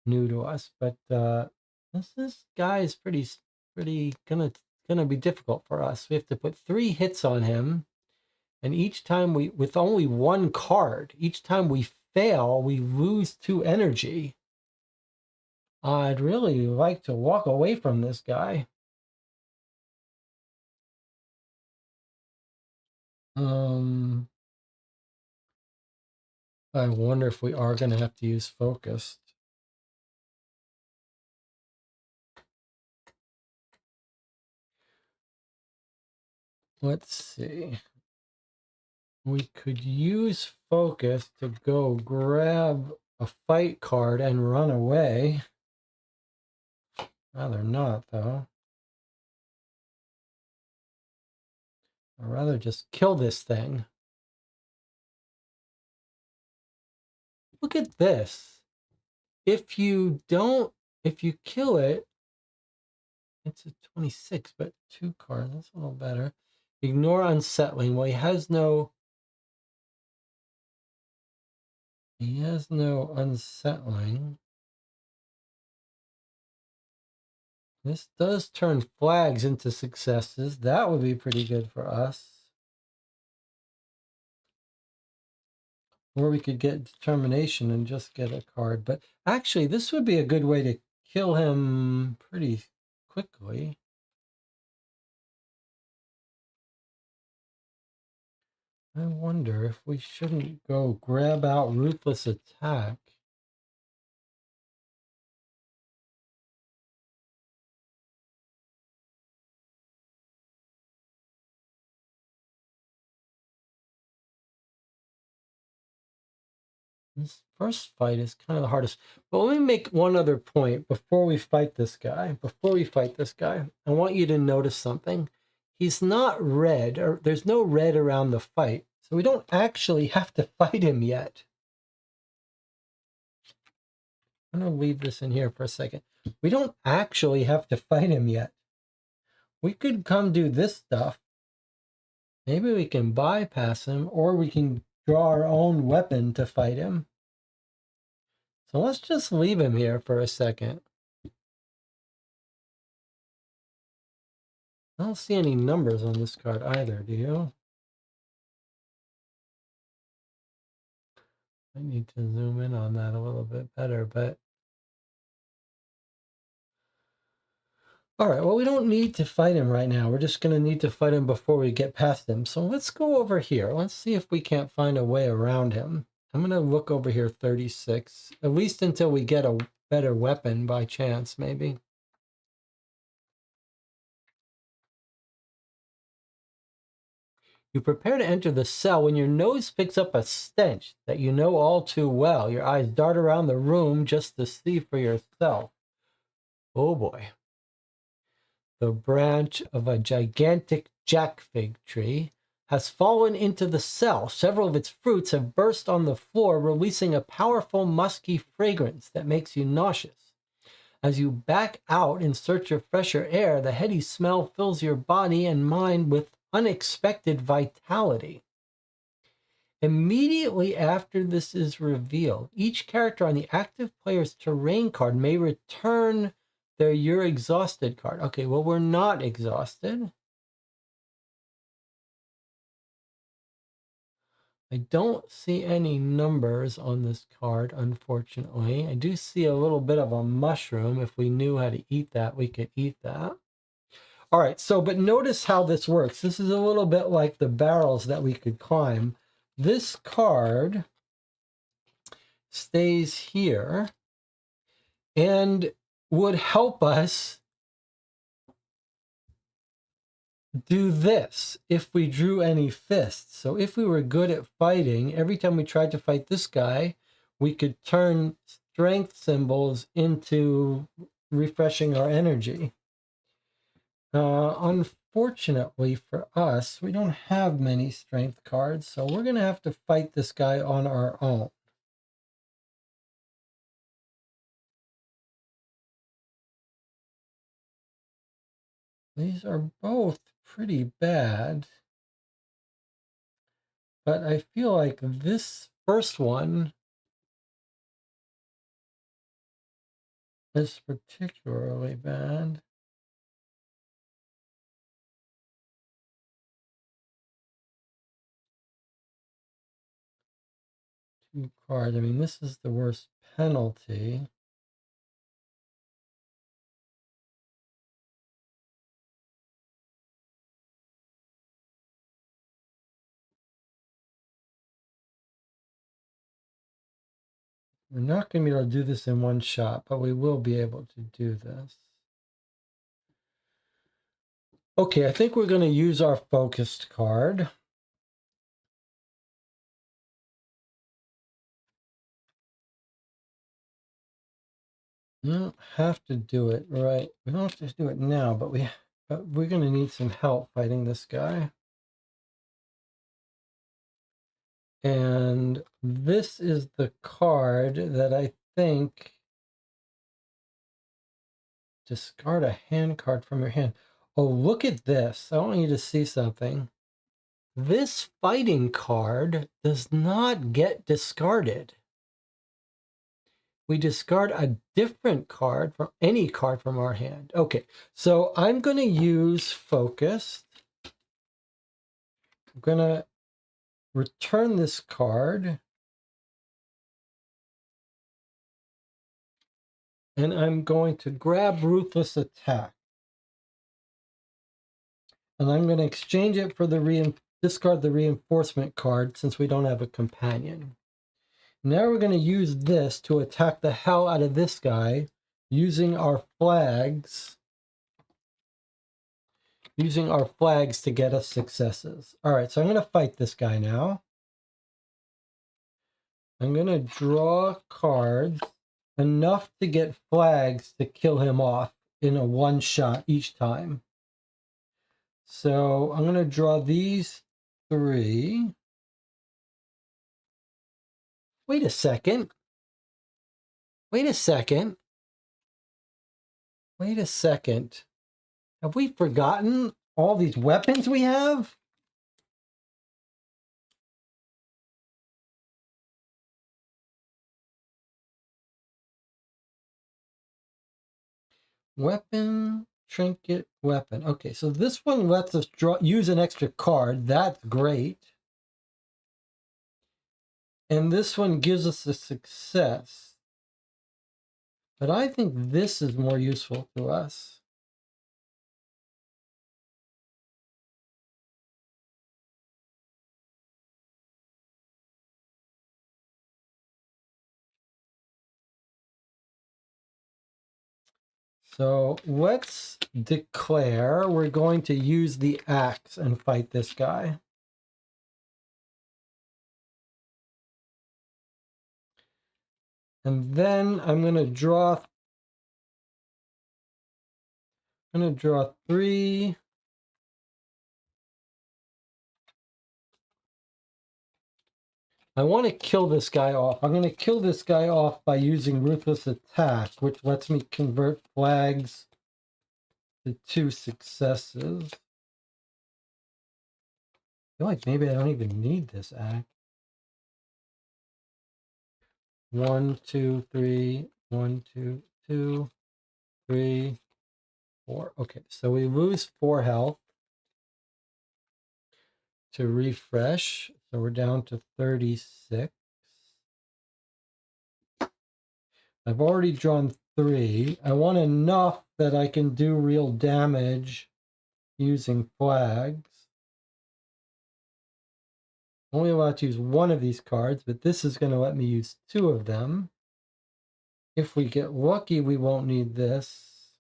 new to us. But this guy is pretty gonna be difficult for us. We have to put 3 hits on him, and each time with only 1 card, each time we fail, we lose 2 energy. I'd really like to walk away from this guy. I wonder if we are going to have to use focused. Let's see. We could use focus to go grab a fight card and run away. Rather not, though. I'd rather just kill this thing. Look at this. If you kill it, it's a 26, but 2 cards. That's a little better. Ignore unsettling. Well, he has no unsettling. This does turn flags into successes. That would be pretty good for us. Or we could get determination and just get a card. But actually, this would be a good way to kill him pretty quickly. I wonder if we shouldn't go grab out Ruthless Attack. This first fight is kind of the hardest. But let me make one other point before we fight this guy. I want you to notice something. He's not red, or there's no red around the fight. So we don't actually have to fight him yet. I'm going to leave this in here for a second. We don't actually have to fight him yet. We could come do this stuff. Maybe we can bypass him, or we can draw our own weapon to fight him. So let's just leave him here for a second. I don't see any numbers on this card either, do you? I need to zoom in on that a little bit better, but... All right, well, we don't need to fight him right now. We're just going to need to fight him before we get past him. So let's go over here. Let's see if we can't find a way around him. I'm going to look over here, 36, at least until we get a better weapon by chance, maybe. You prepare to enter the cell when your nose picks up a stench that you know all too well. Your eyes dart around the room just to see for yourself. Oh boy. The branch of a gigantic jackfig tree has fallen into the cell. Several of its fruits have burst on the floor, releasing a powerful musky fragrance that makes you nauseous. As you back out in search of fresher air, the heady smell fills your body and mind with unexpected vitality. Immediately after this is revealed, each character on the active player's terrain card may return their "You're exhausted" card. Okay, well, we're not exhausted. I don't see any numbers on this card, unfortunately. I do see a little bit of a mushroom. If we knew how to eat that, we could eat that. All right, so, but notice how this works. This is a little bit like the barrels that we could climb. This card stays here and would help us do this if we drew any fists. So if we were good at fighting, every time we tried to fight this guy, we could turn strength symbols into refreshing our energy. Unfortunately for us, we don't have many strength cards, so we're going to have to fight this guy on our own. These are both pretty bad, but I feel like this first one is particularly bad. Two cards. I mean, this is the worst penalty. We're not going to be able to do this in one shot, but we will be able to do this. Okay, I think we're going to use our focused card. You don't have to do it right. We don't have to do it now, but we're going to need some help fighting this guy. And this is the card that I think discard a hand card from your hand. Oh, look at this. I want you to see something. This fighting card does not get discarded. We discard a different card from any card from our hand. Okay, so I'm going to use focused. I'm going to return this card. And I'm going to grab Ruthless Attack. And I'm going to exchange it for the discard the reinforcement card since we don't have a companion. Now we're going to use this to attack the hell out of this guy using our flags. Using our flags to get us successes. All right, so I'm going to fight this guy now. I'm going to draw cards enough to get flags to kill him off in a one shot each time. So I'm going to draw these three. Wait a second. Wait a second. Wait a second. Have we forgotten all these weapons we have? Weapon, trinket, weapon. Okay, so this one lets us use an extra card. That's great. And this one gives us a success. But I think this is more useful to us. So let's declare we're going to use the axe and fight this guy. And then I'm going to draw 3. I want to kill this guy off. I'm going to kill this guy off by using Ruthless Attack, which lets me convert flags to 2 successes. I feel like maybe I don't even need this act. 1, 2, 3, 1, 2, 2, 3, 4. Okay, so we lose 4 health to refresh. So we're down to 36. I've already drawn 3. I want enough that I can do real damage using flags. Only allowed to use 1 of these cards, but this is going to let me use 2 of them. If we get lucky, we won't need this.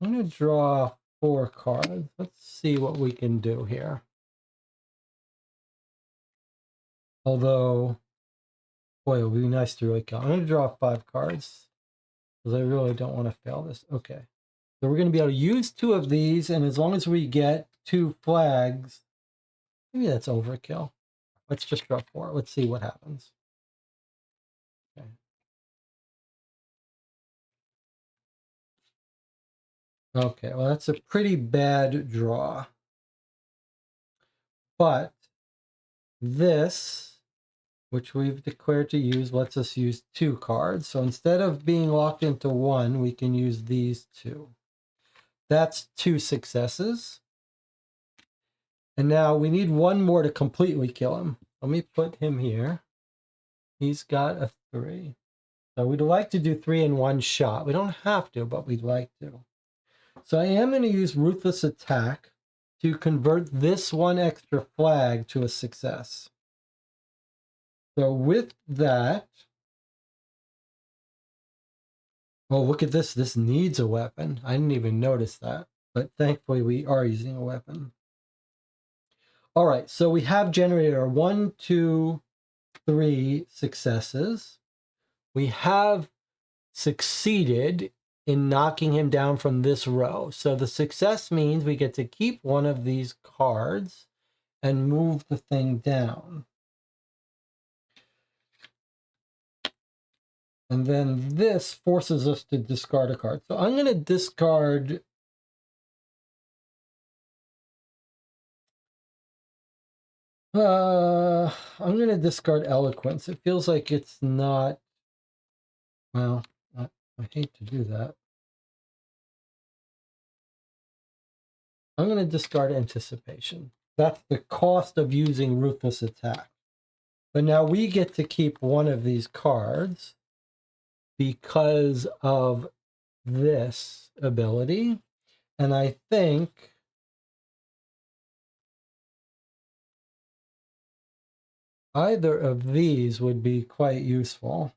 I'm going to draw 4 cards. Let's see what we can do here. Although, boy, it would be nice to really kill. I'm going to draw 5 cards because I really don't want to fail this. Okay. So we're going to be able to use 2 of these, and as long as we get 2 flags, maybe that's overkill. Let's just draw 4. Let's see what happens. Okay. Okay, well, that's a pretty bad draw. But this, which we've declared to use, lets us use 2 cards. So instead of being locked into 1, we can use these 2. That's 2 successes. And now we need 1 more to completely kill him. Let me put him here. He's got a 3. So we'd like to do 3 in 1 shot. We don't have to, but we'd like to. So I am going to use Ruthless Attack to convert this 1 extra flag to a success. So with that, oh, look at this. This needs a weapon. I didn't even notice that, but thankfully we are using a weapon. All right, so we have generated our 1, 2, 3 successes. We have succeeded in knocking him down from this row. So the success means we get to keep 1 of these cards and move the thing down. And then this forces us to discard a card. So I'm going to discard I'm going to discard Eloquence. It feels like it's not, well, I hate to do that. I'm going to discard Anticipation. That's the cost of using Ruthless Attack. But now we get to keep 1 of these cards because of this ability. And I think either of these would be quite useful.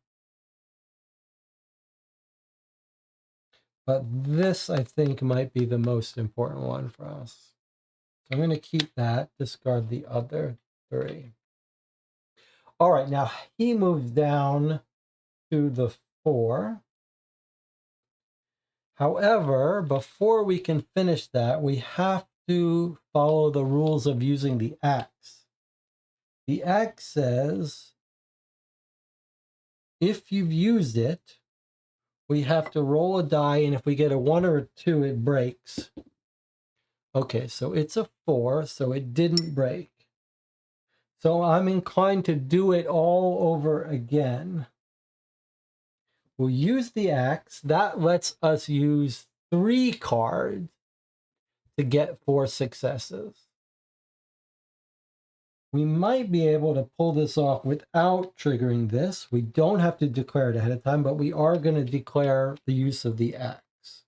But this, I think, might be the most important one for us. So I'm going to keep that, discard the other 3. All right, now he moves down to the 4. However, before we can finish that, we have to follow the rules of using the axe. The axe says, if you've used it, we have to roll a die, and if we get a 1 or a 2, it breaks. Okay, so it's a 4, so it didn't break. So I'm inclined to do it all over again. We'll use the axe. That lets us use 3 cards to get 4 successes. We might be able to pull this off without triggering this. We don't have to declare it ahead of time, but we are going to declare the use of the axe.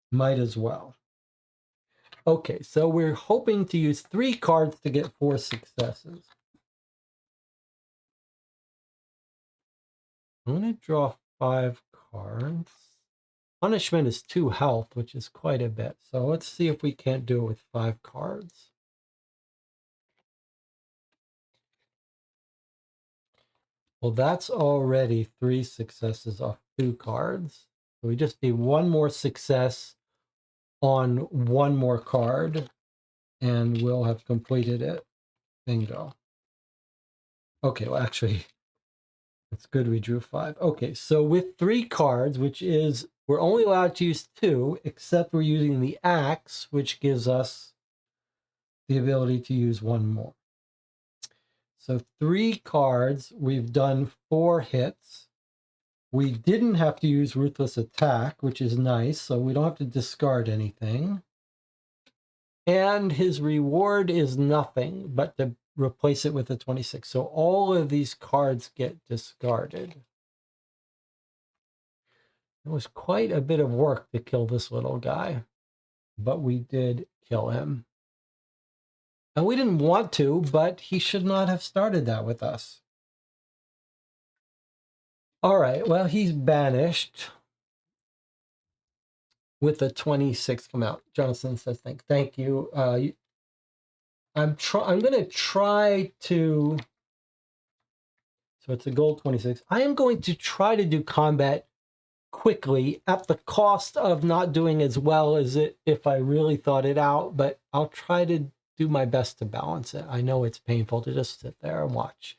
Might as well. Okay, so we're hoping to use 3 cards to get 4 successes. I'm going to draw 5 cards. Punishment is 2 health, which is quite a bit. So let's see if we can't do it with 5 cards. Well, that's already 3 successes off 2 cards. So we just need one more success on one more card, and we'll have completed it. Bingo. Okay, well, actually, it's good we drew 5. Okay, so with 3 cards, which is, we're only allowed to use 2, except we're using the axe, which gives us the ability to use 1 more. So 3 cards, we've done 4 hits. We didn't have to use Ruthless Attack, which is nice, so we don't have to discard anything. And his reward is nothing but to replace it with a 26. So all of these cards get discarded. It was quite a bit of work to kill this little guy, but we did kill him. And we didn't want to, but he should not have started that with us. All right, well, he's banished with the 26 come out. Jonathan says, thank you. I'm going to try to, so it's a gold 26. I am going to try to do combat quickly at the cost of not doing as well as it if I really thought it out, but I'll try to do my best to balance it. I know it's painful to just sit there and watch.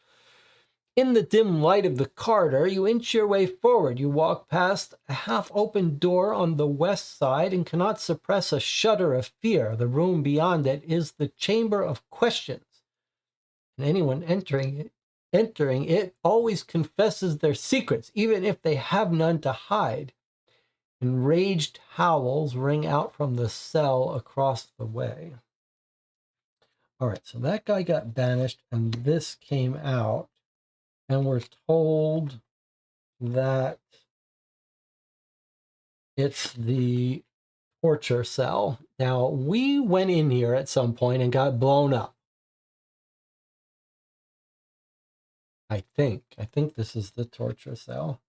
In the dim light of the corridor, you inch your way forward. You walk past a half-open door on the west side and cannot suppress a shudder of fear. The room beyond it is the chamber of questions. And anyone entering it always confesses their secrets, even if they have none to hide. Enraged howls ring out from the cell across the way. All right, so that guy got banished, and this came out. And we're told that it's the torture cell. Now, we went in here at some point and got blown up. I think this is the torture cell.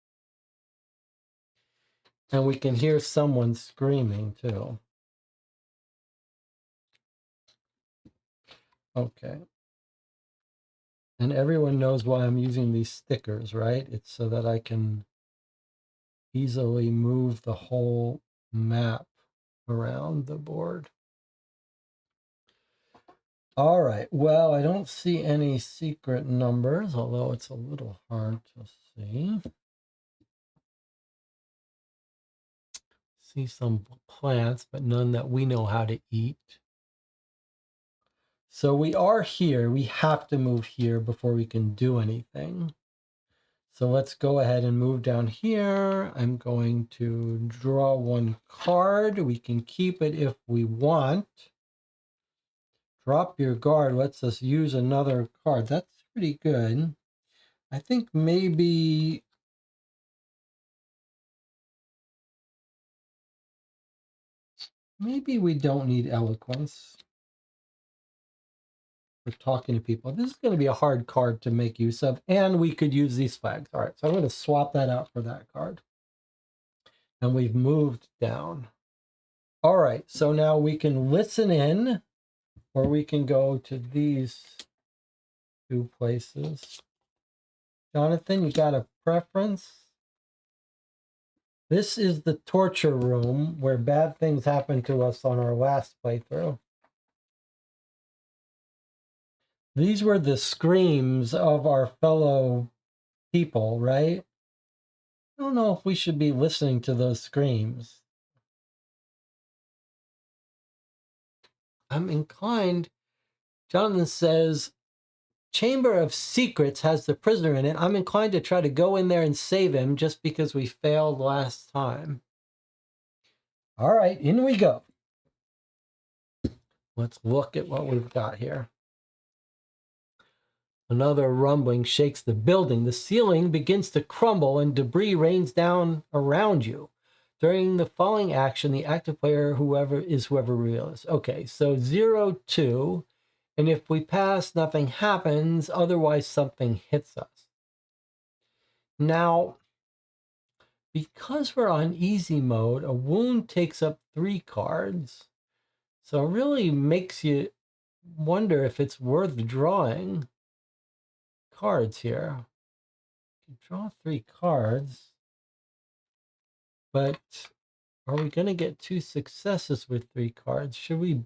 And we can hear someone screaming too. Okay. And everyone knows why I'm using these stickers, right? It's so that I can easily move the whole map around the board. All right, well, I don't see any secret numbers, although it's a little hard to see. See some plants, but none that we know how to eat. So we are here. We have to move here before we can do anything. So let's go ahead and move down here. I'm going to draw 1 card. We can keep it if we want. Drop your guard lets us use another card. That's pretty good. I think maybe we don't need eloquence for talking to people. This is going to be a hard card to make use of, and we could use these flags. All right, so I'm going to swap that out for that card. And we've moved down. All right, so now we can listen in, or we can go to these 2 places. Jonathan, you got a preference? This is the torture room where bad things happened to us on our last playthrough. These were the screams of our fellow people, right? I don't know if we should be listening to those screams. I'm inclined. Jonathan says, Chamber of Secrets has the prisoner in it. I'm inclined to try to go in there and save him just because we failed last time. All right, in we go. Let's look at what we've got here. Another rumbling shakes the building. The ceiling begins to crumble and debris rains down around you. During the falling action, the active player, whoever reveals. Okay, so 0, 2. And if we pass, nothing happens. Otherwise, something hits us. Now, because we're on easy mode, a wound takes up 3 cards. So it really makes you wonder if it's worth drawing cards here. can draw 3 cards, but are we going to get 2 successes with 3 cards? Should we?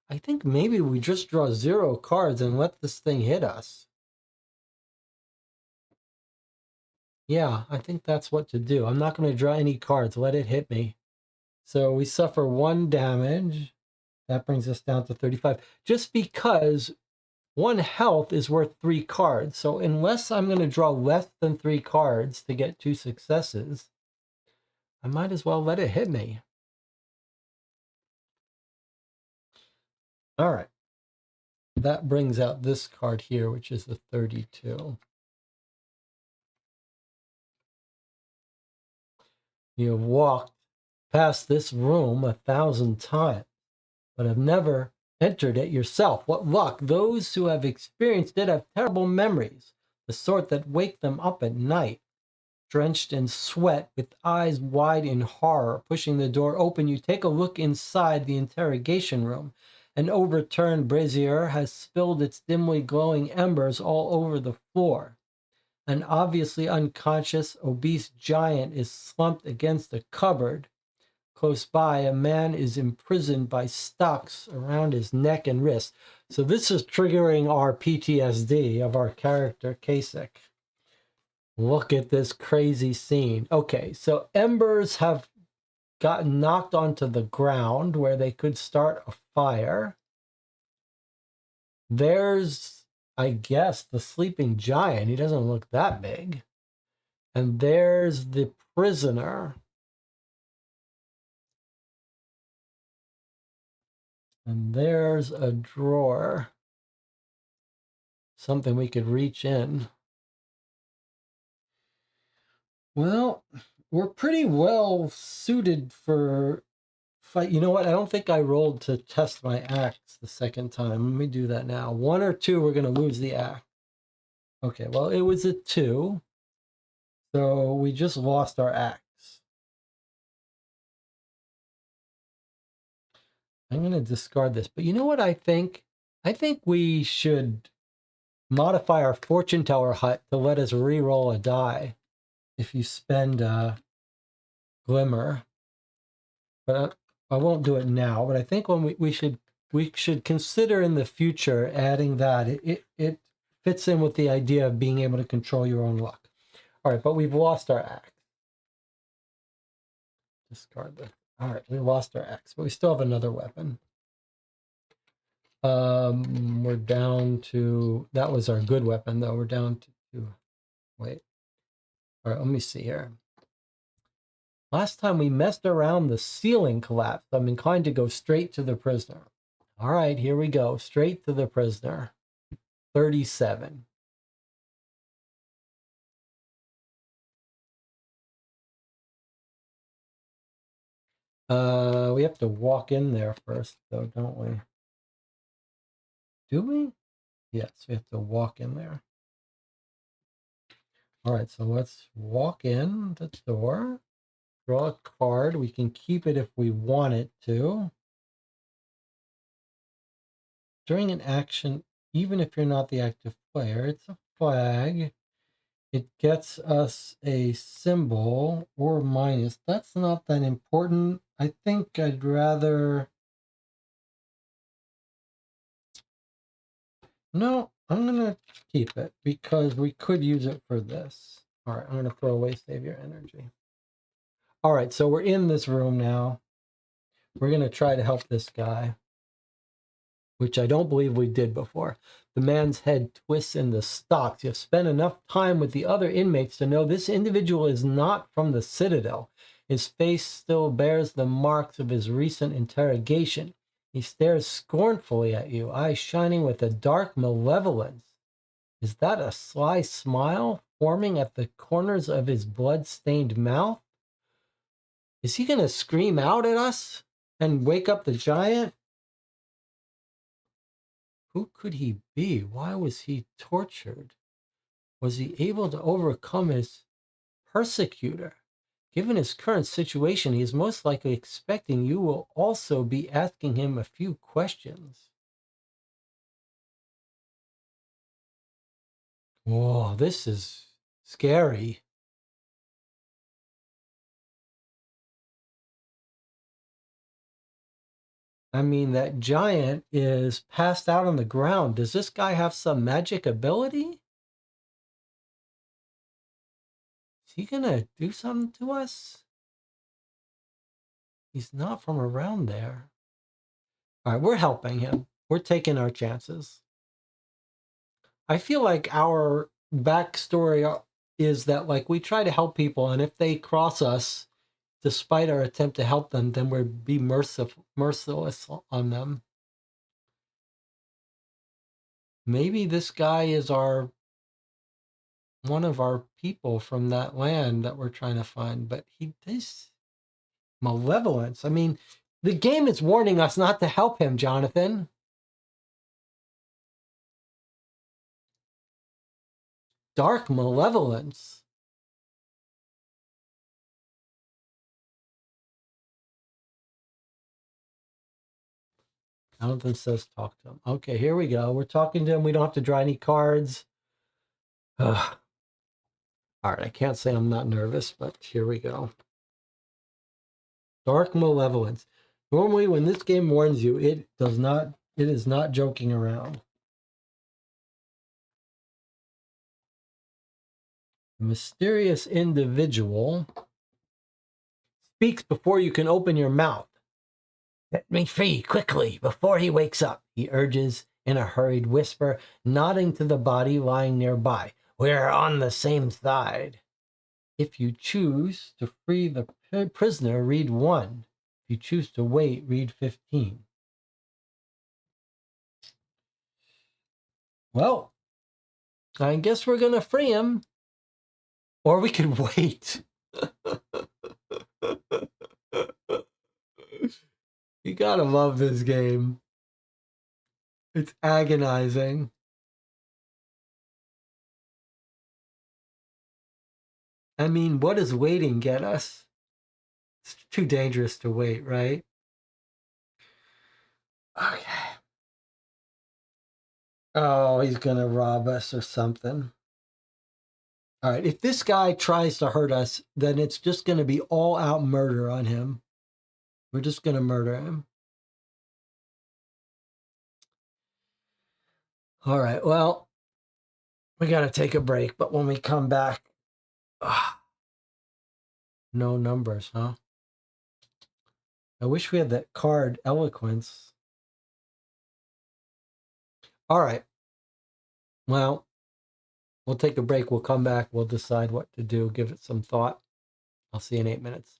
I think maybe we just draw 0 cards and let this thing hit us. Yeah, I think that's what to do. I'm not going to draw any cards. Let it hit me. So we suffer 1 damage. That brings us down to 35. Just because 1 health is worth 3 cards. So unless I'm going to draw less than 3 cards to get 2 successes, I might as well let it hit me. All right. That brings out this card here, which is the 32. You have walked past this room 1,000 times, but have never entered it yourself. What luck! Those who have experienced it have terrible memories, the sort that wake them up at night. Drenched in sweat, with eyes wide in horror, pushing the door open, you take a look inside the interrogation room. An overturned brazier has spilled its dimly glowing embers all over the floor. An obviously unconscious, obese giant is slumped against a cupboard. Close by, a man is imprisoned by stocks around his neck and wrist. So this is triggering our PTSD of our character, Kasich. Look at this crazy scene. Okay, so embers have gotten knocked onto the ground where they could start a fire. There's, I guess, the sleeping giant. He doesn't look that big. And there's the prisoner. And there's a drawer. Something we could reach in. Well, we're pretty well suited for fight. You know what? I don't think I rolled to test my axe the second time. Let me do that now. 1 or 2, we're going to lose the axe. Okay, well, it was a 2. So we just lost our axe. I'm going to discard this. But you know what I think? I think we should modify our fortune teller hut to let us re-roll a die if you spend glimmer. But I won't do it now. But I think when we should consider in the future adding that. It fits in with the idea of being able to control your own luck. All right, but we've lost our axe. Discard that. All right, we lost our axe, but we still have another weapon. We're down to, that was our good weapon, though. We're down to, wait. All right, let me see here. Last time we messed around, the ceiling collapsed. I'm inclined to go straight to the prisoner. All right, here we go. Straight to the prisoner. 37. We have to walk in there first, though, don't we? Do we? Yes, we have to walk in there. All right, so let's walk in the door. Draw a card. We can keep it if we want it to. During an action, even if you're not the active player, it's a flag. It gets us a symbol or minus. That's not that important. I think I'd rather... No, I'm going to keep it because we could use it for this. All right, I'm going to throw away save your energy. All right, so we're in this room now. We're going to try to help this guy, which I don't believe we did before. The man's head twists in the stocks. You've spent enough time with the other inmates to know this individual is not from the Citadel. His face still bears the marks of his recent interrogation. He stares scornfully at you, eyes shining with a dark malevolence. Is that a sly smile forming at the corners of his blood-stained mouth? Is he going to scream out at us and wake up the giant? Who could he be? Why was he tortured? Was he able to overcome his persecutor? Given his current situation, he is most likely expecting you will also be asking him a few questions. Whoa, this is Scary. I mean, that giant is passed out on the ground. Does this guy have some magic ability? Is he gonna do something to us? He's not from around there. All right, we're helping him. We're taking our chances. I feel like our backstory is that, like, we try to help people, and if they cross us, despite our attempt to help them, then we'll be merciless on them. Maybe this guy is one of our people from that land that we're trying to find, but this malevolence. I mean, the game is warning us not to help him, Jonathan. Dark malevolence. Jonathan says talk to him. Okay, here we go. We're talking to him. We don't have to draw any cards. Ugh. All right, I can't say I'm not nervous, but here we go. Dark malevolence. Normally, when this game warns you, it is not joking around. A mysterious individual speaks before you can open your mouth. Set me free quickly before he wakes up, he urges in a hurried whisper, nodding to the body lying nearby. We're on the same side. If you choose to free the prisoner, read 1. If you choose to wait, read 15. Well, I guess we're going to free him. Or we could wait. You gotta love this game. It's agonizing. I mean, what does waiting get us? It's too dangerous to wait, right? Okay. Oh, he's gonna rob us or something. All right, if this guy tries to hurt us, then it's just gonna be all out murder on him. We're just gonna murder him. All right, well, we gotta take a break, but when we come back, no numbers, huh? I wish we had that card, Eloquence. All right. Well, we'll take a break. We'll come back. We'll decide what to do. Give it some thought. I'll see you in 8 minutes.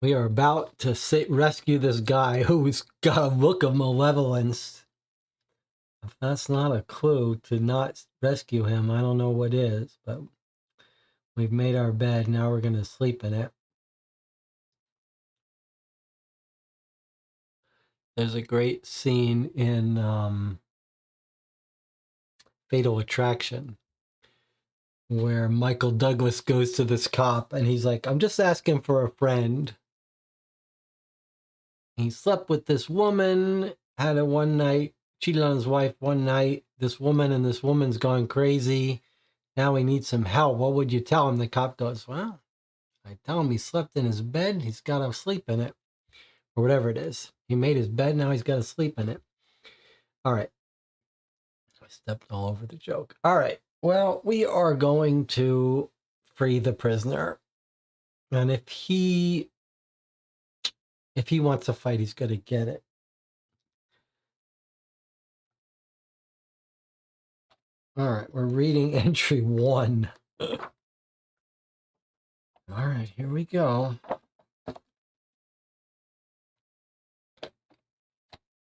We are about to rescue this guy who's got a look of malevolence. If that's not a clue to not rescue him, I don't know what is, but we've made our bed. Now we're going to sleep in it. There's a great scene in Fatal Attraction where Michael Douglas goes to this cop and he's like, I'm just asking for a friend. He slept with this woman, had a one night, cheated on his wife one night. This woman's gone crazy. Now he needs some help. What would you tell him? The cop goes, well, I tell him he slept in his bed. He's got to sleep in it. Or whatever it is. He made his bed. Now he's got to sleep in it. All right. I stepped all over the joke. All right. Well, we are going to free the prisoner. And if he wants to fight, he's going to get it. All right. We're reading entry 1. All right. Here we go.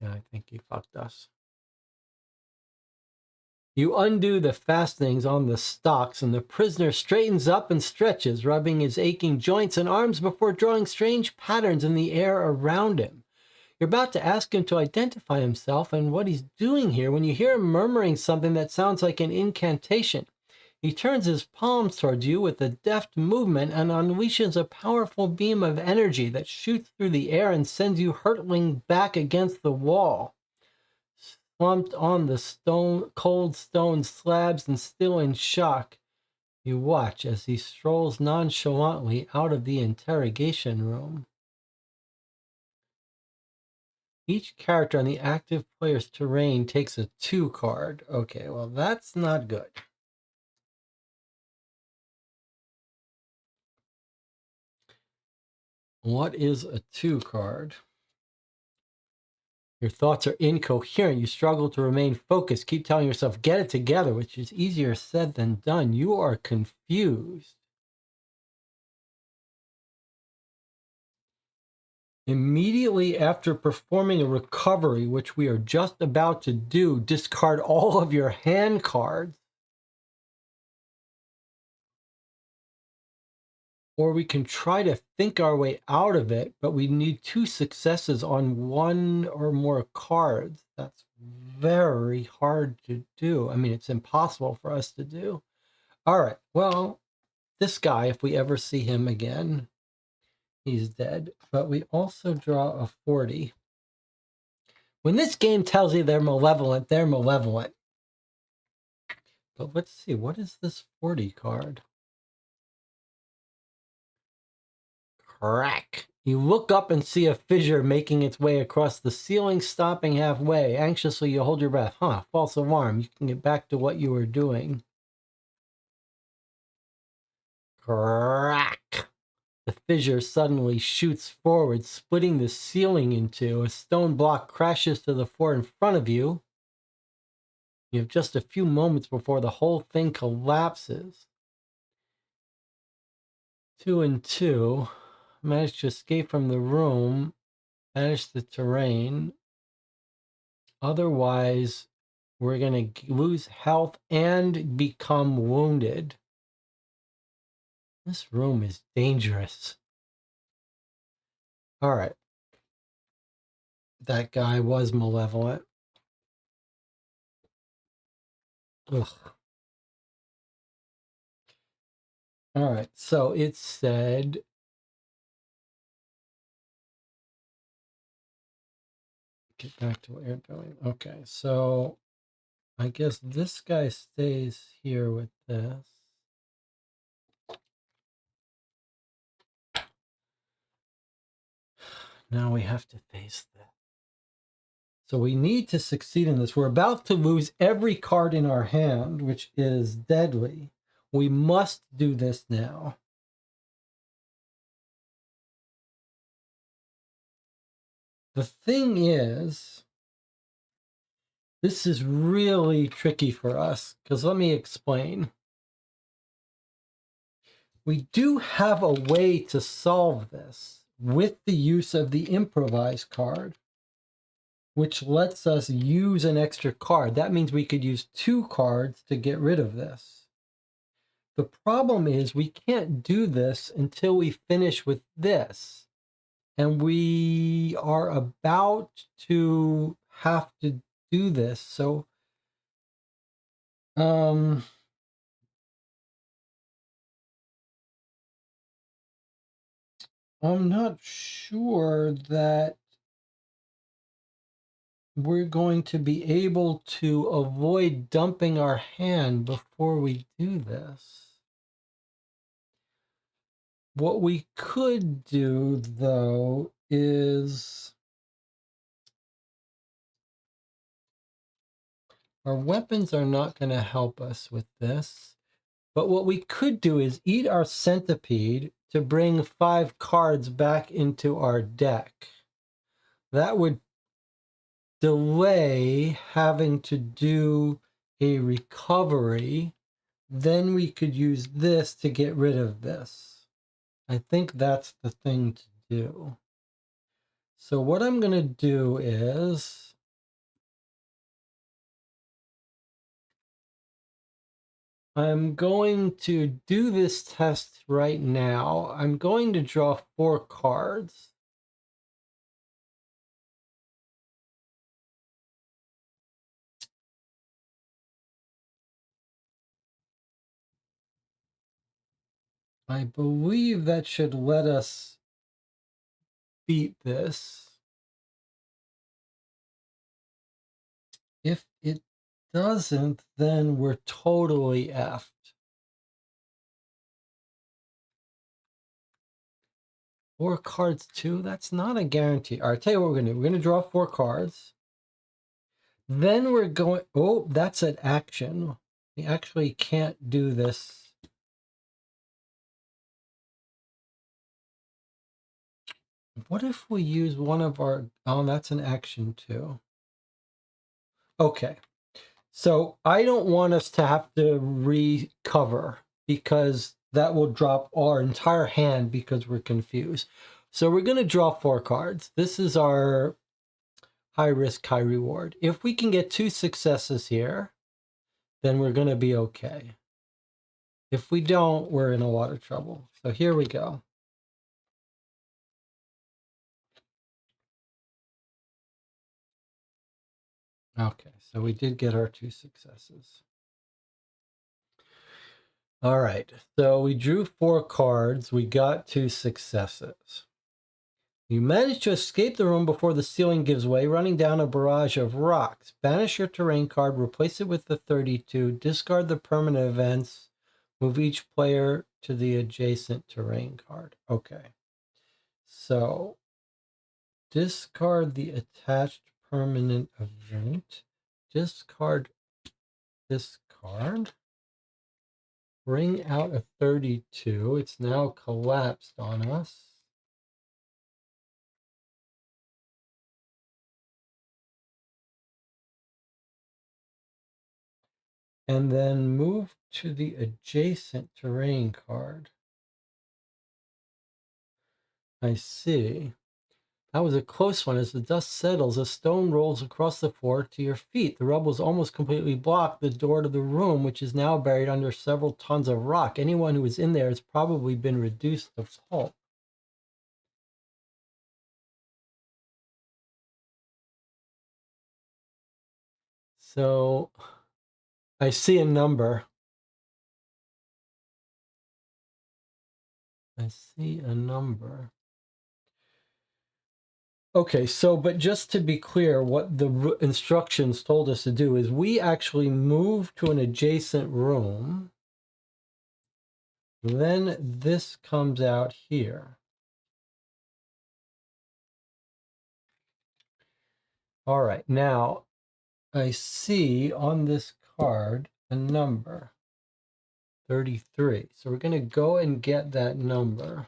Yeah, I think he fucked us. You undo the fastenings on the stocks, and the prisoner straightens up and stretches, rubbing his aching joints and arms before drawing strange patterns in the air around him. You're about to ask him to identify himself and what he's doing here when you hear him murmuring something that sounds like an incantation. He turns his palms towards you with a deft movement and unleashes a powerful beam of energy that shoots through the air and sends you hurtling back against the wall. Slumped on the cold stone slabs and still in shock, you watch as he strolls nonchalantly out of the interrogation room. Each character on the active player's terrain takes a 2 card. Okay, well, that's not good. What is a 2 card? Your thoughts are incoherent. You struggle to remain focused. Keep telling yourself, get it together, which is easier said than done. You are confused. Immediately after performing a recovery, which we are just about to do, discard all of your hand cards. Or we can try to think our way out of it, but we need 2 successes on 1 or more cards. That's very hard to do. I mean, it's impossible for us to do. All right, well, this guy, if we ever see him again, he's dead. But we also draw a 40. When this game tells you they're malevolent, they're malevolent. But let's see, what is this 40 card? Crack. You look up and see a fissure making its way across the ceiling, stopping halfway. Anxiously, you hold your breath. False alarm. You can get back to what you were doing. Crack! The fissure suddenly shoots forward, splitting the ceiling in two. A stone block crashes to the floor in front of you. You have just a few moments before the whole thing collapses. 2 and 2. Manage to escape from the room. Manage the terrain. Otherwise, we're going to lose health and become wounded. This room is dangerous. All right. That guy was malevolent. Ugh. All right. So it said... Get back to what you're doing. Okay. So I guess this guy stays here with this. Now we have to face that. So we need to succeed in this. We're about to lose every card in our hand, which is deadly. We must do this now. The thing is, this is really tricky for us, because let me explain. We do have a way to solve this with the use of the improvise card, which lets us use an extra card. That means we could use 2 cards to get rid of this. The problem is we can't do this until we finish with this. And we are about to have to do this. So, I'm not sure that we're going to be able to avoid dumping our hand before we do this. What we could do, though, is our weapons are not going to help us with this. But what we could do is eat our centipede to bring 5 cards back into our deck. That would delay having to do a recovery. Then we could use this to get rid of this. I think that's the thing to do. So what I'm going to do is I'm going to do this test right now. I'm going to draw 4 cards. I believe that should let us beat this. If it doesn't, then we're totally effed. 4 cards too? That's not a guarantee. All right, tell you what we're going to do. We're going to draw 4 cards. Then we're going... Oh, that's an action. We actually can't do this. What if we use one of our... Oh, that's an action too. Okay. So I don't want us to have to recover because that will drop our entire hand because we're confused. So we're going to draw 4 cards. This is our high risk, high reward. If we can get 2 successes here, then we're going to be okay. If we don't, we're in a lot of trouble. So here we go. Okay, so we did get our 2 successes. All right, so we drew 4 cards. We got 2 successes. You manage to escape the room before the ceiling gives way, running down a barrage of rocks. Banish your terrain card, replace it with the 32, discard the permanent events, move each player to the adjacent terrain card. Okay. So discard the attached permanent event. Discard this card. Bring out a 32. It's now collapsed on us. And then move to the adjacent terrain card. I see. That was a close one. As the dust settles, a stone rolls across the floor to your feet. The rubble has almost completely blocked the door to the room, which is now buried under several tons of rock. Anyone who was in there has probably been reduced to pulp. So I see a number. I see a number. Okay, so, but just to be clear, what the instructions told us to do is we actually move to an adjacent room. Then this comes out here. All right, now I see on this card a number, 33. So we're going to go and get that number.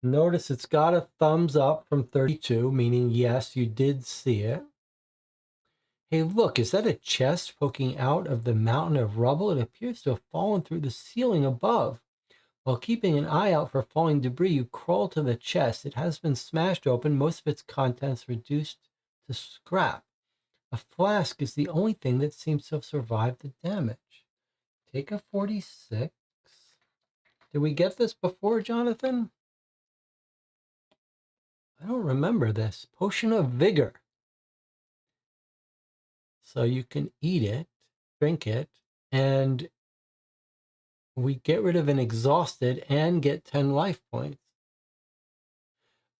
Notice it's got a thumbs up from 32, meaning yes, you did see it. Hey, look, is that a chest poking out of the mountain of rubble? It appears to have fallen through the ceiling above. While keeping an eye out for falling debris, you crawl to the chest. It has been smashed open, most of its contents reduced to scrap. A flask is the only thing that seems to have survived the damage. Take a 46. Did we get this before, Jonathan? I don't remember this. Potion of Vigor. So you can eat it, drink it, and we get rid of an exhausted and get 10 life points.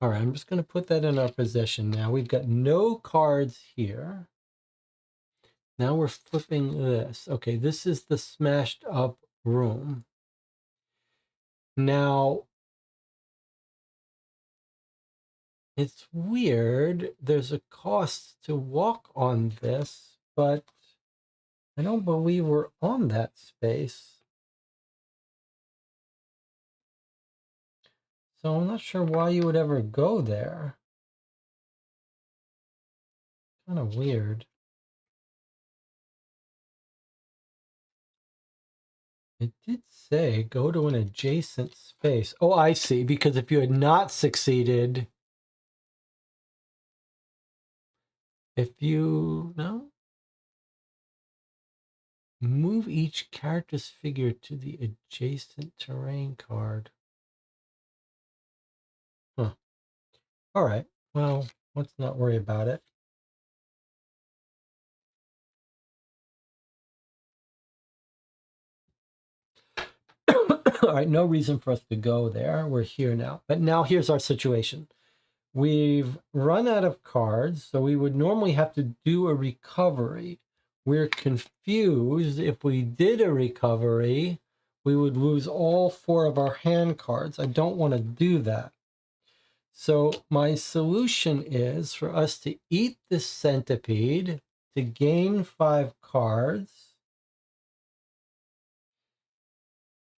All right, I'm just going to put that in our possession now. We've got no cards here. Now we're flipping this. Okay, this is the smashed up room. Now, it's weird. There's a cost to walk on this, but I don't believe we're on that space. So I'm not sure why you would ever go there. Kind of weird. It did say go to an adjacent space. Oh, I see. Because if you had not succeeded, no? Move each character's figure to the adjacent terrain card. Huh. All right. Well, let's not worry about it. All right. No reason for us to go there. We're here now. But now here's our situation. We've run out of cards, so we would normally have to do a recovery. We're confused. If we did a recovery, we would lose all 4 of our hand cards. I don't want to do that. So my solution is for us to eat the centipede to gain 5 cards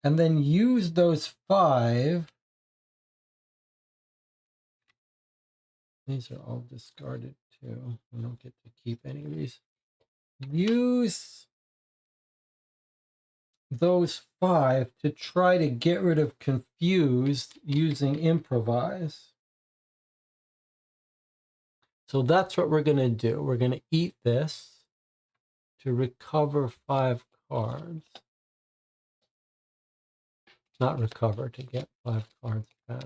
and then use those 5. These are all discarded too. We don't get to keep any of these. Use those 5 to try to get rid of confused using improvise. So that's what we're going to do. We're going to eat this to recover 5 cards. Not recover, to get 5 cards back.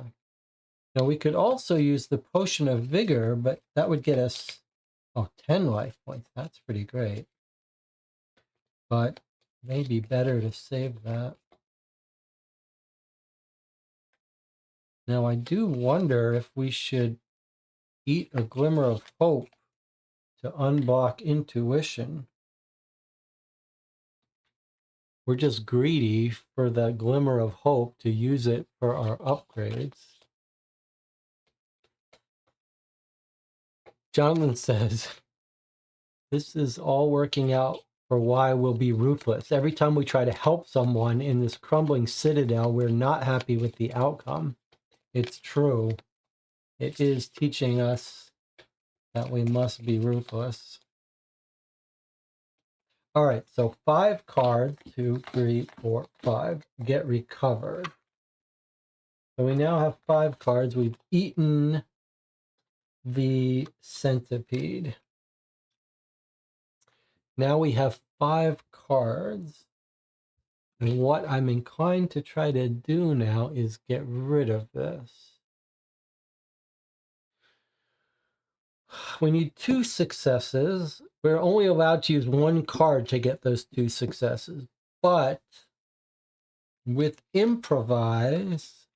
Now we could also use the potion of vigor, but that would get us 10 life points. That's pretty great. But maybe better to save that. Now I do wonder if we should eat a glimmer of hope to unblock intuition. We're just greedy for the glimmer of hope to use it for our upgrades. Jonathan says, this is all working out for why we'll be ruthless. Every time we try to help someone in this crumbling citadel, we're not happy with the outcome. It's true. It is teaching us that we must be ruthless. All right, so 5 cards, 2, 3, 4, 5, get recovered. So we now have 5 cards. We've eaten the centipede. Now we have 5 cards. And what I'm inclined to try to do now is get rid of this. We need 2 successes. We're only allowed to use 1 card to get those 2 successes. But with improvise,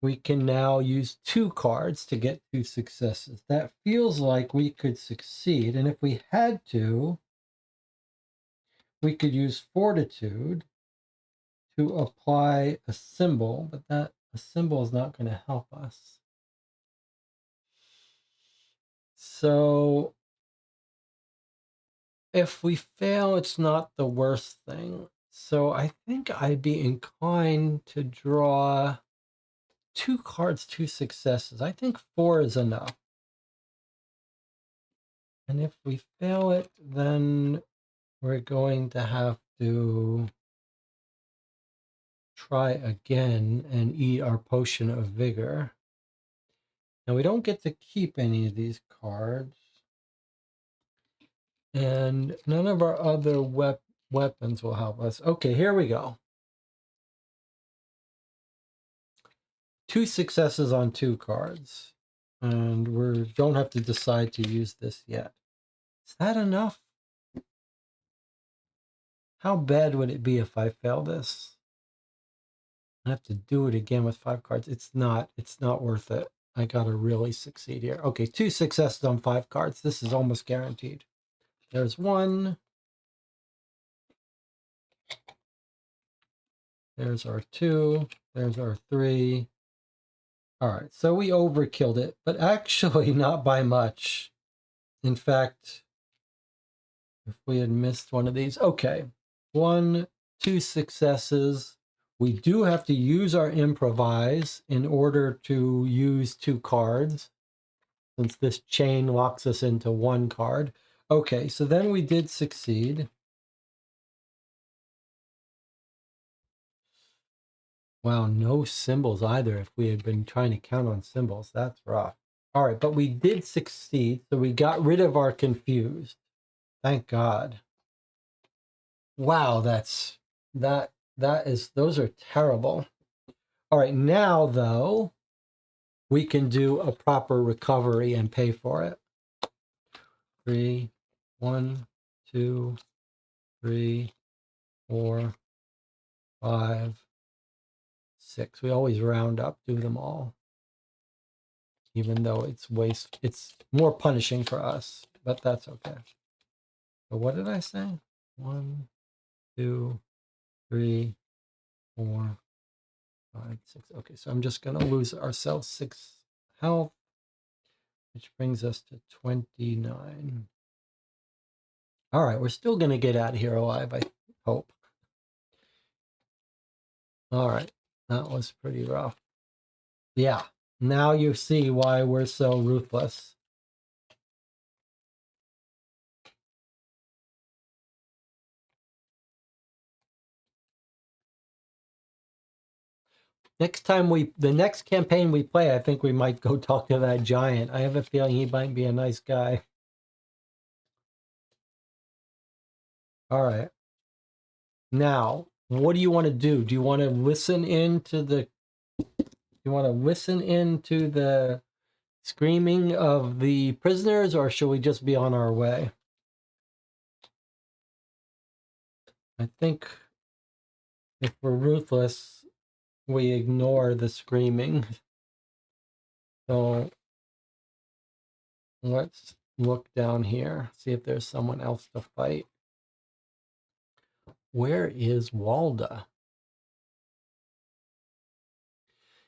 we can now use 2 cards to get 2 successes. That feels like we could succeed. And if we had to, we could use fortitude to apply a symbol, but that a symbol is not going to help us. So if we fail, it's not the worst thing. So I think I'd be inclined to draw 2 cards, 2 successes. I think 4 is enough. And if we fail it, then we're going to have to try again and eat our potion of vigor. Now we don't get to keep any of these cards. And none of our other weapons will help us. Okay, here we go. 2 successes on 2 cards. And we don't have to decide to use this yet. Is that enough? How bad would it be if I fail this? I have to do it again with 5 cards. It's not worth it. I gotta really succeed here. Okay, 2 successes on 5 cards. This is almost guaranteed. There's 1. There's our 2. There's our 3. All right, so we overkilled it, but actually not by much. In fact, if we had missed one of these, okay, 1, 2 successes. We do have to use our improvise in order to use 2 cards, since this chain locks us into 1 card. Okay, so then we did succeed. Wow, no symbols either. If we had been trying to count on symbols, that's rough. All right, but we did succeed, so we got rid of our confused. Thank God. Wow, those are terrible. All right, now though, we can do a proper recovery and pay for it. 3, 1, 2, 3, 4, 5, 6. We always round up, do them all. Even though it's more punishing for us, but that's okay. So what did I say? 1, 2, 3, 4, 5, 6. Okay, so I'm just gonna lose ourselves 6 health, which brings us to 29. All right, we're still gonna get out of here alive, I hope. All right, that was pretty rough. Yeah, now you see why we're so ruthless. The next campaign we play, I think we might go talk to that giant. I have a feeling he might be a nice guy. All right. Now, what do you want to do? Do you want to listen into the screaming of the prisoners, or should we just be on our way? I think if we're ruthless, we ignore the screaming. So let's look down here, see if there's someone else to fight. Where is Walda?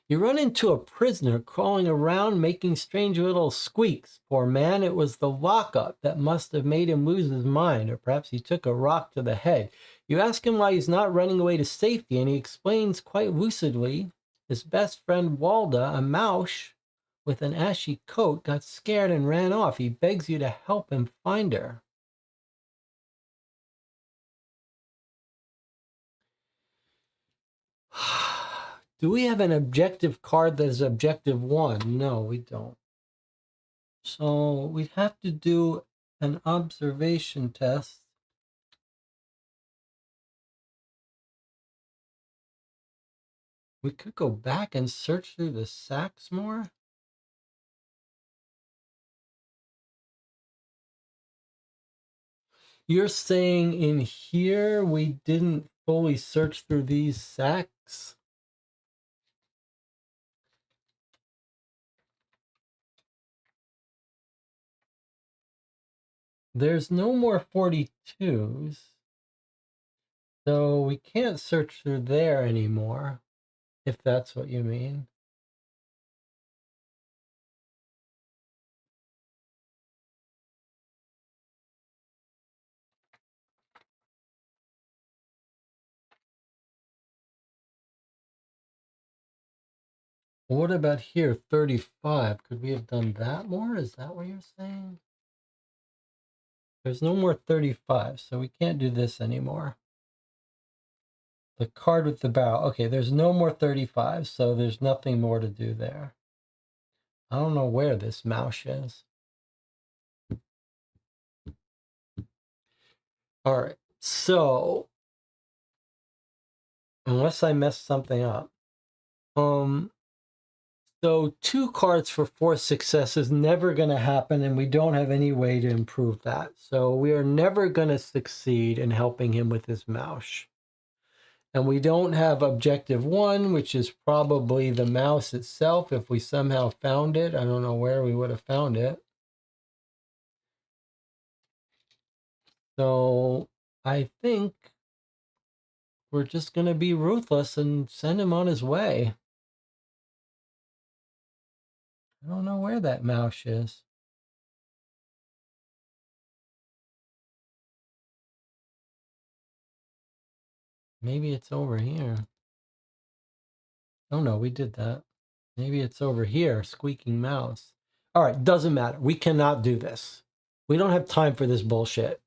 You run into a prisoner crawling around making strange little squeaks. Poor man, it was the lockup that must have made him lose his mind, or perhaps he took a rock to the head. You ask him why he's not running away to safety, and he explains quite lucidly his best friend Walda, a mouse with an ashy coat, got scared and ran off. He begs you to help him find her. Do we have an objective card that is objective 1? No, we don't. So we'd have to do an observation test. We could go back and search through the sacks more. You're saying in here we didn't fully search through these sacks? There's no more 42s. So we can't search through there anymore, if that's what you mean. What about here, 35? Could we have done that more? Is that what you're saying? There's no more 35, so we can't do this anymore. The card with the barrel. Okay, there's no more 35, so there's nothing more to do there. I don't know where this mouse is. All right, so unless I messed something up. So 2 cards for 4 success is never going to happen, and we don't have any way to improve that. So we are never going to succeed in helping him with his mouse. And we don't have objective 1, which is probably the mouse itself. If we somehow found it, I don't know where we would have found it. So I think we're just going to be ruthless and send him on his way. I don't know where that mouse is. Maybe it's over here. Oh no, we did that. Maybe it's over here, squeaking mouse. All right, doesn't matter. We cannot do this. We don't have time for this bullshit.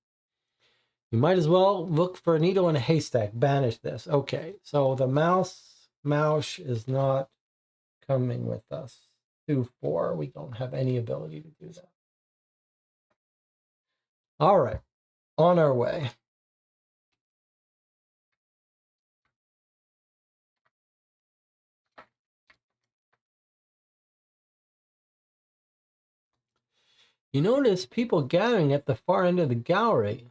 You might as well look for a needle in a haystack. Banish this. Okay, so the mouse is not coming with us. 2-4. We don't have any ability to do that. All right, on our way. You notice people gathering at the far end of the gallery.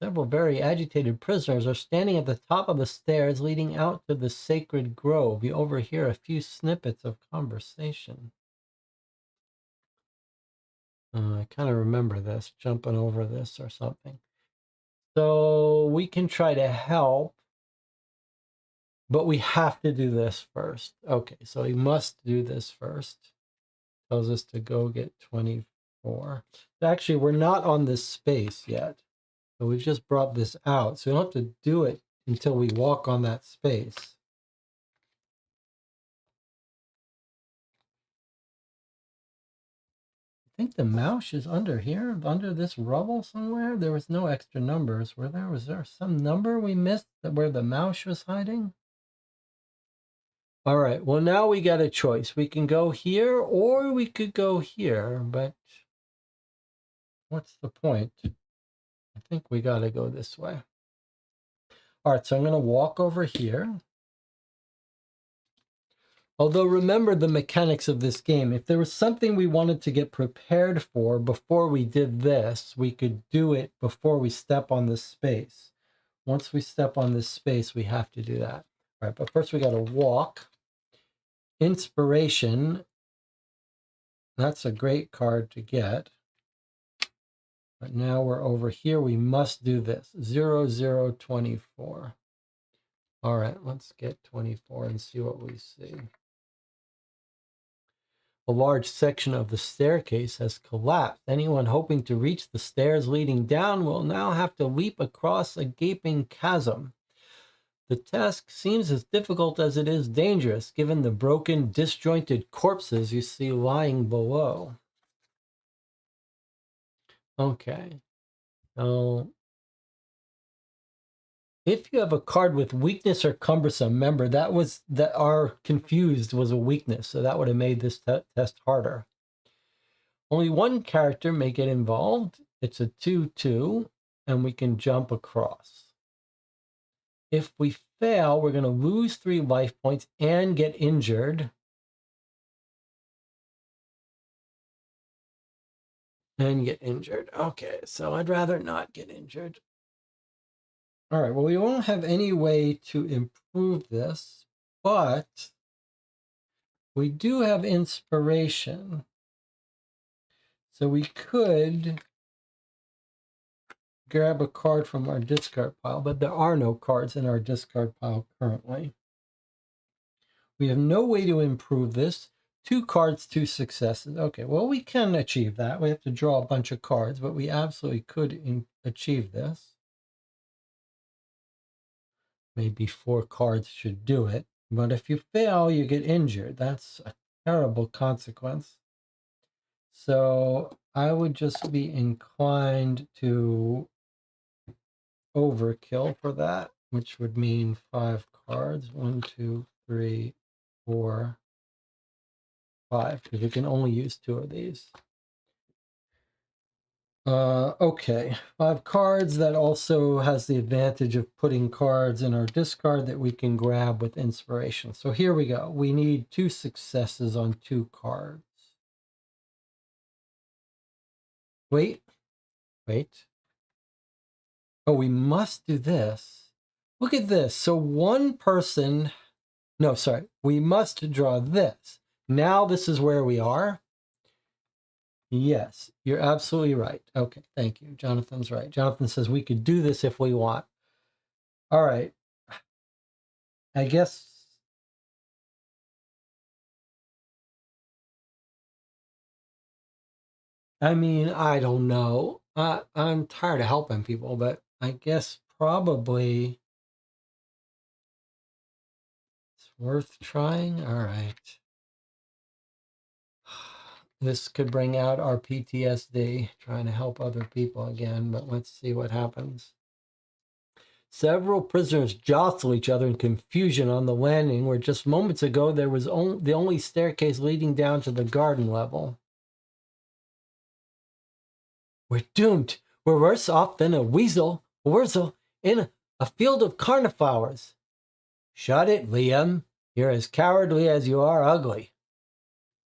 Several very agitated prisoners are standing at the top of the stairs leading out to the sacred grove. You overhear a few snippets of conversation. I kind of remember this, jumping over this or something. So we can try to help, but we have to do this first. Okay, so we must do this first. Tells us to go get 24. Actually, we're not on this space yet. So we've just brought this out. So we don't have to do it until we walk on that space. I think the mouse is under here, under this rubble somewhere. There was no extra numbers, were there? Was there some number we missed where the mouse was hiding? All right, well, now we got a choice. We can go here or we could go here, but what's the point? I think we got to go this way. All right, so I'm going to walk over here. Although remember the mechanics of this game. If there was something we wanted to get prepared for before we did this, we could do it before we step on this space. Once we step on this space, we have to do that. All right, but first we got to walk. Inspiration. That's a great card to get. But now we're over here. We must do this. 0, 0, 24. All right, let's get 24 and see what we see. A large section of the staircase has collapsed. Anyone hoping to reach the stairs leading down will now have to leap across a gaping chasm. The task seems as difficult as it is dangerous, given the broken, disjointed corpses you see lying below. Okay. So, if you have a card with weakness or cumbersome, remember that our confused was a weakness, so that would have made this test harder. Only one character may get involved. It's a 2/2, and we can jump across. If we fail, we're going to lose 3 life points and get injured. Okay, so I'd rather not get injured. All right, well, we won't have any way to improve this, but we do have inspiration. So we could grab a card from our discard pile, but there are no cards in our discard pile currently. We have no way to improve this. 2 cards, 2 successes. Okay, well, we can achieve that. We have to draw a bunch of cards, but we absolutely could achieve this. Maybe 4 cards should do it. But if you fail, you get injured. That's a terrible consequence. So I would just be inclined to overkill for that, which would mean 5 cards. 1, 2, 3, 4, 5, because we can only use 2 of these. Okay, 5 cards. That also has the advantage of putting cards in our discard that we can grab with inspiration. So here we go. We need 2 successes on 2 cards. Wait. Oh, we must do this. Look at this. So one person, no, sorry, we must draw this. Now this is where we are. Yes, you're absolutely right. Okay, thank you. Jonathan's right. Jonathan says we could do this if we want. All right. I guess. I mean, I don't know. I'm tired of helping people, but I guess probably it's worth trying. All right. This could bring out our PTSD, trying to help other people again, but let's see what happens. Several prisoners jostle each other in confusion on the landing where just moments ago there was the only staircase leading down to the garden level. We're doomed. We're worse off than a weasel in a field of carniflowers. Shut it, Liam. You're as cowardly as you are ugly.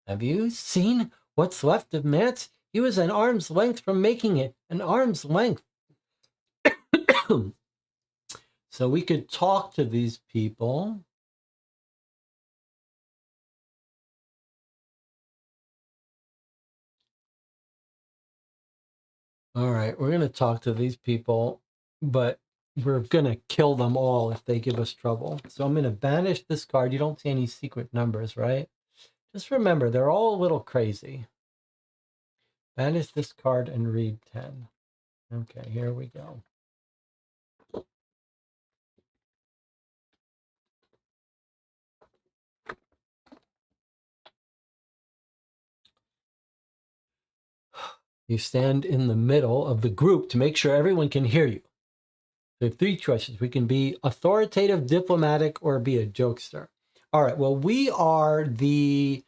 Have you seen what's left of Mance? He was an arm's length from making it. An arm's length. So we could talk to these people. All right, we're going to talk to these people, but we're going to kill them all if they give us trouble. So I'm going to banish this card. You don't see any secret numbers, right? Just remember, they're all a little crazy. Banish this card and read 10. Okay, here we go. You stand in the middle of the group to make sure everyone can hear you. There are 3 choices. We can be authoritative, diplomatic, or be a jokester. All right, well, we are the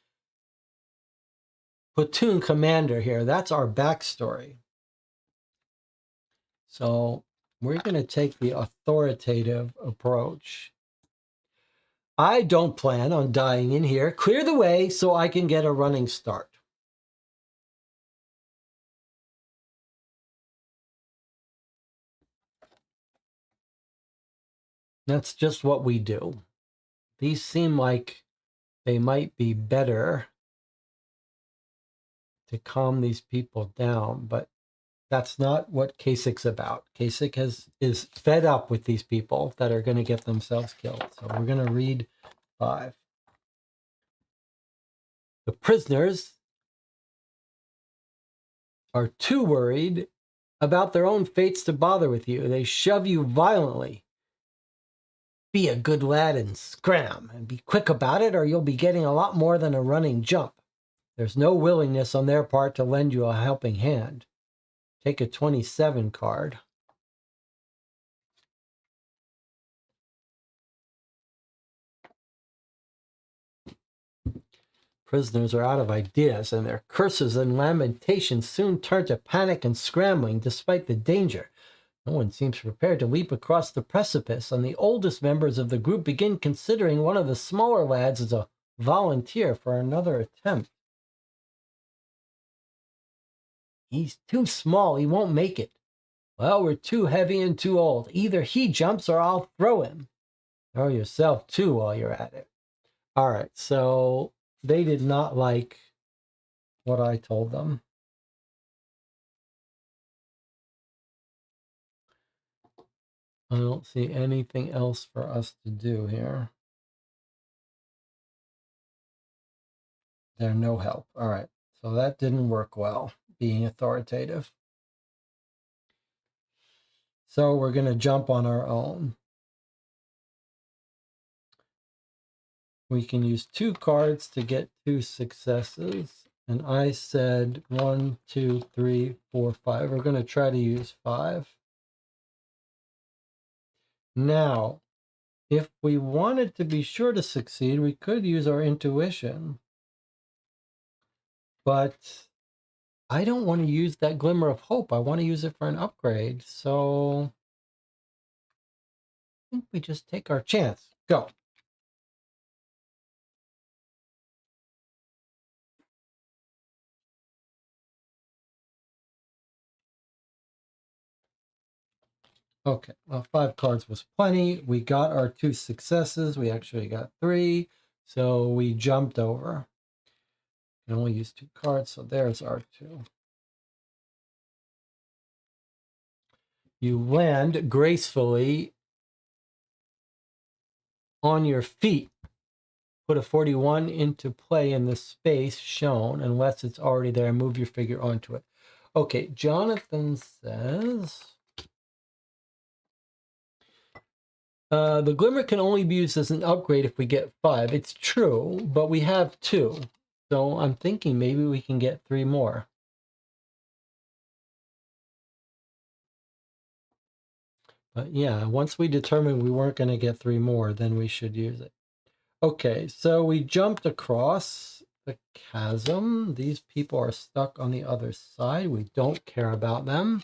platoon commander here. That's our backstory. So we're going to take the authoritative approach. I don't plan on dying in here. Clear the way so I can get a running start. That's just what we do. These seem like they might be better to calm these people down, but That's not what Kasik's about. Kasich is fed up with these people that are going to get themselves killed. So we're going to read 5. The prisoners are too worried about their own fates to bother with you. They shove you violently. Be a good lad and scram, and be quick about it, or you'll be getting a lot more than a running jump. There's no willingness on their part to lend you a helping hand. Take a 27 card. Prisoners are out of ideas, and their curses and lamentations soon turn to panic and scrambling despite the danger. No one seems prepared to leap across the precipice, and the oldest members of the group begin considering one of the smaller lads as a volunteer for another attempt. He's too small, he won't make it. Well, we're too heavy and too old. Either he jumps or I'll throw him. Throw yourself too while you're at it. All right, so they did not like what I told them. I don't see anything else for us to do here. They're no help. All right, so that didn't work well, being authoritative. So we're going to jump on our own. We can use 2 cards to get 2 successes. And I said 1, 2, 3, 4, 5. We're going to try to use 5. Now, if we wanted to be sure to succeed, we could use our intuition. But I don't want to use that glimmer of hope. I want to use it for an upgrade. So I think we just take our chance. Go. Okay, well, 5 cards was plenty. We got our 2 successes. We actually got 3. So we jumped over. Can only use 2 cards, so there's our 2. You land gracefully on your feet. Put a 41 into play in the space shown, unless it's already there. Move your figure onto it. Okay, Jonathan says... the glimmer can only be used as an upgrade if we get 5. It's true, but we have 2. So I'm thinking maybe we can get 3 more. But yeah, once we determined we weren't going to get 3 more, then we should use it. Okay, so we jumped across the chasm. These people are stuck on the other side. We don't care about them.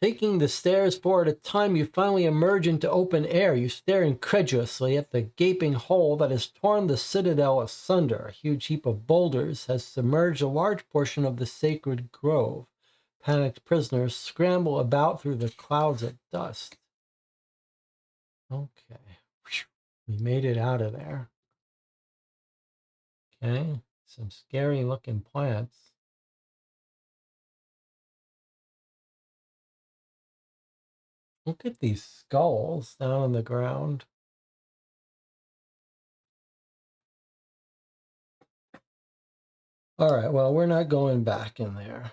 Taking the stairs 4 at a time, you finally emerge into open air. You stare incredulously at the gaping hole that has torn the citadel asunder. A huge heap of boulders has submerged a large portion of the sacred grove. Panicked prisoners scramble about through the clouds of dust. Okay, we made it out of there. Okay, some scary looking plants. Look at these skulls down on the ground. All right, well, we're not going back in there.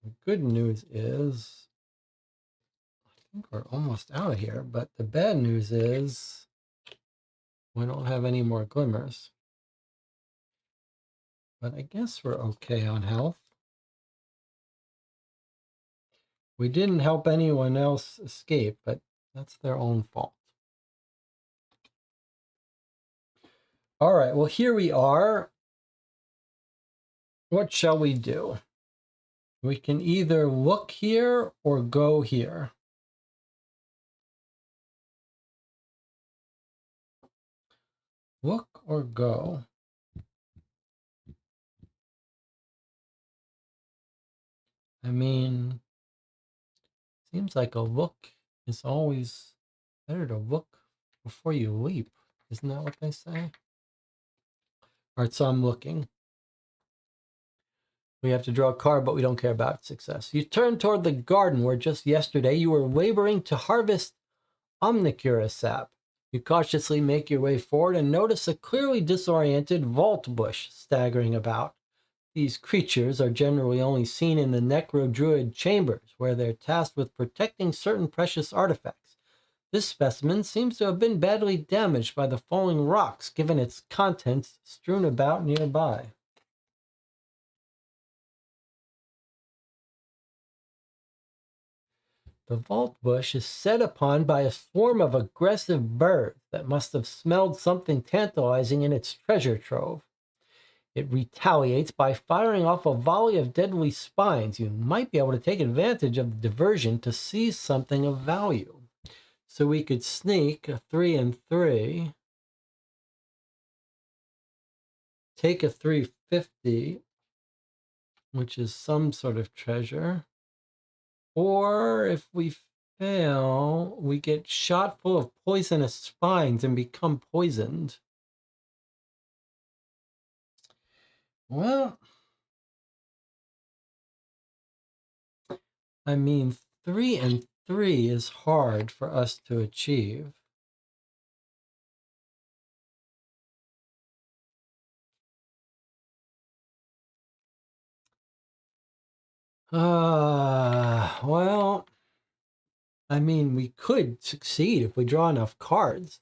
The good news is, I think we're almost out of here, but the bad news is we don't have any more glimmers. But I guess we're okay on health. We didn't help anyone else escape, but that's their own fault. All right, well, here we are. What shall we do? We can either look here or go here. Look or go? I mean, seems like a look is always better to look before you leap. Isn't that what they say? All right, so I'm looking. We have to draw a card, but we don't care about success. You turn toward the garden where just yesterday you were laboring to harvest omnicura sap. You cautiously make your way forward and notice a clearly disoriented vault bush staggering about. These creatures are generally only seen in the necro-druid chambers, where they're tasked with protecting certain precious artifacts. This specimen seems to have been badly damaged by the falling rocks, given its contents strewn about nearby. The vault bush is set upon by a swarm of aggressive birds that must have smelled something tantalizing in its treasure trove. It retaliates by firing off a volley of deadly spines. You might be able to take advantage of the diversion to seize something of value. So we could sneak a 3 and 3, take a 350, which is some sort of treasure. Or if we fail, we get shot full of poisonous spines and become poisoned. Well, I mean, 3 and 3 is hard for us to achieve. Well, I mean, we could succeed if we draw enough cards.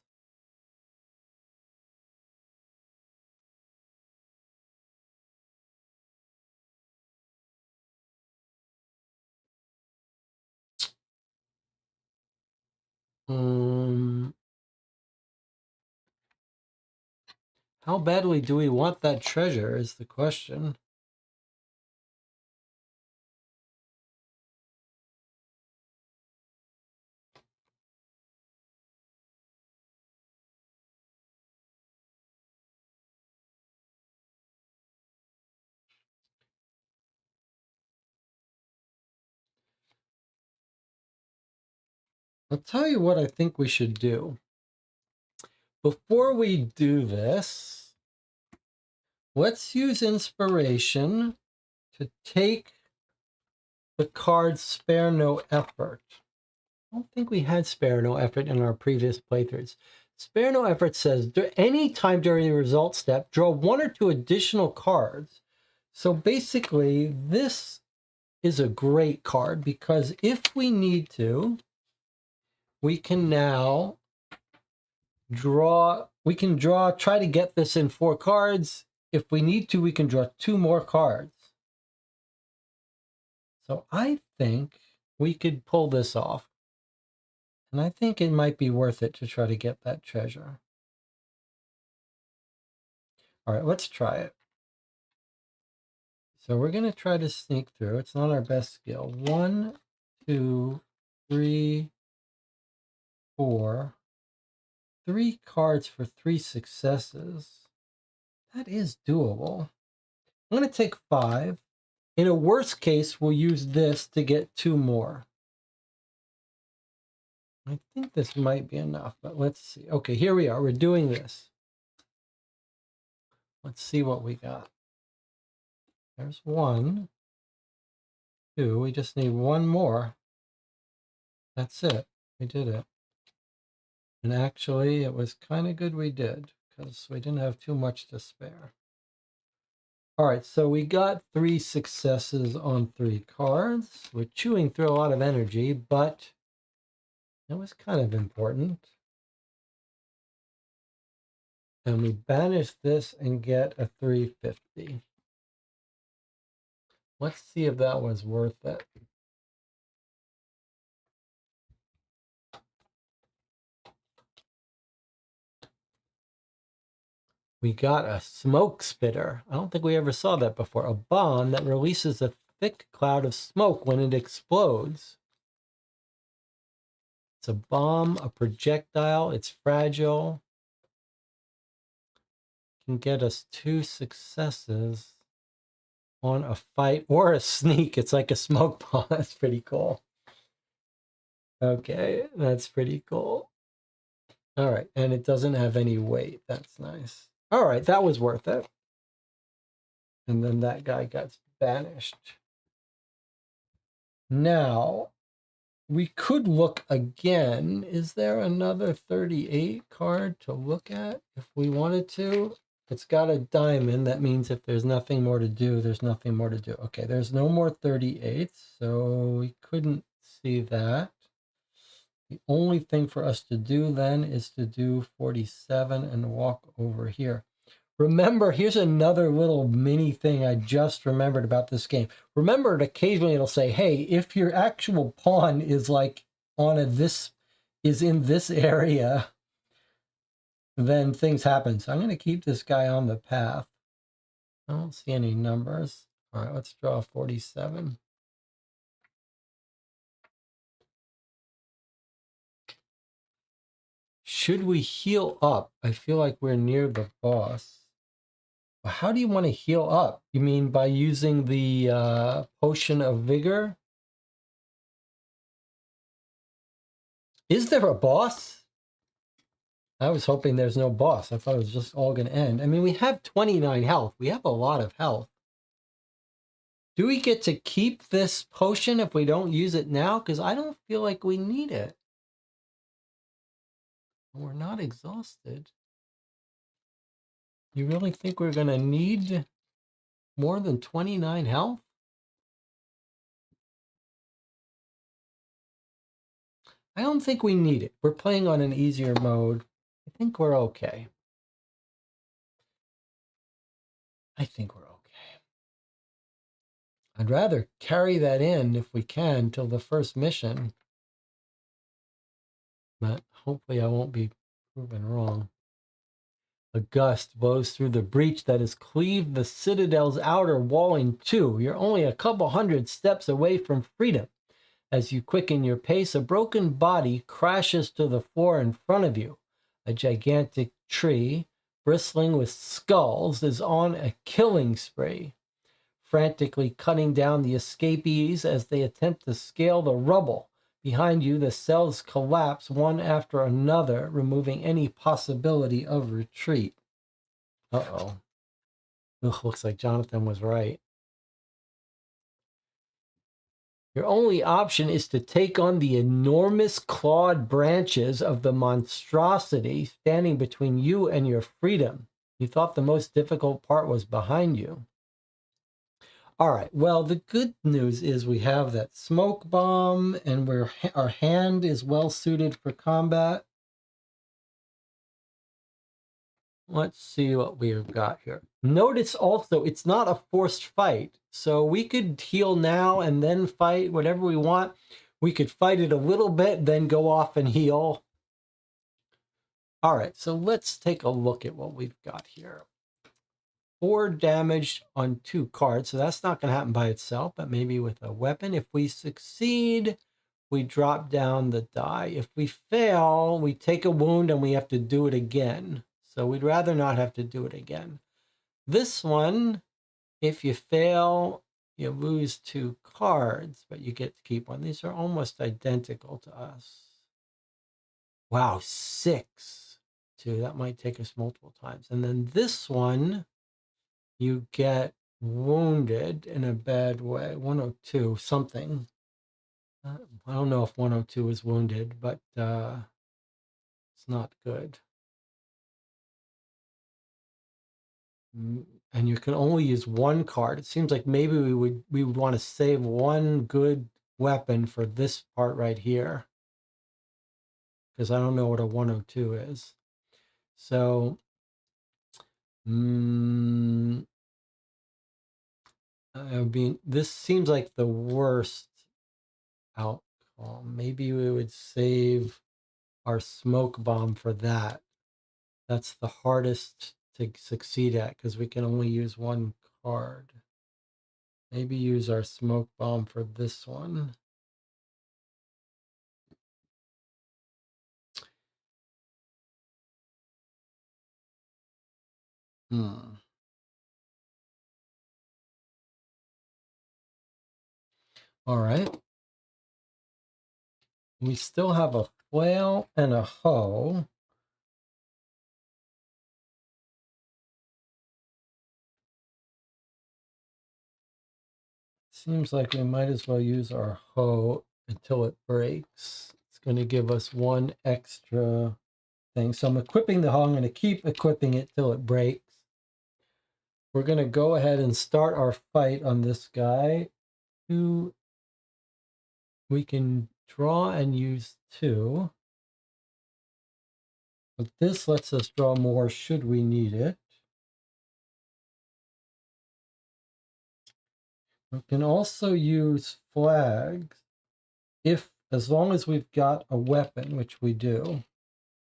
How badly do we want that treasure is the question. I'll tell you what I think we should do. Before we do this, let's use inspiration to take the card Spare No Effort. I don't think we had Spare No Effort in our previous playthroughs. Spare No Effort says, any time during the result step, draw 1 or 2 additional cards. So basically, this is a great card because if we need to, we can now try to get this in 4 cards. If we need to, we can draw 2 more cards. So I think we could pull this off. And I think it might be worth it to try to get that treasure. All right, let's try it. So we're going to try to sneak through. It's not our best skill. 1, 2, 3, 4. 3 cards for 3 successes. That is doable. I'm going to take 5. In a worst case, we'll use this to get 2 more. I think this might be enough, but let's see. Okay, here we are. We're doing this. Let's see what we got. There's 1, 2. We just need 1 more. That's it. We did it. And actually, it was kind of good we did because we didn't have too much to spare. All right, so we got 3 successes on 3 cards. We're chewing through a lot of energy, but it was kind of important. And we banish this and get a 350. Let's see if that was worth it. We got a smoke spitter. I don't think we ever saw that before. A bomb that releases a thick cloud of smoke when it explodes. It's a bomb, a projectile. It's fragile. Can get us 2 successes on a fight or a sneak. It's like a smoke bomb. That's pretty cool. Okay, that's pretty cool. All right, and it doesn't have any weight. That's nice. All right, that was worth it. And then that guy got banished. Now, we could look again. Is there another 38 card to look at if we wanted to? It's got a diamond. That means if there's nothing more to do, there's nothing more to do. Okay, there's no more 38s, so we couldn't see that. The only thing for us to do then is to do 47 and walk over here. Remember, here's another little mini thing I just remembered about this game. Remember, occasionally it'll say, hey, if your actual pawn is like is in this area, then things happen. So I'm going to keep this guy on the path. I don't see any numbers. All right, let's draw 47. Should we heal up? I feel like we're near the boss. How do you want to heal up? You mean by using the potion of vigor? Is there a boss? I was hoping there's no boss. I thought it was just all going to end. I mean, we have 29 health. We have a lot of health. Do we get to keep this potion if we don't use it now? Because I don't feel like we need it. We're not exhausted. You really think we're going to need more than 29 health? I don't think we need it. We're playing on an easier mode. I think we're okay. I think we're okay. I'd rather carry that in if we can till the first mission. But hopefully I won't be proven wrong. A gust blows through the breach that has cleaved the Citadel's outer wall in two. You're only a couple hundred steps away from freedom. As you quicken your pace, a broken body crashes to the floor in front of you. A gigantic tree, bristling with skulls, is on a killing spree, frantically cutting down the escapees as they attempt to scale the rubble. Behind you, the cells collapse one after another, removing any possibility of retreat. Uh-oh. Ugh, looks like Jonathan was right. Your only option is to take on the enormous clawed branches of the monstrosity standing between you and your freedom. You thought the most difficult part was behind you. All right, well, the good news is we have that smoke bomb, and our hand is well suited for combat. Let's see what we've got here. Notice also, it's not a forced fight. So we could heal now and then fight whatever we want. We could fight it a little bit, then go off and heal. All right, so let's take a look at what we've got here. 4 damage on 2 cards, so that's not going to happen by itself, but maybe with a weapon. If we succeed, we drop down the die. If we fail, we take a wound and we have to do it again. So we'd rather not have to do it again. This one, if you fail, you lose 2 cards, but you get to keep one. These are almost identical to us. Wow, 6. 2, that might take us multiple times. And then this one, you get wounded in a bad way. 102, something. I don't know if 102 is wounded, but it's not good. And you can only use 1 card. It seems like maybe we would want to save 1 good weapon for this part right here, because I don't know what a 102 is. So this seems like the worst outcome. Maybe we would save our smoke bomb for that. That's the hardest to succeed at because we can only use 1 card. Maybe use our smoke bomb for this one. All right. We still have a flail and a hoe. Seems like we might as well use our hoe until it breaks. It's going to give us one extra thing. So I'm equipping the hoe. I'm going to keep equipping it till it breaks. We're going to go ahead and start our fight on this guy. We can draw and use 2. But this lets us draw more should we need it. We can also use flags as long as we've got a weapon, which we do.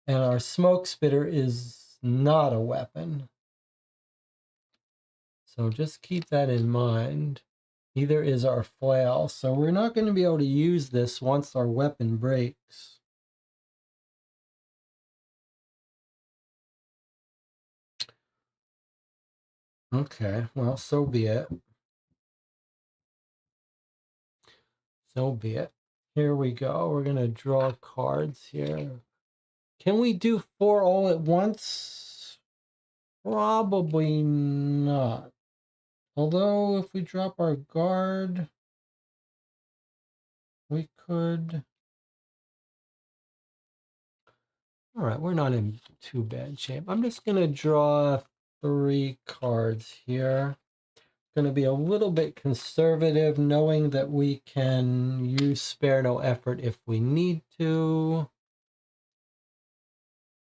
And our smoke spitter is not a weapon. So just keep that in mind. Neither is our flail. So we're not going to be able to use this once our weapon breaks. Okay, well, so be it. So be it. Here we go. We're going to draw cards here. Can we do 4 all at once? Probably not. Although if we drop our guard, we could. All right, we're not in too bad shape. I'm just going to draw 3 cards here. Going to be a little bit conservative, knowing that we can use spare no effort if we need to.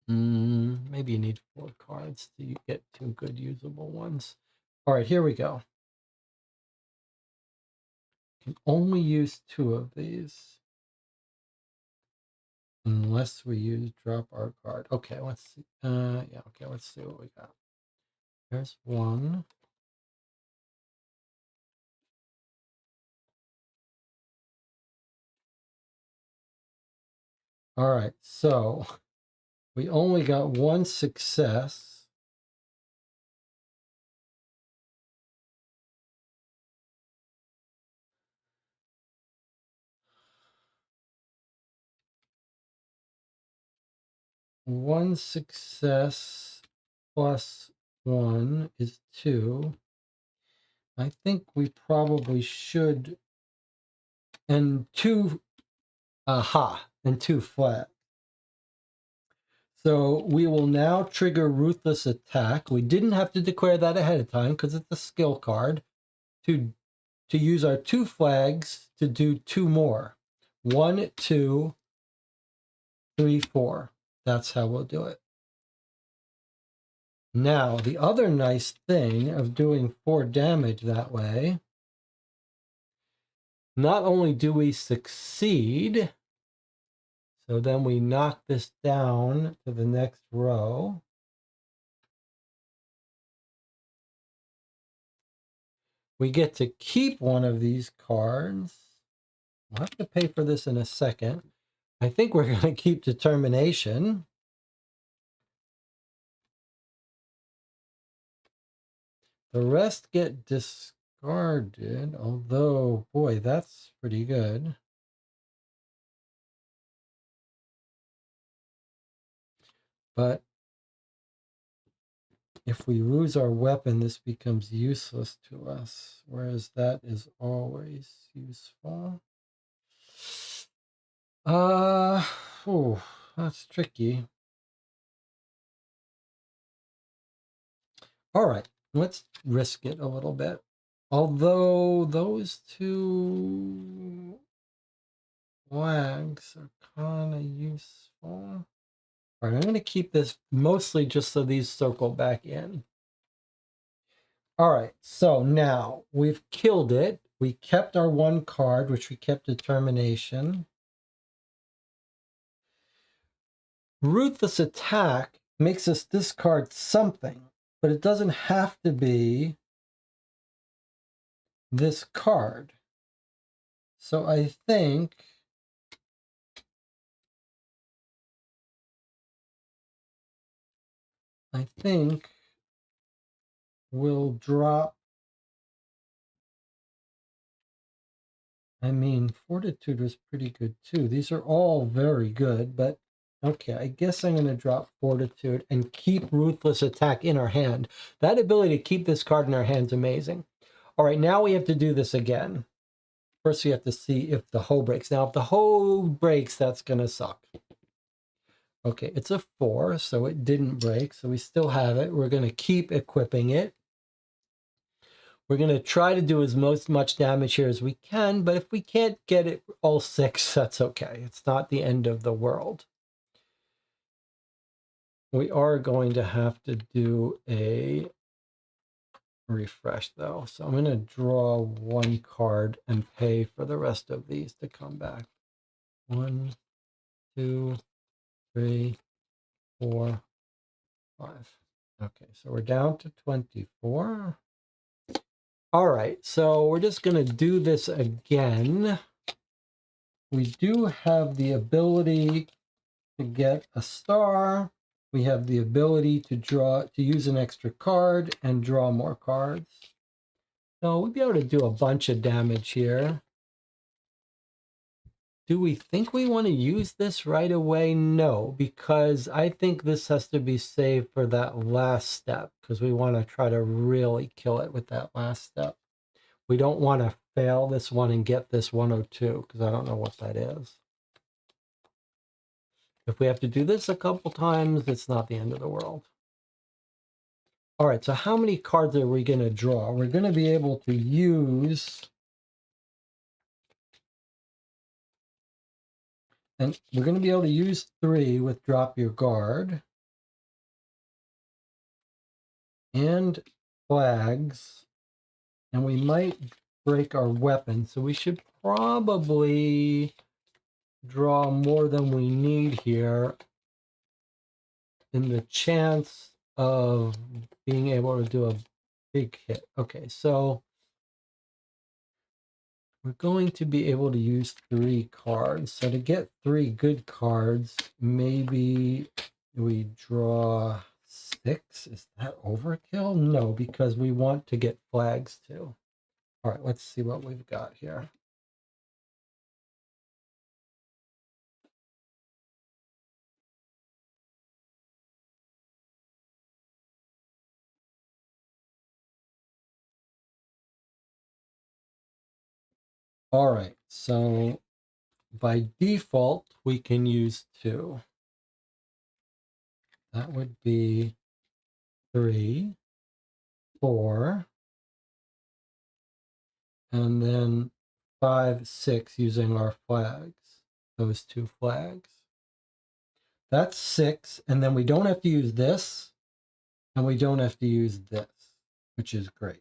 Maybe you need 4 cards to get 2 good usable ones. All right, here we go. Can only use 2 of these. Unless we drop our card. Okay, let's see. Yeah, okay, let's see what we got. There's 1. All right, so we only got 1 success. One success plus 1 is 2. I think we probably should, and 2, and 2 flat. So we will now trigger Ruthless Attack. We didn't have to declare that ahead of time because it's a skill card to use our 2 flags to do 2 more. 1, 2, 3, 4. That's how we'll do it. Now, the other nice thing of doing 4 damage that way, not only do we succeed, so then we knock this down to the next row. We get to keep one of these cards. We'll have to pay for this in a second. I think we're going to keep Determination. The rest get discarded, although, boy, that's pretty good. But if we lose our weapon, this becomes useless to us, whereas that is always useful. Oh, that's tricky. All right, let's risk it a little bit. Although those 2 flags are kind of useful. All right, I'm going to keep this mostly just so these circle back in. All right, so now we've killed it. We kept our 1 card, which we kept Determination. Ruthless Attack makes us discard something, but it doesn't have to be this card. So I think we'll drop. I mean, Fortitude was pretty good too. These are all very good, but okay, I guess I'm going to drop Fortitude and keep Ruthless Attack in our hand. That ability to keep this card in our hand is amazing. All right, now we have to do this again. First, we have to see if the hoe breaks. Now, if the hoe breaks, that's going to suck. Okay, it's a 4, so it didn't break. So we still have it. We're going to keep equipping it. We're going to try to do as much damage here as we can, but if we can't get it all 6, that's okay. It's not the end of the world. We are going to have to do a refresh, though. So I'm going to draw 1 card and pay for the rest of these to come back. 1, 2, 3, 4, 5. Okay, so we're down to 24. All right, so we're just going to do this again. We do have the ability to get a star. We have the ability to use an extra card and draw more cards. So we'll be able to do a bunch of damage here. Do we think we want to use this right away? No, because I think this has to be saved for that last step, because we want to try to really kill it with that last step. We don't want to fail this one and get this 102, because I don't know what that is. If we have to do this a couple times, it's not the end of the world. All right, so how many cards are we going to draw? We're going to be able to use... And we're going to be able to use 3 with drop your guard. And flags. And we might break our weapon. So we should probably draw more than we need here in the chance of being able to do a big hit. Okay, so we're going to be able to use 3 cards. So to get 3 good cards, maybe we draw 6. Is that overkill? No, because we want to get flags too. All right, let's see what we've got here. All right, so by default, we can use 2. That would be 3, 4, and then 5, 6 using our flags, those 2 flags. That's 6, and then we don't have to use this, and we don't have to use this, which is great.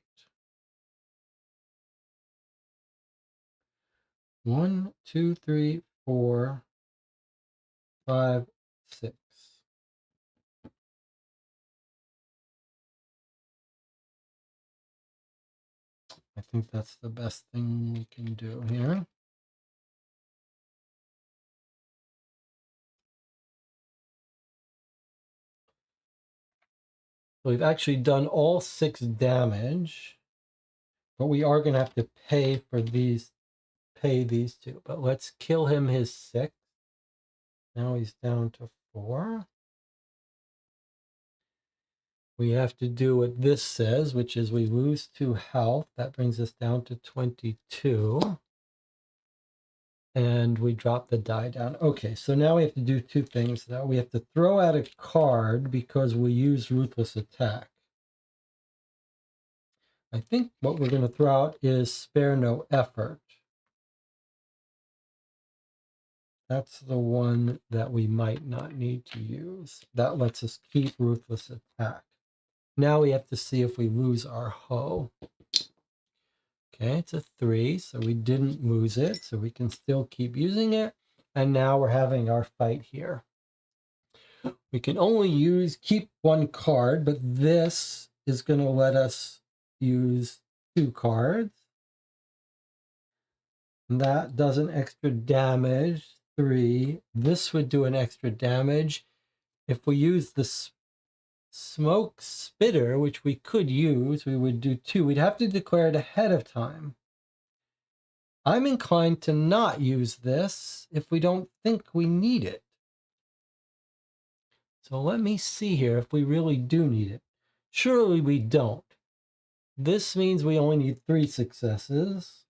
1, 2, 3, 4, 5, 6. I think that's the best thing we can do here. We've actually done all 6 damage, but we are going to have to pay these 2. But let's kill him his 6. Now he's down to 4. We have to do what this says, which is we lose 2 health. That brings us down to 22. And we drop the die down. Okay, so now we have to do 2 things now. We have to throw out a card because we use Ruthless Attack. I think what we're going to throw out is Spare No Effort. That's the one that we might not need to use. That lets us keep Ruthless Attack. Now we have to see if we lose our hoe. Okay, it's a 3, so we didn't lose it, so we can still keep using it. And now we're having our fight here. We can only keep 1 card, but this is going to let us use 2 cards. And that does an extra damage, 3. This would do an extra damage. If we use the Smoke Spitter, which we could use, we would do 2. We'd have to declare it ahead of time. I'm inclined to not use this if we don't think we need it. So let me see here if we really do need it. Surely we don't. This means we only need 3 successes,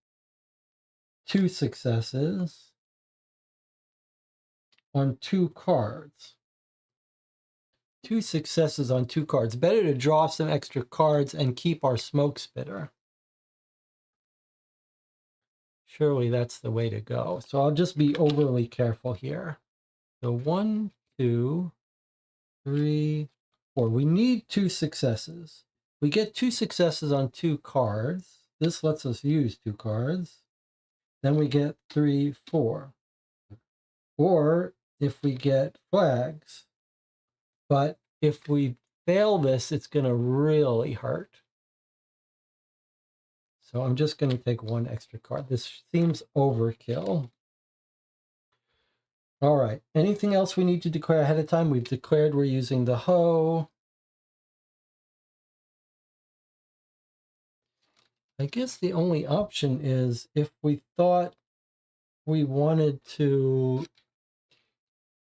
2 successes on 2 cards. 2 successes on 2 cards. Better to draw some extra cards and keep our smoke spitter. Surely that's the way to go. So I'll just be overly careful here. So 1, 2, 3, 4. We need 2 successes. We get 2 successes on 2 cards. This lets us use 2 cards. Then we get 3, 4. Or if we get flags. But if we fail this, it's going to really hurt. So I'm just going to take 1 extra card. This seems overkill. All right. Anything else we need to declare ahead of time? We've declared we're using the hoe. I guess the only option is if we thought we wanted to...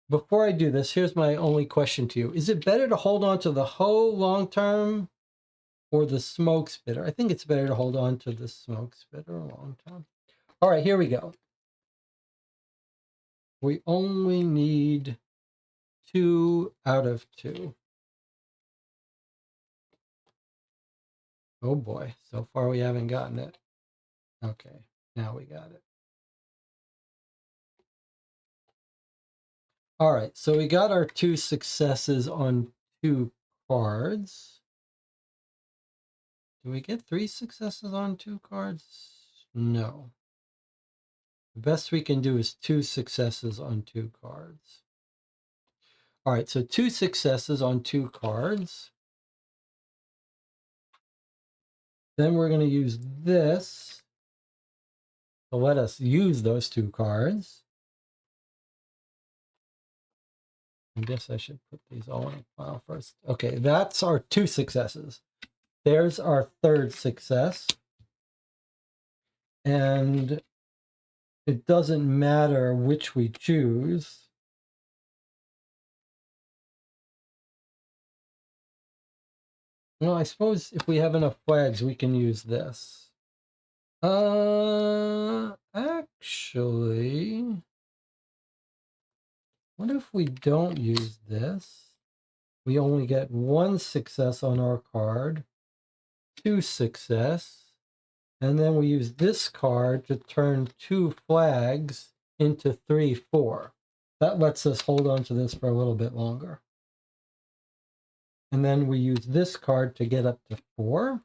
Before I do this, here's my only question to you. Is it better to hold on to the hoe long term or the smoke spitter? I think it's better to hold on to the smoke spitter long term. All right, here we go. We only need 2 out of 2. Oh boy, so far we haven't gotten it. Okay, now we got it. All right, so we got our 2 successes on 2 cards. Do we get 3 successes on 2 cards? No. The best we can do is 2 successes on 2 cards. All right, so 2 successes on 2 cards. Then we're going to use this to let us use those 2 cards. I guess I should put these all in a file first. Okay, that's our 2 successes. There's our 3rd success. And it doesn't matter which we choose. Well, I suppose if we have enough flags, we can use this. Actually, what if we don't use this? We only get 1 success on our card, 2 success, and then we use this card to turn 2 flags into 3, 4. That lets us hold on to this for a little bit longer. And then we use this card to get up to 4.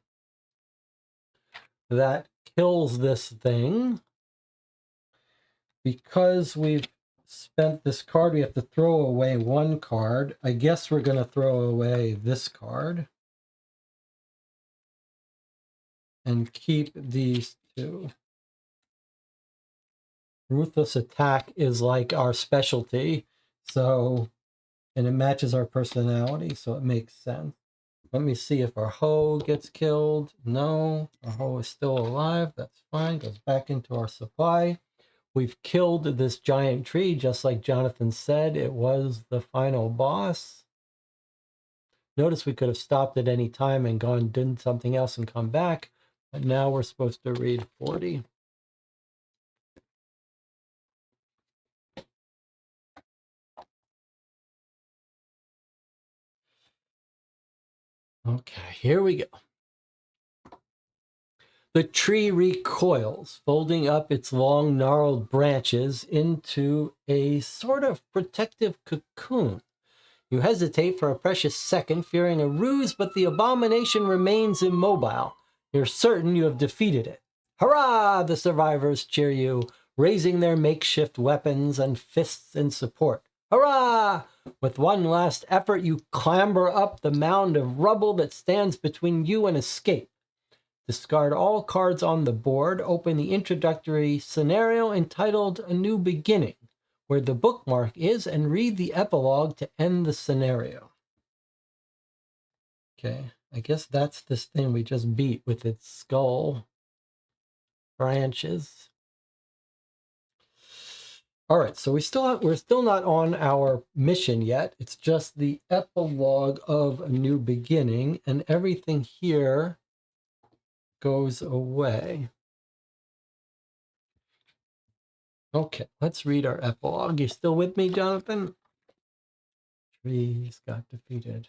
That kills this thing. Because we've spent this card, we have to throw away 1 card. I guess we're going to throw away this card. And keep these 2. Ruthless attack is like our specialty. So, and it matches our personality, so it makes sense. Let me see if our hoe gets killed. No, our hoe is still alive. That's fine. Goes back into our supply. We've killed this giant tree, just like Jonathan said. It was the final boss. Notice we could have stopped at any time and gone, done something else and come back. But now we're supposed to read 40. Okay, here we go. The tree recoils, folding up its long, gnarled branches into a sort of protective cocoon. You hesitate for a precious second, fearing a ruse, but the abomination remains immobile. You're certain you have defeated it. Hurrah! The survivors cheer you, raising their makeshift weapons and fists in support. Hurrah! With one last effort, you clamber up the mound of rubble that stands between you and escape. Discard all cards on the board. Open the introductory scenario entitled A New Beginning, where the bookmark is, and read the epilogue to end the scenario. Okay, I guess that's this thing we just beat with its skull branches. All right, so we're still not on our mission yet. It's just the epilogue of A New Beginning, and everything here goes away. Okay, let's read our epilogue. You still with me, Jonathan? Trees got defeated.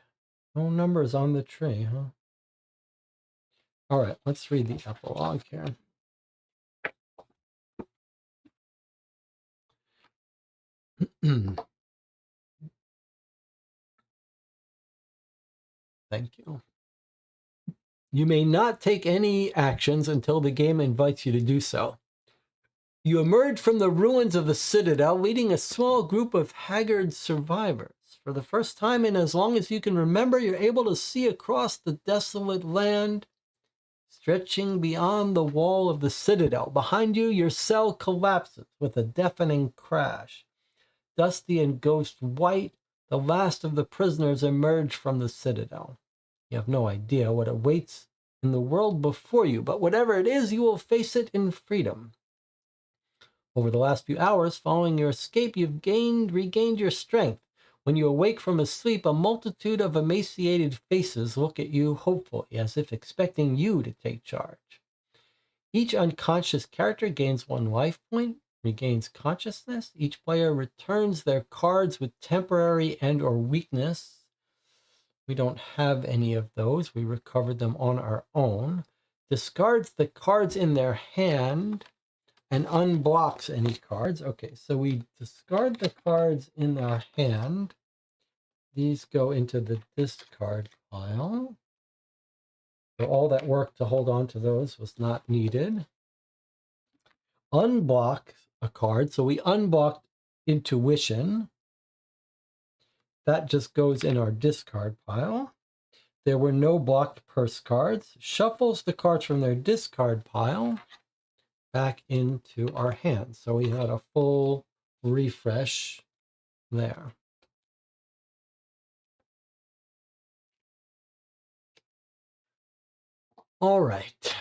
No numbers on the tree, huh? All right, let's read the epilogue here. Thank you. You may not take any actions until the game invites you to do so. You emerge from the ruins of the Citadel, leading a small group of haggard survivors. For the first time in as long as you can remember, you're able to see across the desolate land stretching beyond the wall of the Citadel. Behind you, your cell collapses with a deafening crash. Dusty and ghost white, the last of the prisoners emerge from the Citadel. You have no idea what awaits in the world before you, but whatever it is, you will face it in freedom. Over the last few hours following your escape, you've regained your strength. When you awake from a sleep, a multitude of emaciated faces look at you hopefully, as if expecting you to take charge. Each unconscious character gains 1 life point, regains consciousness. Each player returns their cards with temporary and/or weakness. We don't have any of those. We recovered them on our own. Discards the cards in their hand and unblocks any cards. Okay, so we discard the cards in our hand. These go into the discard pile. So all that work to hold on to those was not needed. Unblock a card. So we unblocked Intuition. That just goes in our discard pile. There were no blocked purse cards. Shuffles the cards from their discard pile back into our hands. So we had a full refresh there. All right.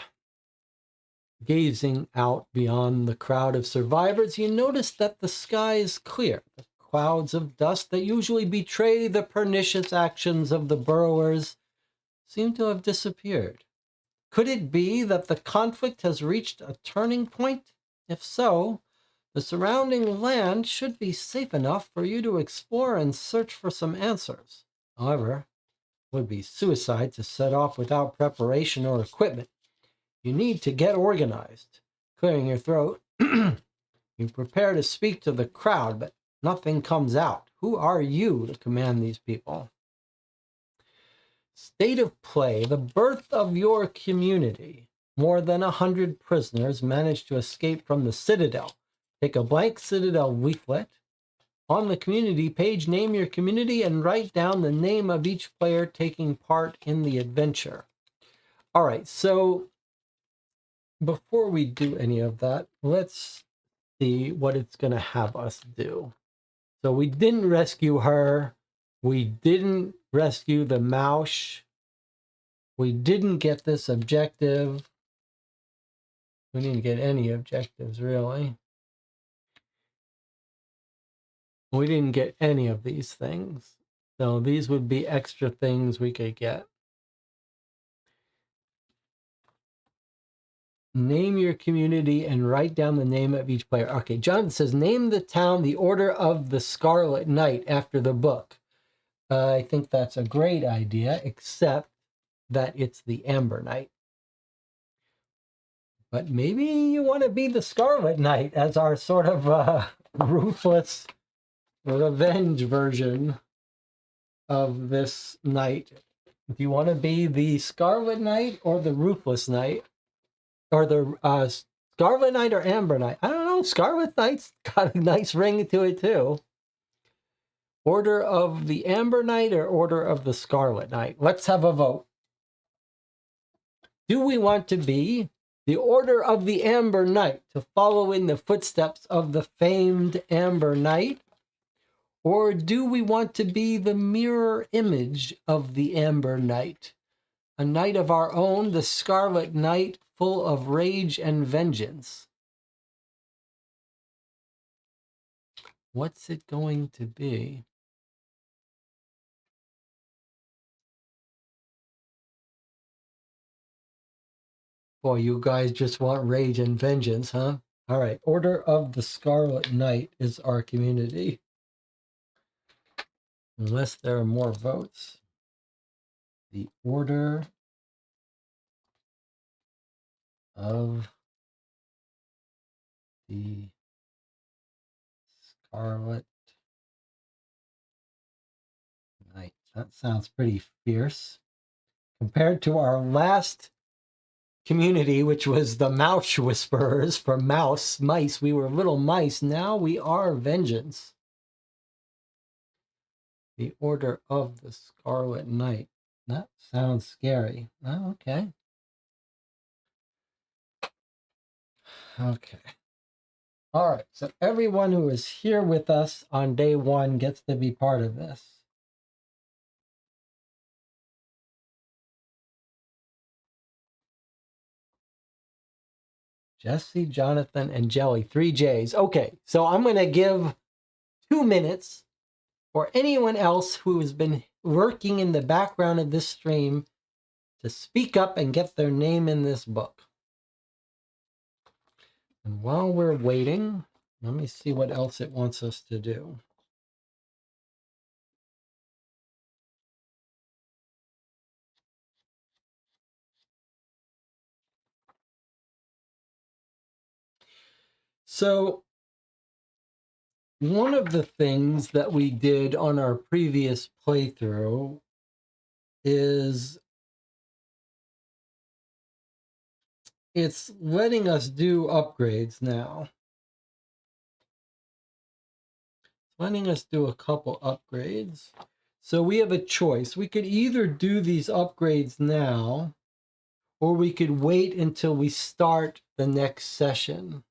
Gazing out beyond the crowd of survivors, you notice that the sky is clear. The clouds of dust that usually betray the pernicious actions of the burrowers seem to have disappeared. Could it be that the conflict has reached a turning point? If so, the surrounding land should be safe enough for you to explore and search for some answers. However, it would be suicide to set off without preparation or equipment. You need to get organized. Clearing your throat, you prepare to speak to the crowd, but nothing comes out. Who are you to command these people? State of play, the birth of your community. More than 100 prisoners managed to escape from the Citadel. Take a blank Citadel leaflet. On the community page, name your community and write down the name of each player taking part in the adventure. All right, so before we do any of that, let's see what it's going to have us do. So we didn't rescue her. We didn't rescue the mouse. We didn't get this objective. We didn't get any objectives, really. We didn't get any of these things. So these would be extra things we could get. Name your community and write down the name of each player. Okay, Jonathan says, name the town the Order of the Scarlet Knight after the book. I think that's a great idea, except that it's the Amber Knight. But maybe you want to be the Scarlet Knight as our sort of ruthless revenge version of this knight. Do you want to be the Scarlet Knight or the Ruthless Knight? Or the Scarlet Knight or Amber Knight? I don't know. Scarlet Knight's got a nice ring to it, too. Order of the Amber Knight or Order of the Scarlet Knight? Let's have a vote. Do we want to be the Order of the Amber Knight to follow in the footsteps of the famed Amber Knight? Or do we want to be the mirror image of the Amber Knight? A knight of our own, the Scarlet Knight, full of rage and vengeance. What's it going to be? Boy, you guys just want rage and vengeance, huh? All right. Order of the Scarlet Knight is our community. Unless there are more votes. The Order of the Scarlet Knight. That sounds pretty fierce. Compared to our last community, which was the Mouse Whisperers for mice. We were little mice. Now we are vengeance. The Order of the Scarlet Knight. That sounds scary. Oh, okay. Okay. All right. So everyone who is here with us on day one gets to be part of this. Jesse, Jonathan, and Jelly. 3 J's. Okay. So I'm going to give 2 minutes for anyone else who has been working in the background of this stream to speak up and get their name in this book. And while we're waiting, let me see what else it wants us to do. So one of the things that we did on our previous playthrough is it's letting us do upgrades now. It's letting us do a couple upgrades. So we have a choice. We could either do these upgrades now, or we could wait until we start the next session.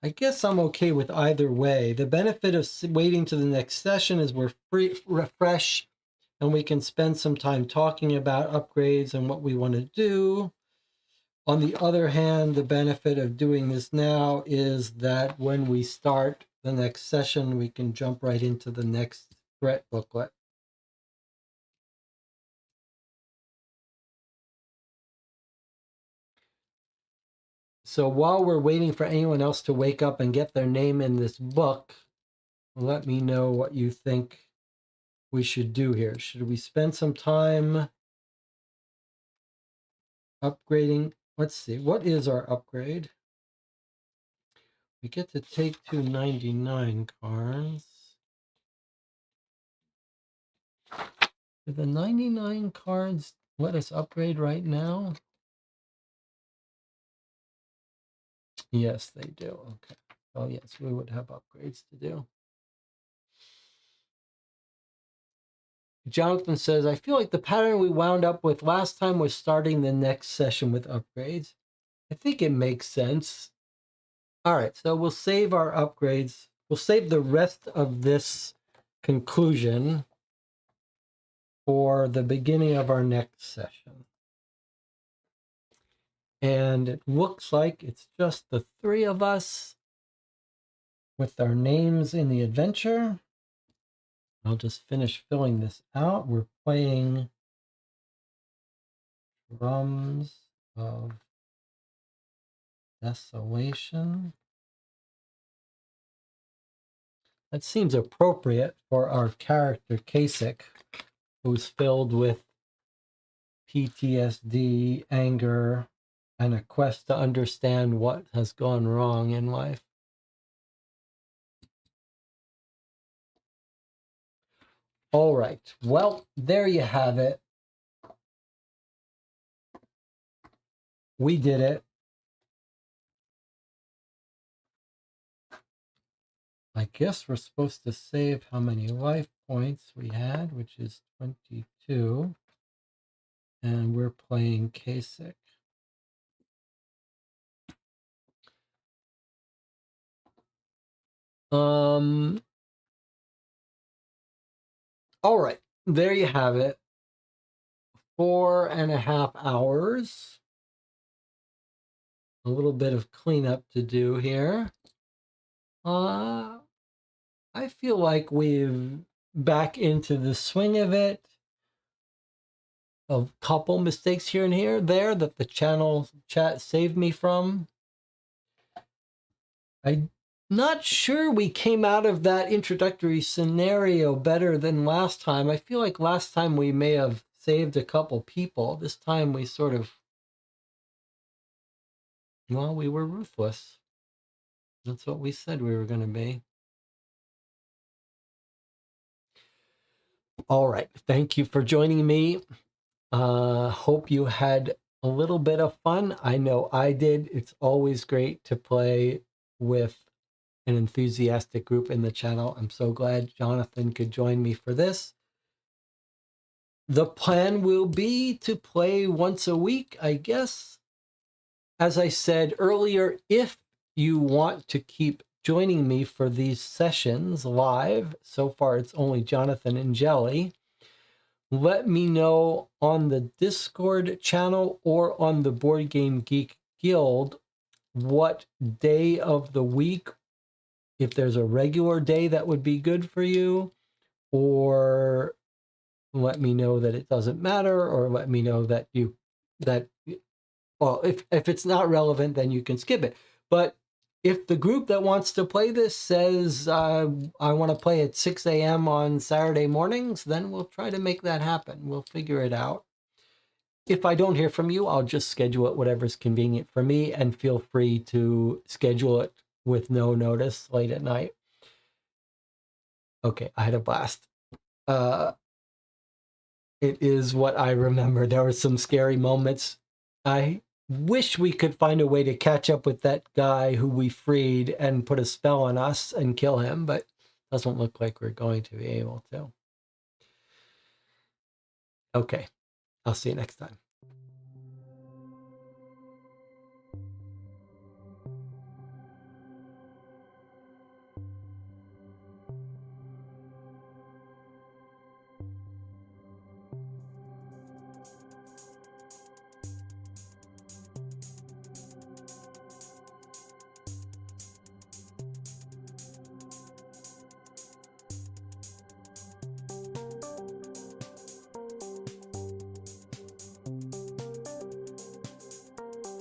I guess I'm okay with either way. The benefit of waiting to the next session is we're refresh, and we can spend some time talking about upgrades and what we want to do. On the other hand, the benefit of doing this now is that when we start the next session, we can jump right into the next threat booklet. So while we're waiting for anyone else to wake up and get their name in this book, let me know what you think we should do here. Should we spend some time upgrading? Let's see, what is our upgrade? We get to take 299 cards. Do the 99 cards let us upgrade right now? Yes, they do. Okay. Oh, yes, we would have upgrades to do. Jonathan says, I feel like the pattern we wound up with last time was starting the next session with upgrades. I think it makes sense. All right, so we'll save our upgrades. We'll save the rest of this conclusion for the beginning of our next session. And it looks like it's just the 3 of us with our names in the adventure. I'll just finish filling this out. We're playing Drums of Desolation. That seems appropriate for our character Kasich, who's filled with PTSD, anger, and a quest to understand what has gone wrong in life. All right, well, there you have it. We did it. I guess we're supposed to save how many life points we had, which is 22. And we're playing Kasich. All right, there you have it. 4.5 hours. A little bit of cleanup to do here. I feel like we've back into the swing of it. a couple mistakes here and there that the channel chat saved me from. I'm not sure we came out of that introductory scenario better than last time. I feel like last time we may have saved a couple people. This time we sort of, well, we were ruthless. That's what we said we were going to be. All right. Thank you for joining me. Hope you had a little bit of fun. I know I did. It's always great to play with an enthusiastic group in the channel. I'm so glad Jonathan could join me for this. The plan will be to play once a week, I guess. As I said earlier, if you want to keep joining me for these sessions live, so far it's only Jonathan and Jelly, let me know on the Discord channel or on the Board Game Geek Guild what day of the week, if there's a regular day that would be good for you, or let me know that it doesn't matter, or let me know that well, if it's not relevant, then you can skip it. But if the group that wants to play this says, I want to play at 6 a.m. on Saturday mornings, then we'll try to make that happen. We'll figure it out. If I don't hear from you, I'll just schedule it whatever's convenient for me, and feel free to schedule it with no notice late at night. Okay, I had a blast. It is what I remember. There were some scary moments. I wish we could find a way to catch up with that guy who we freed and put a spell on us and kill him, but doesn't look like we're going to be able to. Okay, I'll see you next time.